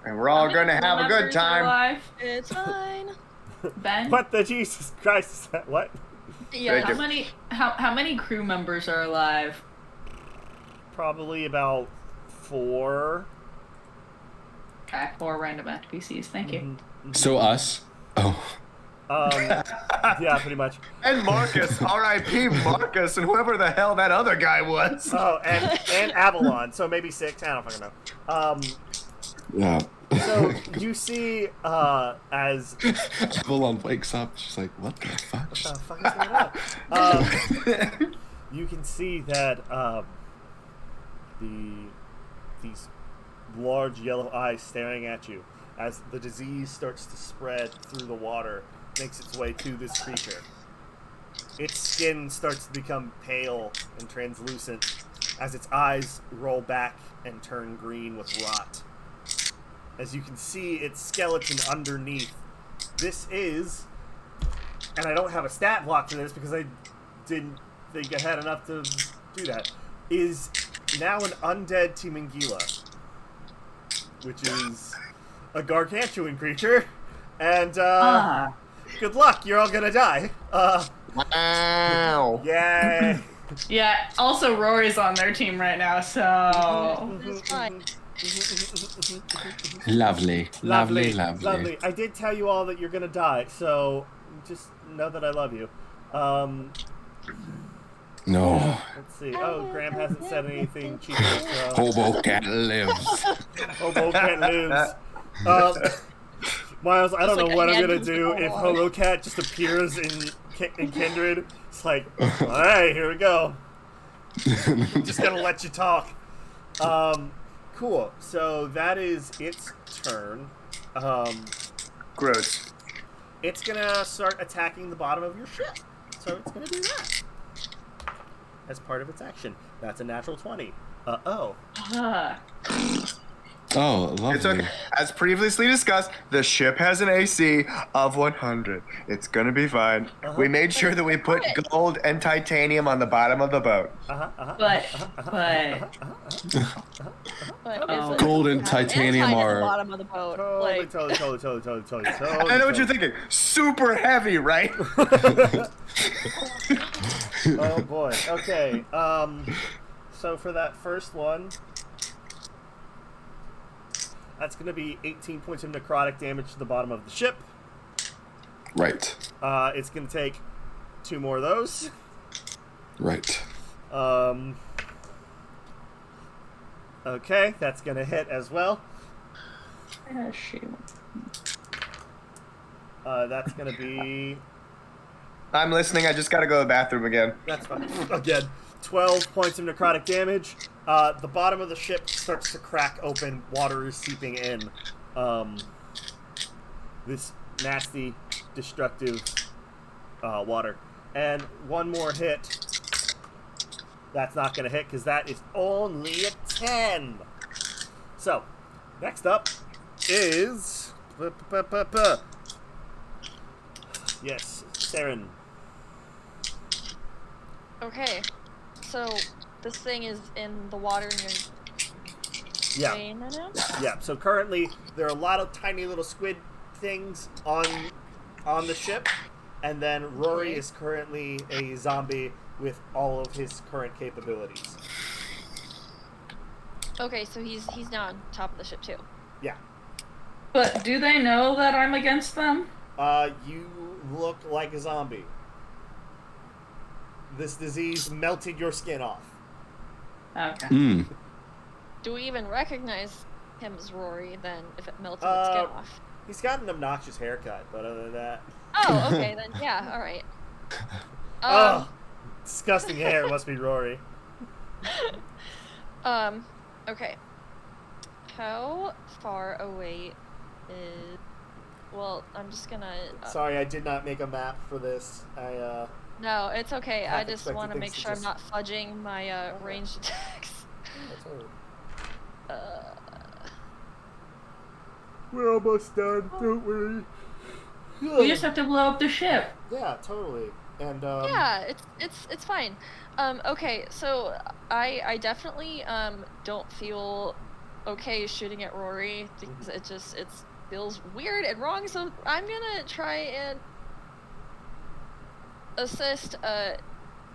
And we're all going to have a good time. It's fine. Ben? What the Jesus Christ is that? What? Yeah. How many crew members are alive? Probably about 4. Okay, 4 random NPCs. Thank you. So us. Oh. Yeah, pretty much. And Marcus, R.I.P. Marcus, and whoever the hell that other guy was. Oh, and Avalon, so maybe 6. I don't fucking know. Yeah. So you see, as Avalon wakes up, she's like, "What the fuck?" what the fuck is going on? You can see that these large yellow eyes staring at you as the disease starts to spread through the water, makes its way to this creature. Its skin starts to become pale and translucent as its eyes roll back and turn green with rot. As you can see its skeleton underneath. This is, and I don't have a stat block for this because I didn't think I had enough to do that, is now an undead Timangila, which is a gargantuan creature, and good luck, you're all gonna die. Wow. Yay. Yeah, also Rory's on their team right now, so... It's fine. Lovely. I did tell you all that you're gonna die, so just know that I love you. No. Let's see. Oh, Graham hasn't said anything cheeky, so... Hobo cat lives. Hobo cat lives. Miles, I don't It's know like what a I'm gonna hand do in the if wall. Hobo Cat just appears in Kindred. It's like, alright, here we go. Just gonna let you talk. Cool. So that is its turn. Gross. It's gonna start attacking the bottom of your ship. So it's gonna do that as part of its action. That's a natural 20. Oh. Oh, lovely. It's okay. As previously discussed, the ship has an AC of 100. It's gonna be fine. We made sure that we put gold and titanium on the bottom of the boat. But But Gold and titanium at the are- bottom of the boat. Totally. I know what you're thinking. Super heavy, right? Oh boy. Okay. So for that first one, that's going to be 18 points of necrotic damage to the bottom of the ship. Right. It's going to take 2 more of those. Right. Okay, that's going to hit as well. That's going to be... I'm listening. I just gotta go to the bathroom again. That's fine. Again, 12 points of necrotic damage. The bottom of the ship starts to crack open. Water is seeping in. This nasty, destructive water. And one more hit. That's not going to hit because that is only a 10. So, next up is... Yes, Saren. Okay, so this thing is in the water and you're Yeah. saying that now? Yeah, so currently there are a lot of tiny little squid things on the ship, and then Rory Okay. is currently a zombie with all of his current capabilities. Okay, so he's now on top of the ship too. Yeah. But do they know that I'm against them? You look like a zombie. This disease melted your skin off. Okay. Mm. Do we even recognize him as Rory then if it melted its skin off? He's got an obnoxious haircut, but other than that... Oh, okay then. Yeah, all right. Oh, disgusting hair. It must be Rory. Okay. How far away is... Well, I'm just gonna... Sorry, I did not make a map for this. No, it's okay. I Half just expected want to things make to sure I'm just- not fudging my ranged attacks. That's all right. Uh, We're almost done. Don't worry. We just have to blow up the ship. Yeah, totally. And yeah, it's fine. Okay, so I definitely don't feel okay shooting at Rory because it feels weird and wrong. So I'm gonna try and assist.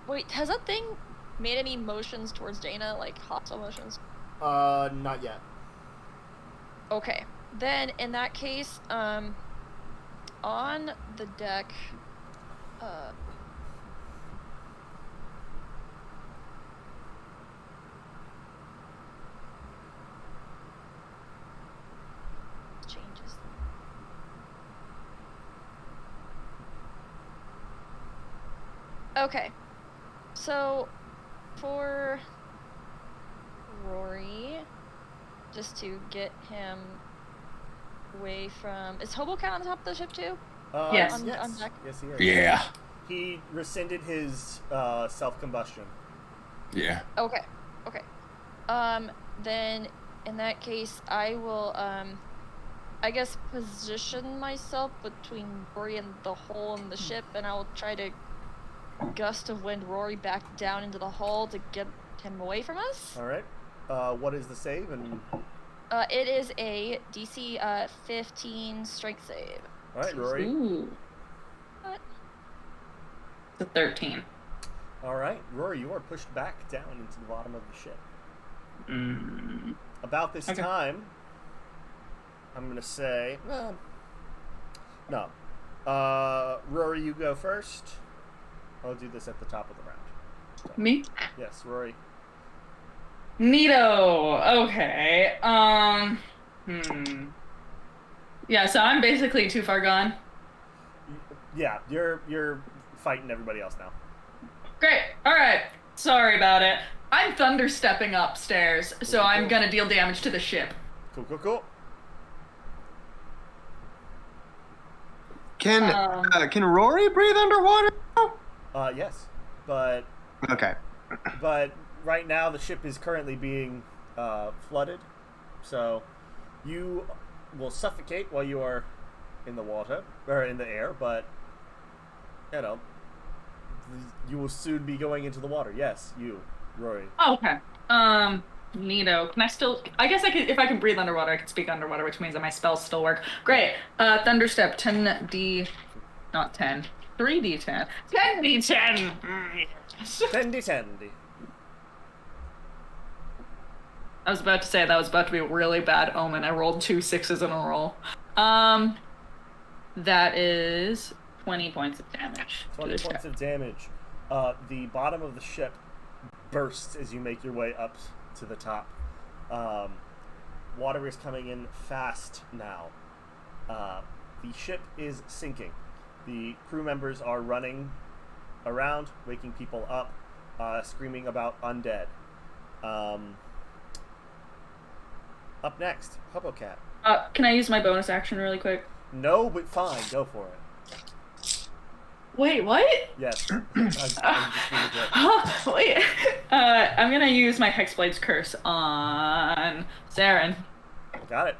Wait, has that thing made any motions towards Dana, like hostile motions? not yet. Okay, then in that case, on the deck, changes. Okay, so for Rory, just to get him away from. Is Hobocat on top of the ship too? Yes. On Yes. deck? Yes, he is. Yeah. He rescinded his self-combustion. Yeah. Okay. Okay. Then in that case, I will I guess position myself between Rory and the hole in the ship, and I will try to gust of wind Rory back down into the hull to get him away from us. All right. What is the save? And It is a DC 15 strength save. all right, Rory. Ooh. What? It's a 13. All right, Rory, you are pushed back down into the bottom of the ship. Mm. About this Okay. time, I'm gonna say no. Rory, you go first. I'll do this at the top of the round. So, Me? yes, Rory. Neato. Okay. Yeah, so I'm basically too far gone. Yeah, you're fighting everybody else now. Great. All right. Sorry about it. I'm thunder stepping upstairs, so I'm gonna deal damage to the ship. Cool. Can Rory breathe underwater? Yes, but Okay. right now the ship is currently being flooded, so you will suffocate while you are in the water or in the air. But you know, you will soon be going into the water. Yes, you, Rory. Oh, okay. Neato. Can I still? I guess I can. If I can breathe underwater, I can speak underwater, which means that my spells still work. Great. Thunderstep. 10d, not 10. 3d10. 10d10. Tendy. I was about to say that was about to be a really bad omen. I rolled 2 6s in a row. That is 20 points of damage. 20 points of damage. The bottom of the ship bursts as you make your way up to the top. Water is coming in fast now. The ship is sinking. The crew members are running around, waking people up, screaming about undead. Up next, Hobocat. Can I use my bonus action really quick? No, but fine, go for it. Wait, what? Yes. I'm just being a jerk. Wait. I'm gonna use my Hexblade's Curse on Saren. Got it.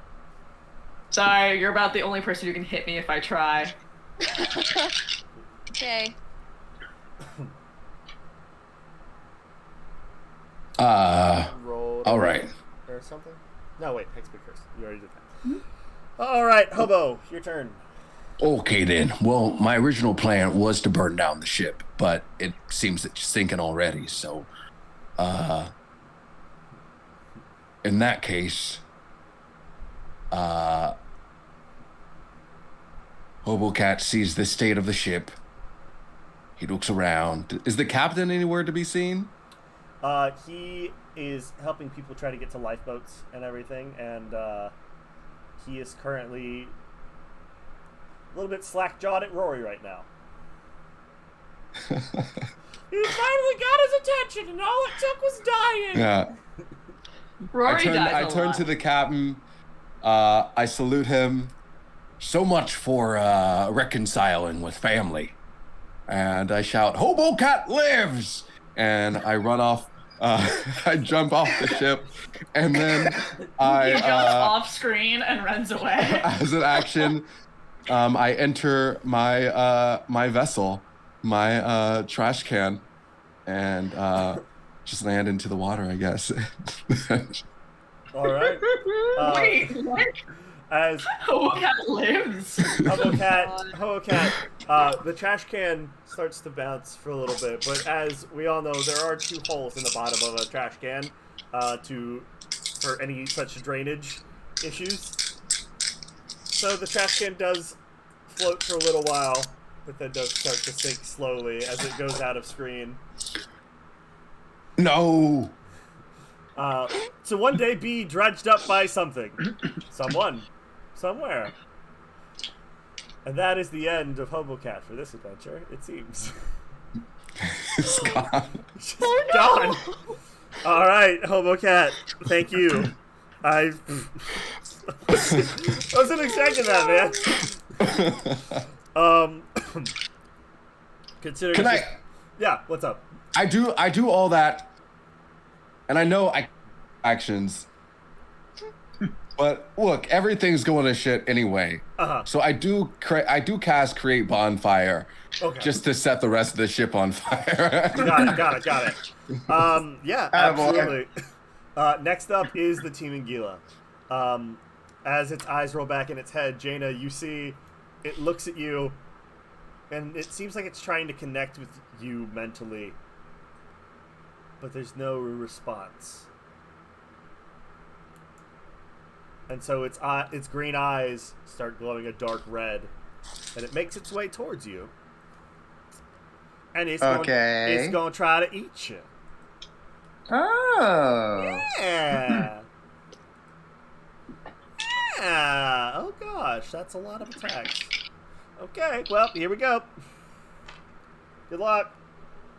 Sorry, you're about the only person who can hit me if I try. Okay. Roll. All right. Or something? No, wait, Hexblade Curse. You already did that. All right, Hobo, your turn. Okay then. Well, my original plan was to burn down the ship, but it seems that it's sinking already. So, in that case, Hobocat sees the state of the ship. He looks around. Is the captain anywhere to be seen? He is helping people try to get to lifeboats and everything, and he is currently a little bit slack-jawed at Rory right now. He finally got his attention, and all it took was dying. Yeah. Rory I dies a turn lot. to the captain. I salute him. So much for reconciling with family. and I shout, "Hobo Cat lives!" And I run off. I jump off the ship, and then He I jumps off screen and runs away. as an action, I enter my my vessel, my trash can, and just land into the water, I guess. All right. Wait, what? As Hobo Cat lives. Hobo Cat, the trash can starts to bounce for a little bit, but as we all know, there are 2 holes in the bottom of a trash can for any such drainage issues. So the trash can does float for a little while, but then does start to sink slowly as it goes out of screen. No. So one day be dredged up by something. Someone. Somewhere. And that is the end of Hobocat for this adventure, it seems. It's gone. She's gone. Alright, Hobocat, thank you. I wasn't expecting that, man. Considering Can I? Yeah, what's up? I do all that, and I know actions. But look, everything's going to shit anyway. So I do cast Create Bonfire, just to set the rest of the ship on fire. Got it. Yeah, absolutely. Next up is the Team Anguilla. As its eyes roll back in its head, Jaina, you see it looks at you, and it seems like it's trying to connect with you mentally, but there's no response. And so its green eyes start glowing a dark red, and it makes its way towards you. And it's going to try to eat you. Oh. Yeah. Yeah. Oh gosh, that's a lot of attacks. Okay, well, here we go. Good luck.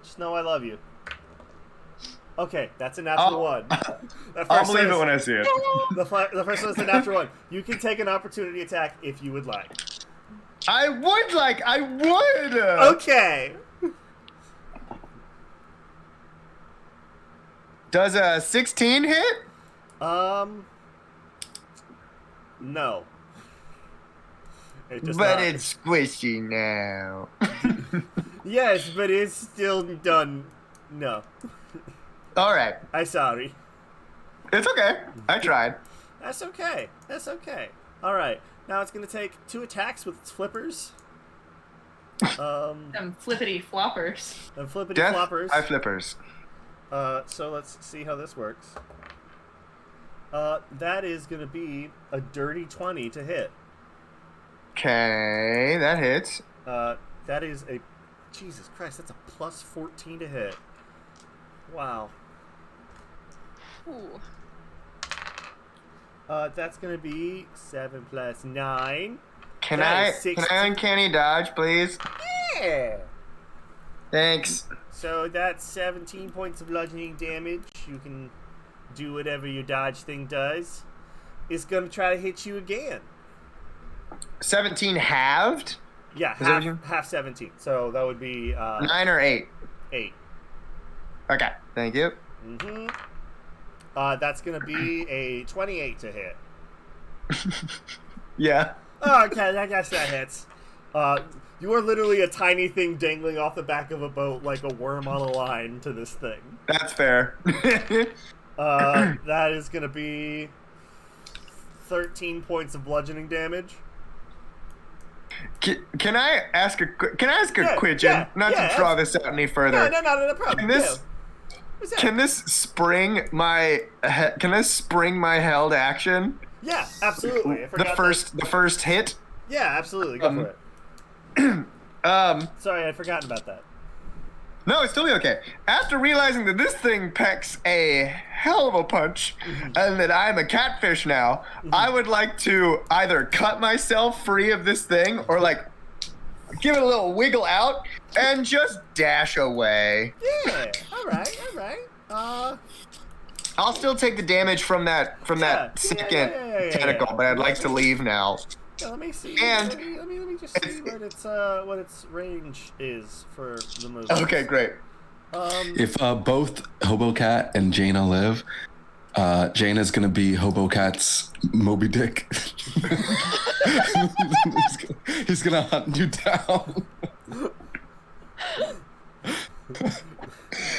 Just know I love you. Okay, that's a natural one. I'll believe it when I see it. The first one's a natural one. You can take an opportunity attack if you would like. I would! Okay. Does a 16 hit? No. It does But not. it's squishy now. Yes, but it's still done. No. Alright. I'm sorry. It's okay. I tried. That's okay. That's okay. Alright. Now it's going to take 2 attacks with its flippers. Them flippity floppers. And flippity Death floppers. by flippers. So let's see how this works. That is going to be a dirty 20 to hit. Okay, that hits. That is a... Jesus Christ, that's a plus 14 to hit. Wow. Ooh. That's going to be 7 plus 9. Can That I is 16. uncanny dodge, please? Yeah! Thanks. So that's 17 points of bludgeoning damage. You can do whatever your dodge thing does. It's going to try to hit you again. 17 halved? Yeah, Is that what you- half 17. So that would be 9 or 8? 8. Okay, thank you. Mm-hmm. That's going to be a 28 to hit. Yeah. Oh, okay, I guess that hits. You are literally a tiny thing dangling off the back of a boat like a worm on a line to this thing. That's fair. That is going to be 13 points of bludgeoning damage. Can I ask a question? Yeah, Not to draw this out any further. No problem. Can this spring my held action? Yeah, absolutely. I forgot The first hit. Yeah, absolutely. Go for it. Sorry, I'd forgotten about that. No, it's totally okay. After realizing that this thing packs a hell of a punch, and that I'm a catfish now, I would like to either cut myself free of this thing, or like give it a little wiggle out, and just dash away. Yeah. All right. I'll still take the damage from that second tentacle, but I'd like to leave now. Yeah, let me see. And let me just see what its range is for the movie. Okay, great. If both Hobocat and Jaina live, Jaina's gonna be Hobocat's Moby Dick. He's gonna hunt you down.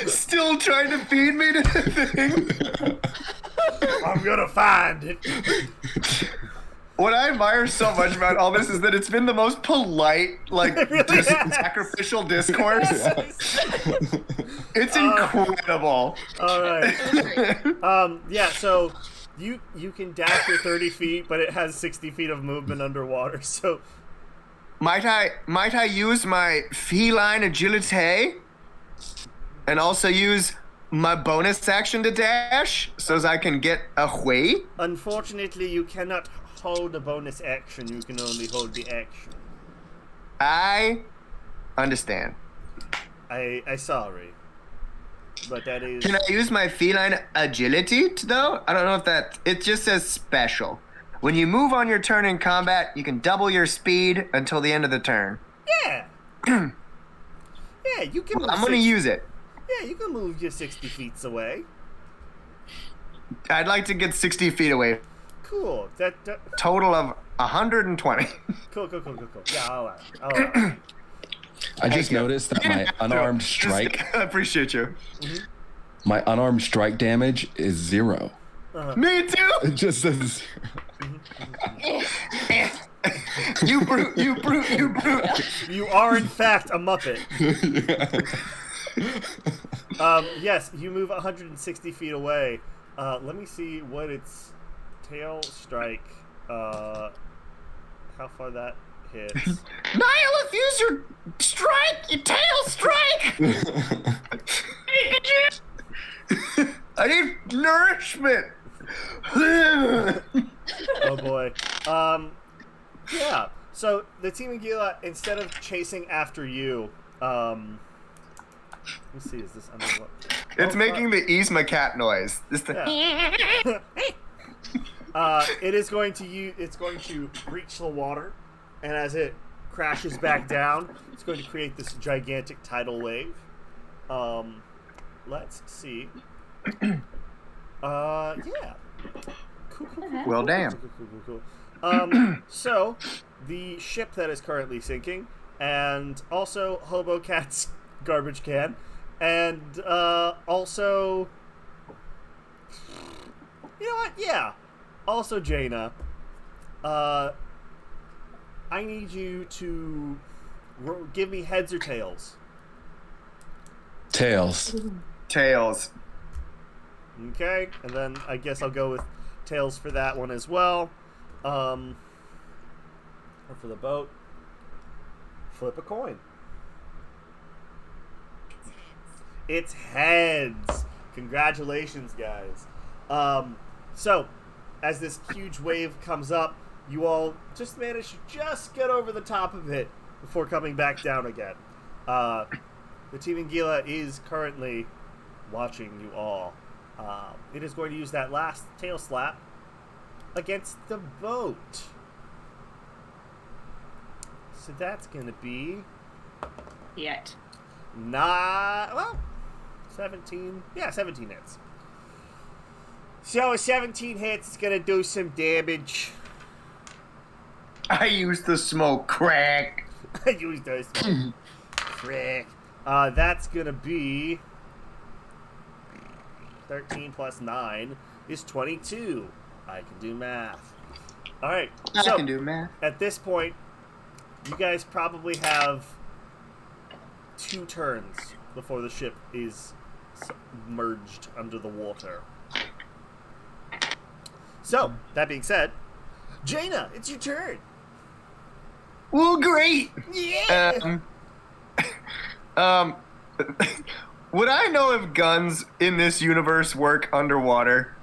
Still trying to feed me to the thing. I'm gonna find it. What I admire so much about all this is that it's been the most polite, like, really has. sacrificial discourse. It's incredible. All right. Yeah. So you can dash for 30 feet, but it has 60 feet of movement underwater. So Might I use my feline agility and also use my bonus action to dash so as I can get away? unfortunately, you cannot hold a bonus action. You can only hold the action. I understand. I sorry, but that is. Can I use my feline agility though? I don't know if that. It just says special. When you move on your turn in combat, you can double your speed until the end of the turn. Yeah. Yeah, you can. Well, I'm gonna use it. Yeah, you can move your 60 feet away. I'd like to get 60 feet away. Cool. That Total of 120. cool. Yeah, I'll allow it. I just you. noticed that my unarmed strike, I appreciate you. my unarmed strike damage is 0. Me too. It just says You brute. You brute. You brute. You are in fact a Muppet. Yes, you move 160 feet away. Let me see what its tail strike. How far that hits. Nihilith, use your strike. Your tail strike. I need nourishment. Oh boy. Yeah. So the Team Anguilla, instead of chasing after you, let me see. Is this? What? It's making the Yzma cat noise. This thing. Yeah. It is going to It's going to reach the water, and as it crashes back down, it's going to create this gigantic tidal wave. Let's see. Yeah. Cool. Well, damn. Cool. So the ship that is currently sinking, and also Hobocat's garbage can, and also, you know what? Yeah. Also, Jaina, I need you to give me heads or tails. tails. Tails. Okay, and then I guess I'll go with tails for that one as well. Or for the boat. Flip a coin. It's heads. Congratulations, guys. So, as this huge wave comes up, you all just manage to just get over the top of it before coming back down again. The Team Anguilla is currently watching you all. It is going to use that last tail slap against the boat. So that's going to be... Yet. 17. Yeah, 17 hits. So 17 hits, it's going to do some damage. I used the smoke crack. I used those. Frick. That's going to be 13 plus 9 is 22. I can do math. All right. I So can do math. at this point, you guys probably have 2 turns before the ship is submerged under the water. So, that being said, Jaina, it's your turn. Well, great. Yeah. Would I know if guns in this universe work underwater?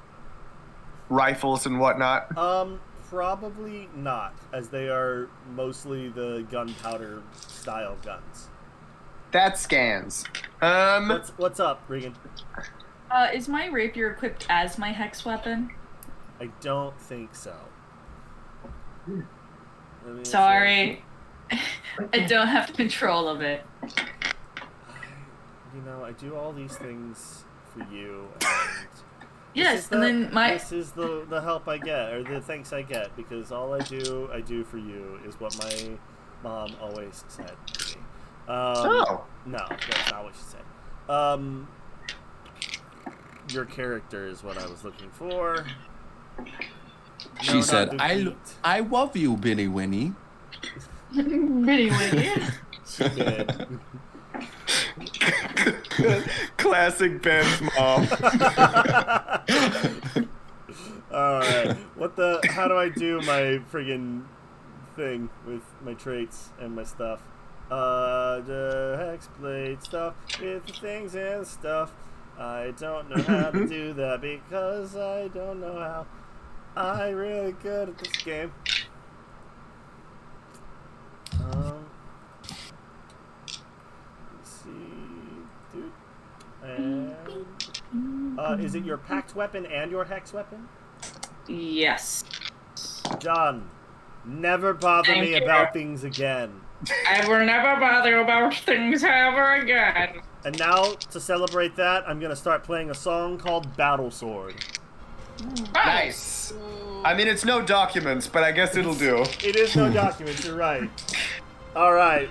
Rifles and whatnot. Probably not, as they are mostly the gunpowder style guns. That scans. What's up, Regan? Is my rapier equipped as my hex weapon? I don't think so. mean, Sorry. I don't have control of it. I do all these things for you, and Yes, and then this is the help I get, or the thanks I get, because all I do for you is what my mom always said to me. No, that's not what she said. Your character is what I was looking for. She said, I love you, Benny Winnie. Benny Winnie. She did. Classic Ben's mom. Alright. How do I do my friggin' thing with my traits and my stuff? The hexblade stuff with the things and stuff. I don't know how to do that because I don't know how. I'm really good at this game. Let's see. Dude. And is it your packed weapon and your hex weapon? Yes. John, never bother me about things again. I will never bother you about things ever again. And now, to celebrate that, I'm gonna start playing a song called Battle Sword. Nice. I mean, it's no documents, but I guess it'll do. It is no documents, you're right. Alright.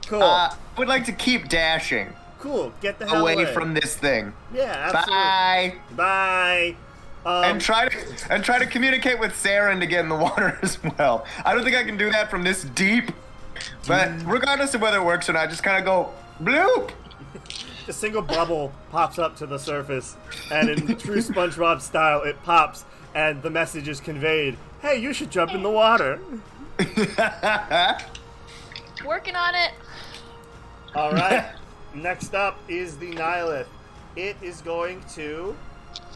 Cool. Would like to keep dashing. Cool, get the hell away from this thing. Yeah, absolutely. Bye. And try to communicate with Saren to get in the water as well. I don't think I can do that from this deep. But regardless of whether it works or not, just kind of go bloop. A single bubble pops up to the surface, and in true SpongeBob style, it pops, and the message is conveyed. Hey, you should jump in the water. Working on it. All right. Next up is the Nihilith. It is going to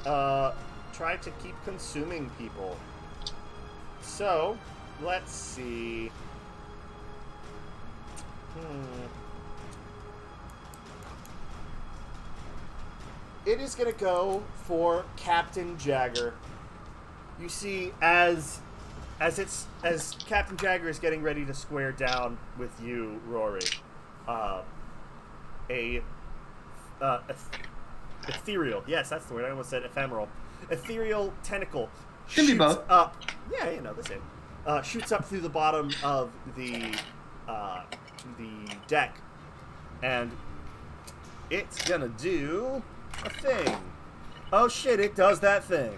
try to keep consuming people. So, let's see. It is going to go for Captain Jagger. You see, as Captain Jagger is getting ready to square down with you, Rory, ethereal. Yes, that's the word. I almost said ephemeral. Ethereal tentacle shoots up. Yeah, the same. Shoots up through the bottom of the deck, and it's gonna do a thing. Oh shit! It does that thing.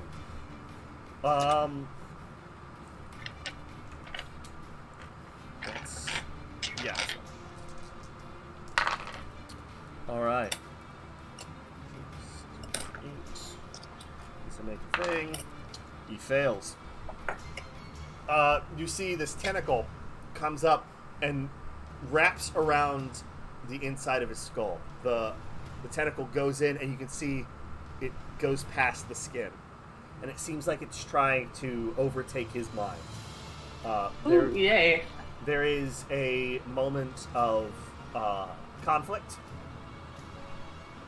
Yeah. All right. Make a thing. He fails. You see this tentacle comes up and wraps around the inside of his skull. The tentacle goes in, and you can see it goes past the skin, and it seems like it's trying to overtake his mind. Yay! There is a moment of conflict,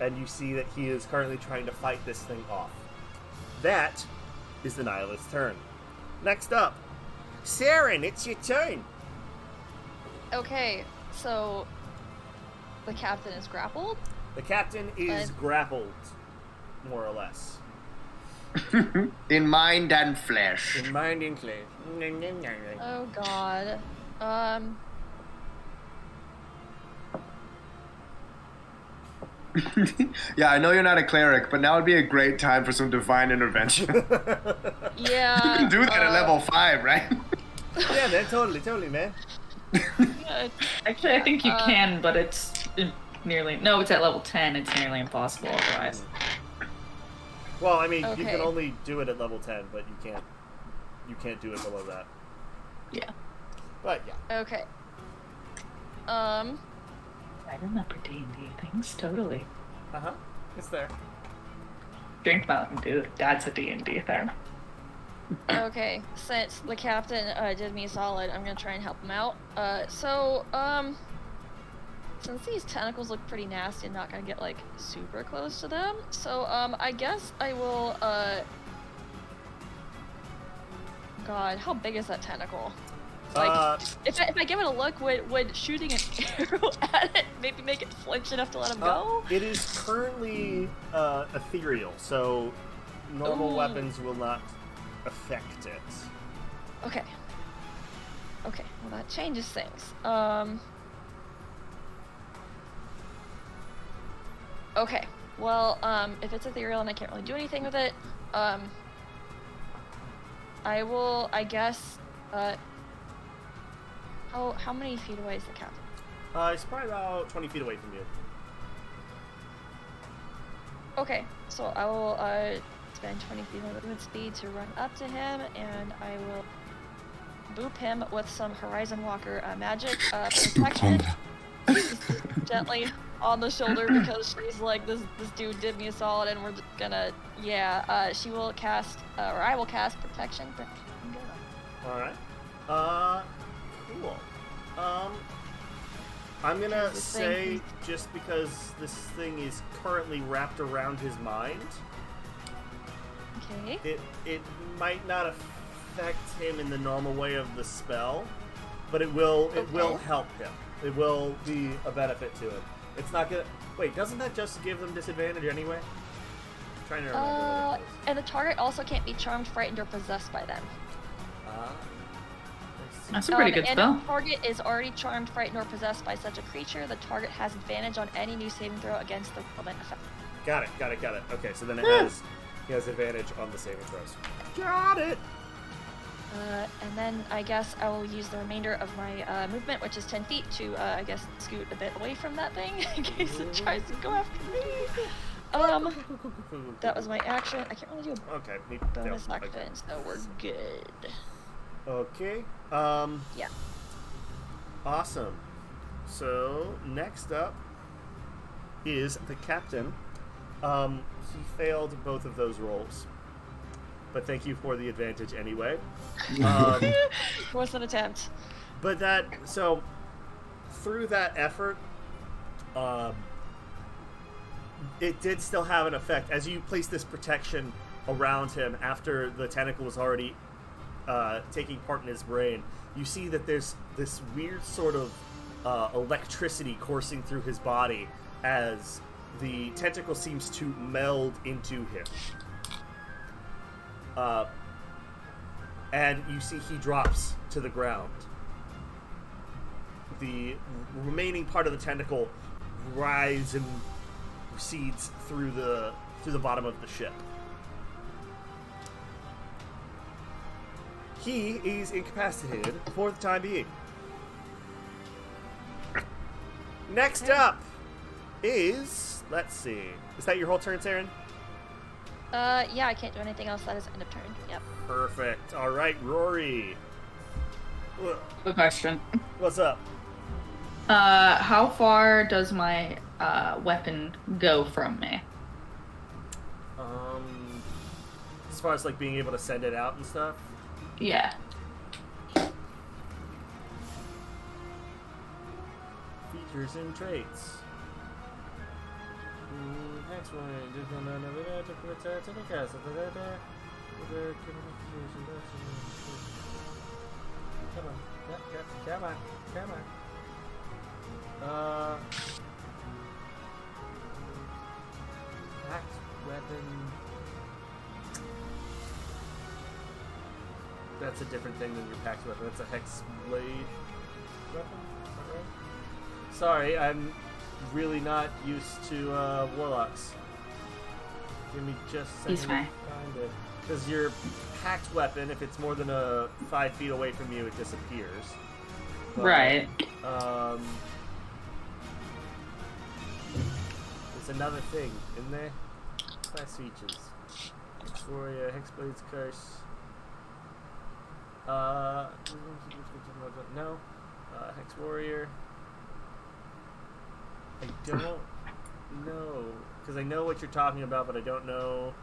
and you see that he is currently trying to fight this thing off. That is the Nihilist's turn. Next up, Saren, it's your turn. Okay, so the captain is grappled? The captain is grappled, more or less. In mind and flesh. In mind and flesh. Oh god. Yeah, I know you're not a cleric, but now would be a great time for some divine intervention. Yeah. You can do that at level 5, right? Yeah, man, totally, man. Actually, I think you can, but it's nearly... No, it's at level 10. It's nearly impossible otherwise. Well, I mean, you Okay. can only do it at level 10, but you can't do it below that. Yeah. But, yeah. Okay. I remember D&D things, totally. Uh-huh. It's there. Drink Mountain Dew. That's a D&D thing. Okay, since the captain did me solid, I'm gonna try and help him out. Since these tentacles look pretty nasty, I'm not gonna get like super close to them. So I guess I will God, how big is that tentacle? Like, if I give it a look, would shooting an arrow at it maybe make it flinch enough to let him go? It is currently ethereal, so normal Ooh. weapons will not affect it. Okay. Okay, well that changes things. Okay, well, if it's ethereal and I can't really do anything with it, I will, I guess, how many feet away is the captain? It's probably about 20 feet away from you. Okay, so I will, spend 20 feet of movement speed to run up to him, and I will boop him with some Horizon Walker magic protection. Gently on the shoulder because she's like, this dude did me a solid, and we're just gonna, she will cast, or I will cast protection. All right. Cool. I'm gonna say, just because this thing is currently wrapped around his mind, okay, it might not affect him in the normal way of the spell, but it will help him. It will be a benefit to him. It's not gonna. Wait, doesn't that just give them disadvantage anyway? I'm trying to remember. What it is. And the target also can't be charmed, frightened, or possessed by them. That's a pretty good spell. If the target is already charmed, frightened, or possessed by such a creature, the target has advantage on any new saving throw against the relevant effect. Got it. Okay, so then he has advantage on the saving throws. Got it. And then I guess I will use the remainder of my movement, which is 10 feet, to I guess scoot a bit away from that thing in case it tries to go after me. That was my action. I can't really do a bonus action, so we're good. Okay. Yeah. Awesome. So next up is the captain. He failed both of those rolls, but thank you for the advantage anyway. Was an attempt. But through that effort, it did still have an effect as you place this protection around him after the tentacle was already taking part in his brain. You see that there's this weird sort of electricity coursing through his body as the tentacle seems to meld into him. And you see he drops to the ground. The remaining part of the tentacle rises and recedes through the bottom of the ship. He is incapacitated for the time being. Next up is, let's see, is that your whole turn, Saren? Yeah, I can't do anything else. That is end of turn. Yep. Perfect. All right, Rory. Good question. What's up? How far does my weapon go from me? As far as like being able to send it out and stuff. Yeah. Features and traits. Next one. Come on. Hacked weapon. That's a different thing than your packed weapon. That's a hex blade weapon. Is that right? Sorry, I'm really not used to warlocks. Give me just a second. He's fine. To find it. Because your packed weapon, if it's more than 5 feet away from you, it disappears. But, Right. There's another thing in there. Class features. Hex Warrior, Hexblade's Curse. No. Hex Warrior. I don't know. Because I know what you're talking about, but I don't know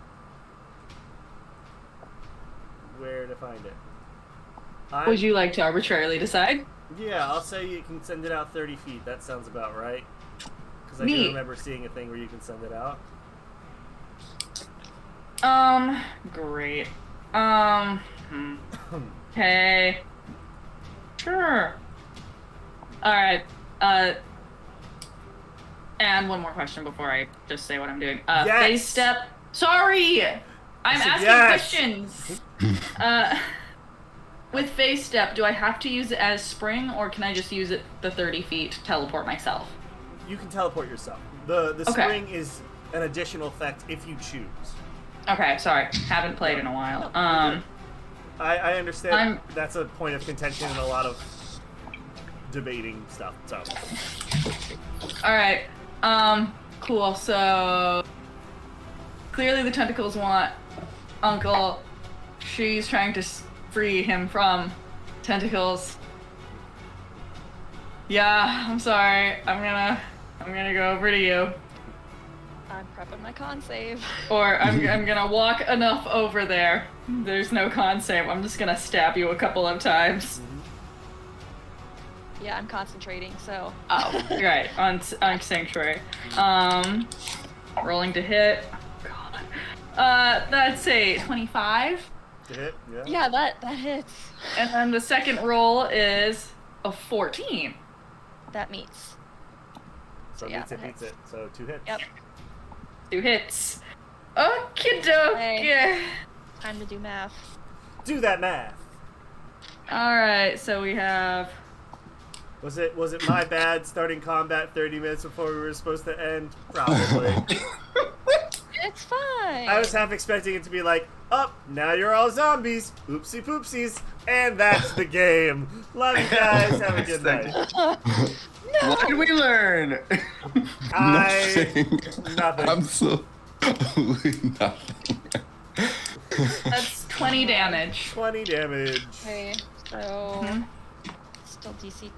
where to find it. Would you like to arbitrarily decide? Yeah, I'll say you can send it out 30 feet. That sounds about right. Because I do remember seeing a thing where you can send it out. Great. Okay. Sure. All right. And one more question before I just say what I'm doing. Yes. Phase step. Sorry, I'm asking questions. With phase step, do I have to use it as spring, or can I just use it the 30 feet to teleport myself? You can teleport yourself. The Okay. spring is an additional effect if you choose. Okay, sorry, haven't played in a while. I understand that's a point of contention in a lot of debating stuff. So. All right. Cool. So clearly the tentacles want Uncle. She's trying to free him from tentacles. Yeah, I'm sorry. I'm gonna go over to you. I'm prepping my con save. Or I'm gonna walk enough over there. There's no con save. I'm just gonna stab you a couple of times. Yeah, I'm concentrating, so. Oh, right. On Sanctuary. Rolling to hit. Oh, God. That's a 25. To hit? Yeah. Yeah, that hits. And then the second roll is a 14. That meets. So yeah, beats it. So 2 hits. Yep. 2 hits. Okie doke. Hey. Time to do math. Do that math. Alright, so we have... Was it my bad starting combat 30 minutes before we were supposed to end? Probably. It's fine. I was half expecting it to be like, now you're all zombies. Oopsie poopsies. And that's the game. Love you guys. Have a good night. What did we learn? Nothing. Absolutely nothing. That's 20 damage. 20 damage. Okay, so still DC.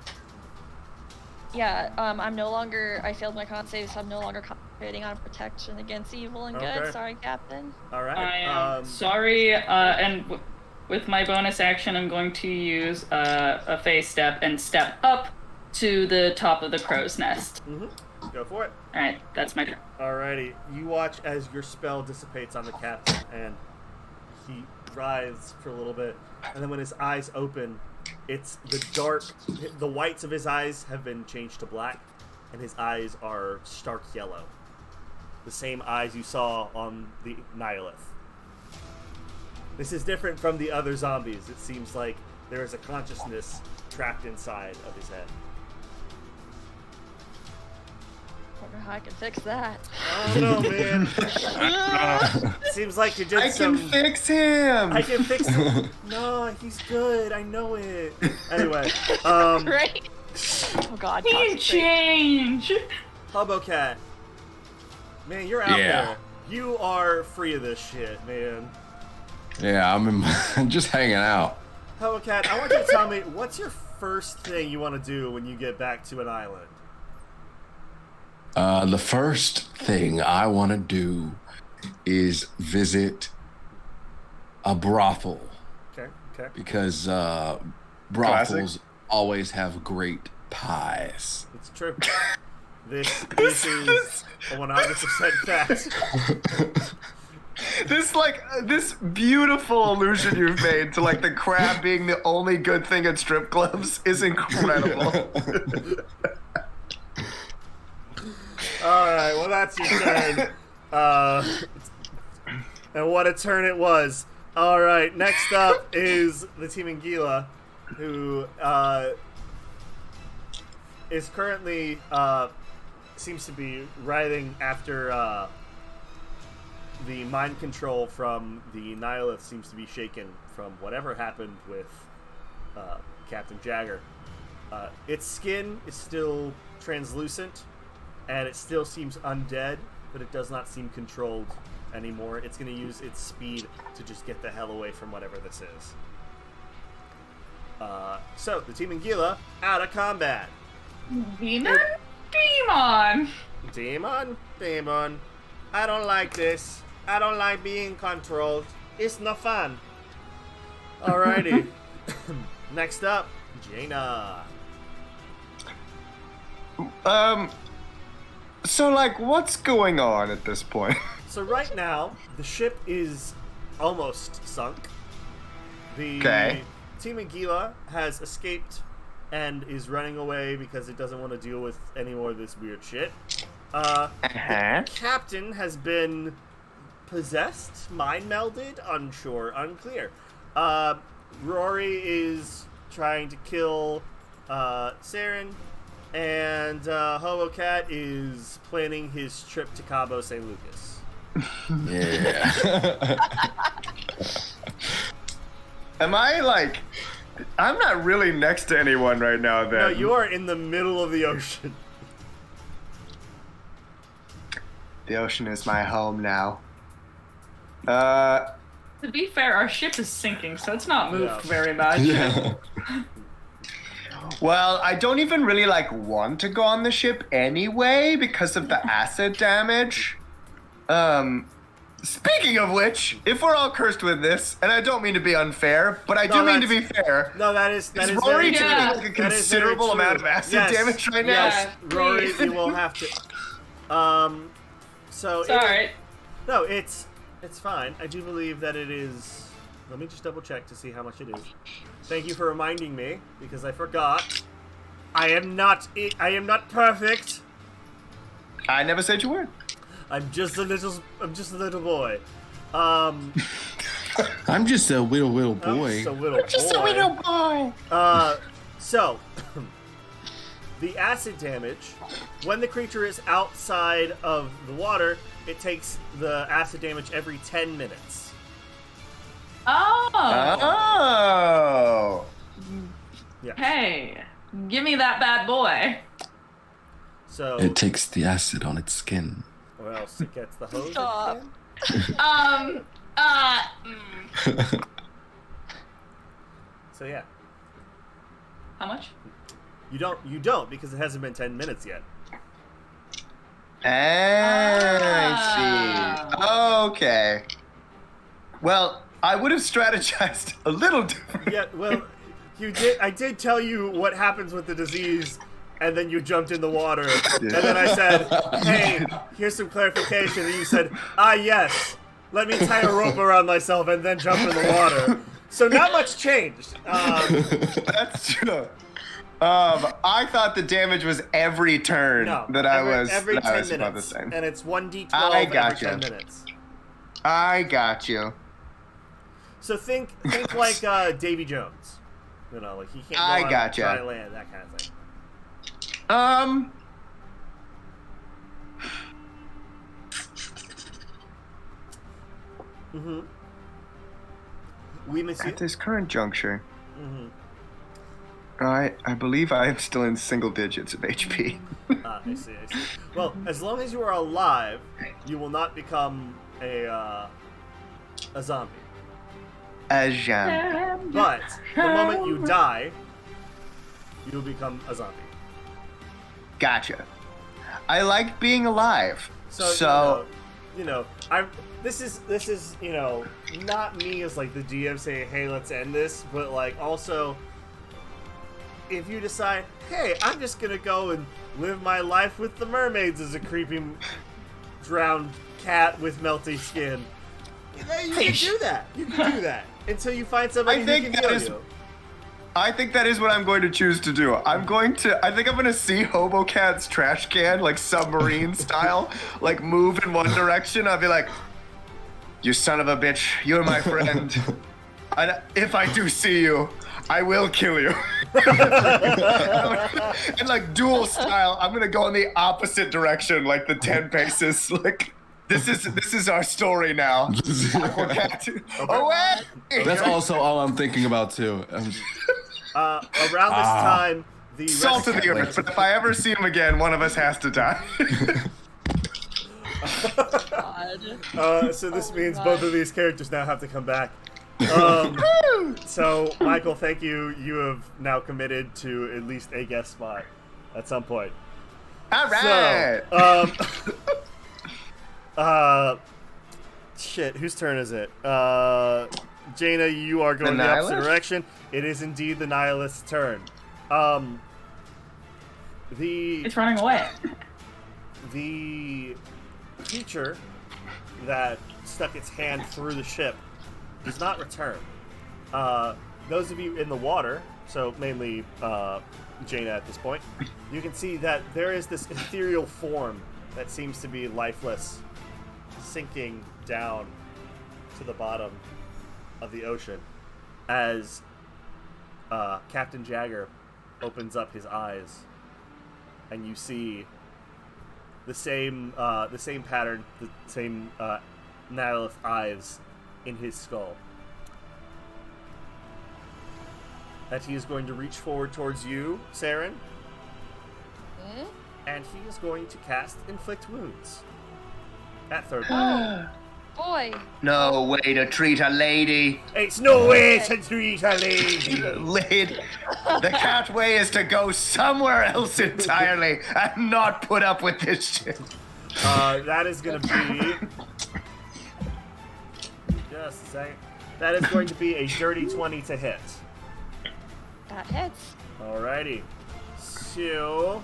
Yeah, I'm no longer. I failed my con save, so I'm no longer concentrating on protection against evil and Okay. good. Sorry, Captain. All right. I am sorry, and with my bonus action, I'm going to use a phase step and step up to the top of the crow's nest. Go for it. Alright, that's my turn. Alrighty. You watch as your spell dissipates on the captain, and he writhes for a little bit, and then when his eyes open, it's the whites of his eyes have been changed to black, and his eyes are stark yellow. The same eyes you saw on the Nihilith. This is different from the other zombies. It seems like there is a consciousness trapped inside of his head. I don't know how I can fix that. I don't know, man. Seems like you did I can fix him. I can fix him. No, he's good. I know it. Anyway, Right? Oh God. He concentrate. change! Hobocat. Man, you're out Yeah. there. You are free of this shit, man. Yeah, I'm just hanging out. Hobocat, I want you to tell me, what's your first thing you want to do when you get back to an island? The first thing I want to do is visit a brothel Okay. because brothels always have great pies. It's true. This is a 100% fact. This beautiful allusion you've made to like the crab being the only good thing at strip clubs is incredible. Alright, well that's your turn. And what a turn it was. Alright, next up is the team in Gila, who is currently seems to be writhing after the mind control from the Nihilith seems to be shaken from whatever happened with Captain Jagger. Its skin is still translucent, and it still seems undead, but it does not seem controlled anymore. It's going to use its speed to just get the hell away from whatever this is. So, the team in Gila, out of combat. Demon? Demon! Demon. I don't like this. I don't like being controlled. It's no fun. Alrighty. Next up, Jaina. So like, what's going on at this point? So right now, the ship is almost sunk. The Okay. team in Gila has escaped and is running away because it doesn't want to deal with any more of this weird shit. The captain has been possessed, mind melded, unsure, unclear. Rory is trying to kill Saren, and Hobo Cat is planning his trip to Cabo San Lucas. Yeah. Am I like? I'm not really next to anyone right now. Then No, you are in the middle of the ocean. The ocean is my home now. To be fair, our ship is sinking, so it's not moved very much. Yeah. Well, I don't even really like want to go on the ship anyway because of the acid damage. Speaking of which, if we're all cursed with this, and I don't mean to be unfair, but I do mean to be fair. No, that is Rory very true. taking like a considerable amount of acid damage right now? Yes, Yeah, Rory, please. you will have to. So It's alright. No, it's fine. I do believe that it is. Let me just double check to see how much it is. Thank you for reminding me because I forgot. I am not perfect. I never said you were. I'm just a little boy. I'm just a little boy. I'm just a little boy. So the acid damage, when the creature is outside of the water, it takes the acid damage every 10 minutes. Oh. Oh. Yeah. Hey, give me that bad boy. So, It takes the acid on its skin. or else it gets the hose. Stop. again. So yeah, How much? you don't because it hasn't been 10 minutes yet. I see. Okay. Well, I would have strategized a little different. Yeah, well, you did. I did tell you what happens with the disease, and then you jumped in the water. And then I said, "Hey, here's some clarification." And you said, yes. Let me tie a rope around myself and then jump in the water. So not much changed. That's true. I thought the damage was every turn No, that every I 10 was about to minutes, say. and it's 1d12 I every gotcha. 10 minutes. I got you. So think like Davy Jones. You know, like he can't go I on gotcha. dry land, that kind of thing. Mm-hmm. We miss you. At this current juncture, Mm-hmm. I believe I am still in single digits of HP. I see. Well, as long as you are alive, you will not become a zombie. But the moment you die, you'll become a zombie. Gotcha. I like being alive. So this is not me as like the DM saying, hey, let's end this, but like also if you decide, hey, I'm just gonna go and live my life with the mermaids as a creepy drowned cat with melty skin, you can do that. You can do that until you find somebody who can kill you. I think that is what I'm going to choose to do. I think I'm going to see Hobo Cat's trash can, like submarine style, like move in one direction. I'll be like, you son of a bitch, you're my friend. If I do see you, I will kill you. And like dual style, I'm going to go in the opposite direction, like the 10 paces. Like, this is our story now. Away! That's also all I'm thinking about too. Around this time, the Salt of the earth, but if I ever see him again, one of us has to die. So this means both of these characters now have to come back. So, Michael, thank you. You have now committed to at least a guest spot at some point. All right. So, shit, whose turn is it? Jaina, you are going the opposite direction. It is indeed the Nihilist's turn. It's running away. The creature that stuck its hand through the ship does not return. Those of you in the water so mainly Jaina at this point, you can see that there is this ethereal form that seems to be lifeless, sinking down to the bottom of the ocean as Captain Jagger opens up his eyes, and you see the same pattern, the same Nihilith eyes in his skull. That he is going to reach forward towards you, Saren, and he is going to cast Inflict Wounds at third level. Boy. No way to treat a lady. It's no way to treat a lady. Lady. The cat way is to go somewhere else entirely and not put up with this shit. That is going to be... Just a second. That is going to be a dirty 20 to hit. That hits. Alrighty. So...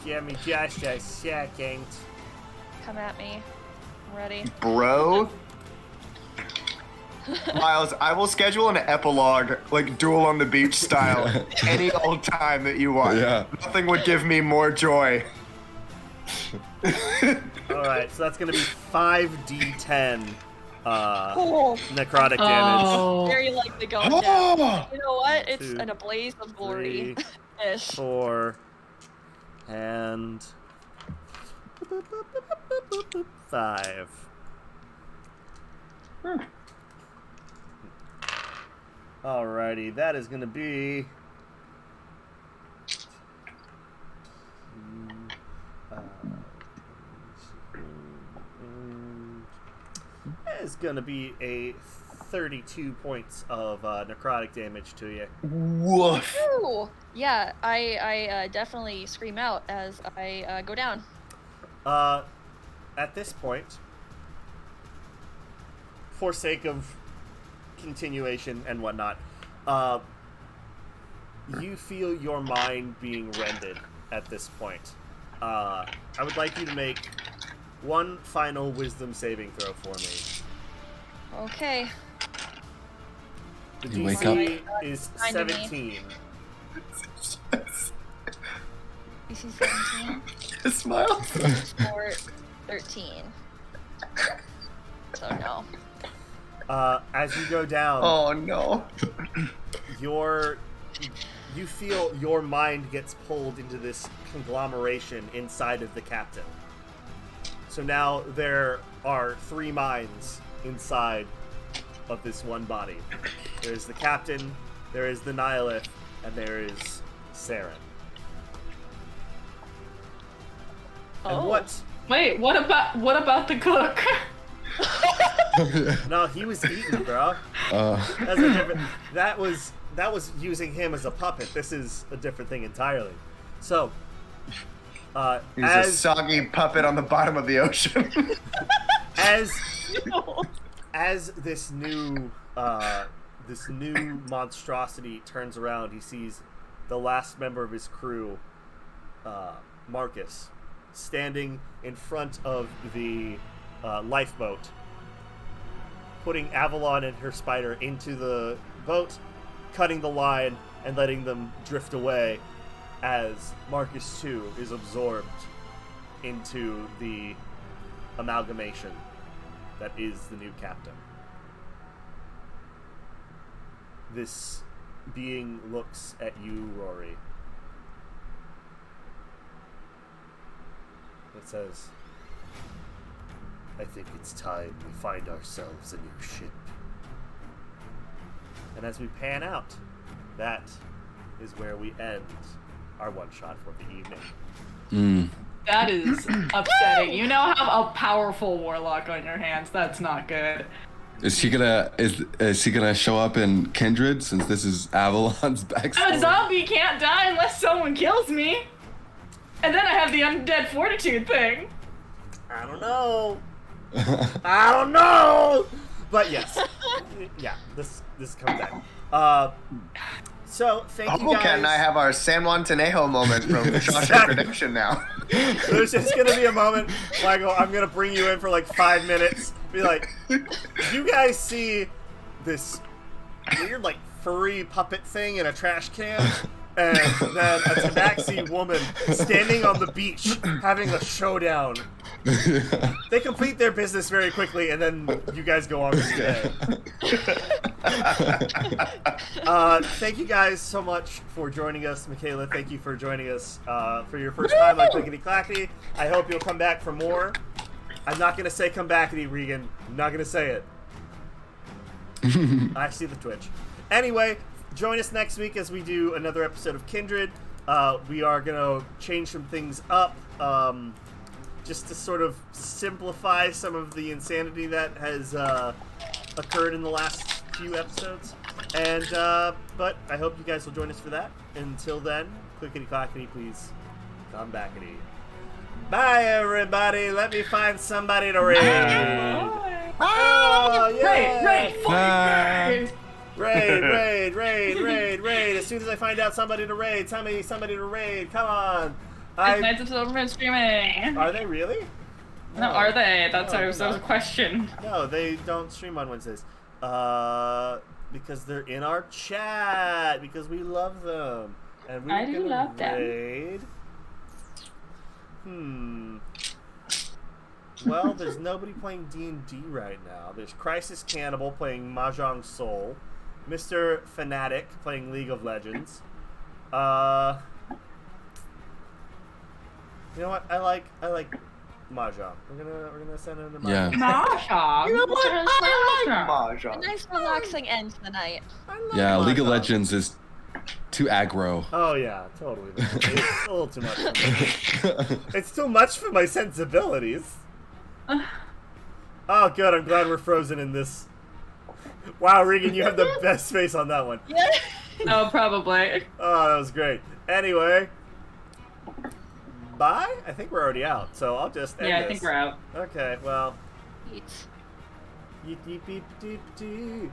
Give me just a second. Come at me. I'm ready. Bro. Miles, I will schedule an epilogue, like Duel on the Beach style, any old time that you want. Yeah. Nothing would give me more joy. Alright, so that's going to be 5d10 Oh. necrotic damage. Very likely going down. You know what? It's 2, a blaze of glory. 3, Ish. 4, and 5. Alrighty, that is going to be... That is going to be a 32 points of necrotic damage to you. Woof. Ooh. Yeah, I definitely scream out as I go down. At this point, for sake of continuation and whatnot, you feel your mind being rended at this point. I would like you to make one final wisdom saving throw for me. Okay. The You wake DC is Kind of me. 17. DC 17. Smile. Or 13. So no. As you go down, Oh no. you feel your mind gets pulled into this conglomeration inside of the captain. So now there are 3 minds inside of this one body. There is the captain, there is the Nihilith, and there is Saren. And what? Wait, what about the cook? No, he was eaten, bro. That's a different. That was using him as a puppet. This is a different thing entirely. So, He's a soggy puppet on the bottom of the ocean. as this new monstrosity turns around, he sees the last member of his crew, Marcus, standing in front of the lifeboat, putting Avalon and her spider into the boat, cutting the line, and letting them drift away as Marcus too is absorbed into the amalgamation that is the new captain. This being looks at you, Rory. It says, I think it's time we find ourselves a new ship. And as we pan out, that is where we end our one-shot for the evening. That is upsetting. You now have a powerful warlock on your hands. That's not good. Is she gonna show up in Kindred since this is Avalon's backstory? A zombie can't die unless someone kills me. And then I have the undead fortitude thing. I don't know. I don't know. But yes, yeah, this comes out. So thank you guys. Cat and I have our San Juan Tanejo moment from Shawshank Redemption now. There's just gonna be a moment, Michael. I'm gonna bring you in for like 5 minutes. Be like, did you guys see this weird like furry puppet thing in a trash can, and then a tabaxi woman standing on the beach having a showdown. They complete their business very quickly, and then you guys go on with your day. Thank you guys so much for joining us. Michaela, thank you for joining us for your first time on Clickety Clackety. I hope you'll come back for more. I'm not going to say come backety, Regan. I'm not going to say it. I see the Twitch. Anyway, join us next week as we do another episode of Kindred. We are going to change some things up. Just to sort of simplify some of the insanity that has occurred in the last few episodes. And, but I hope you guys will join us for that. Until then, clickety clackety, please come backety. Bye, everybody. Let me find somebody to raid. Oh, yeah. Raid. As soon as I find out somebody to raid, tell me somebody to raid. Come on. Knights of Silver streaming. Are they really? No, are they? That was a question. No, they don't stream on Wednesdays. Because they're in our chat. Because we love them. And we're gonna raid. Well, there's nobody playing D&D right now. There's Crisis Cannibal playing Mahjong Soul. Mr. Fanatic playing League of Legends. You know what? I like Mahjong. We're gonna send him to Mahjong. Yeah. Mahjong. You know what? I like Mahjong. A nice relaxing end to the night. Yeah, League of Legends is too aggro. Oh yeah, totally. It's a little too much for me. It's too much for my sensibilities. Oh good, I'm glad we're frozen in this. Wow, Regan, you have the best face on that one. Yeah. Oh, probably. Oh, that was great. Anyway. Bye? I think we're already out, so I'll just end Yeah, I this. think we're out. Okay, well. Eat. Yeet yeet beep deep dee.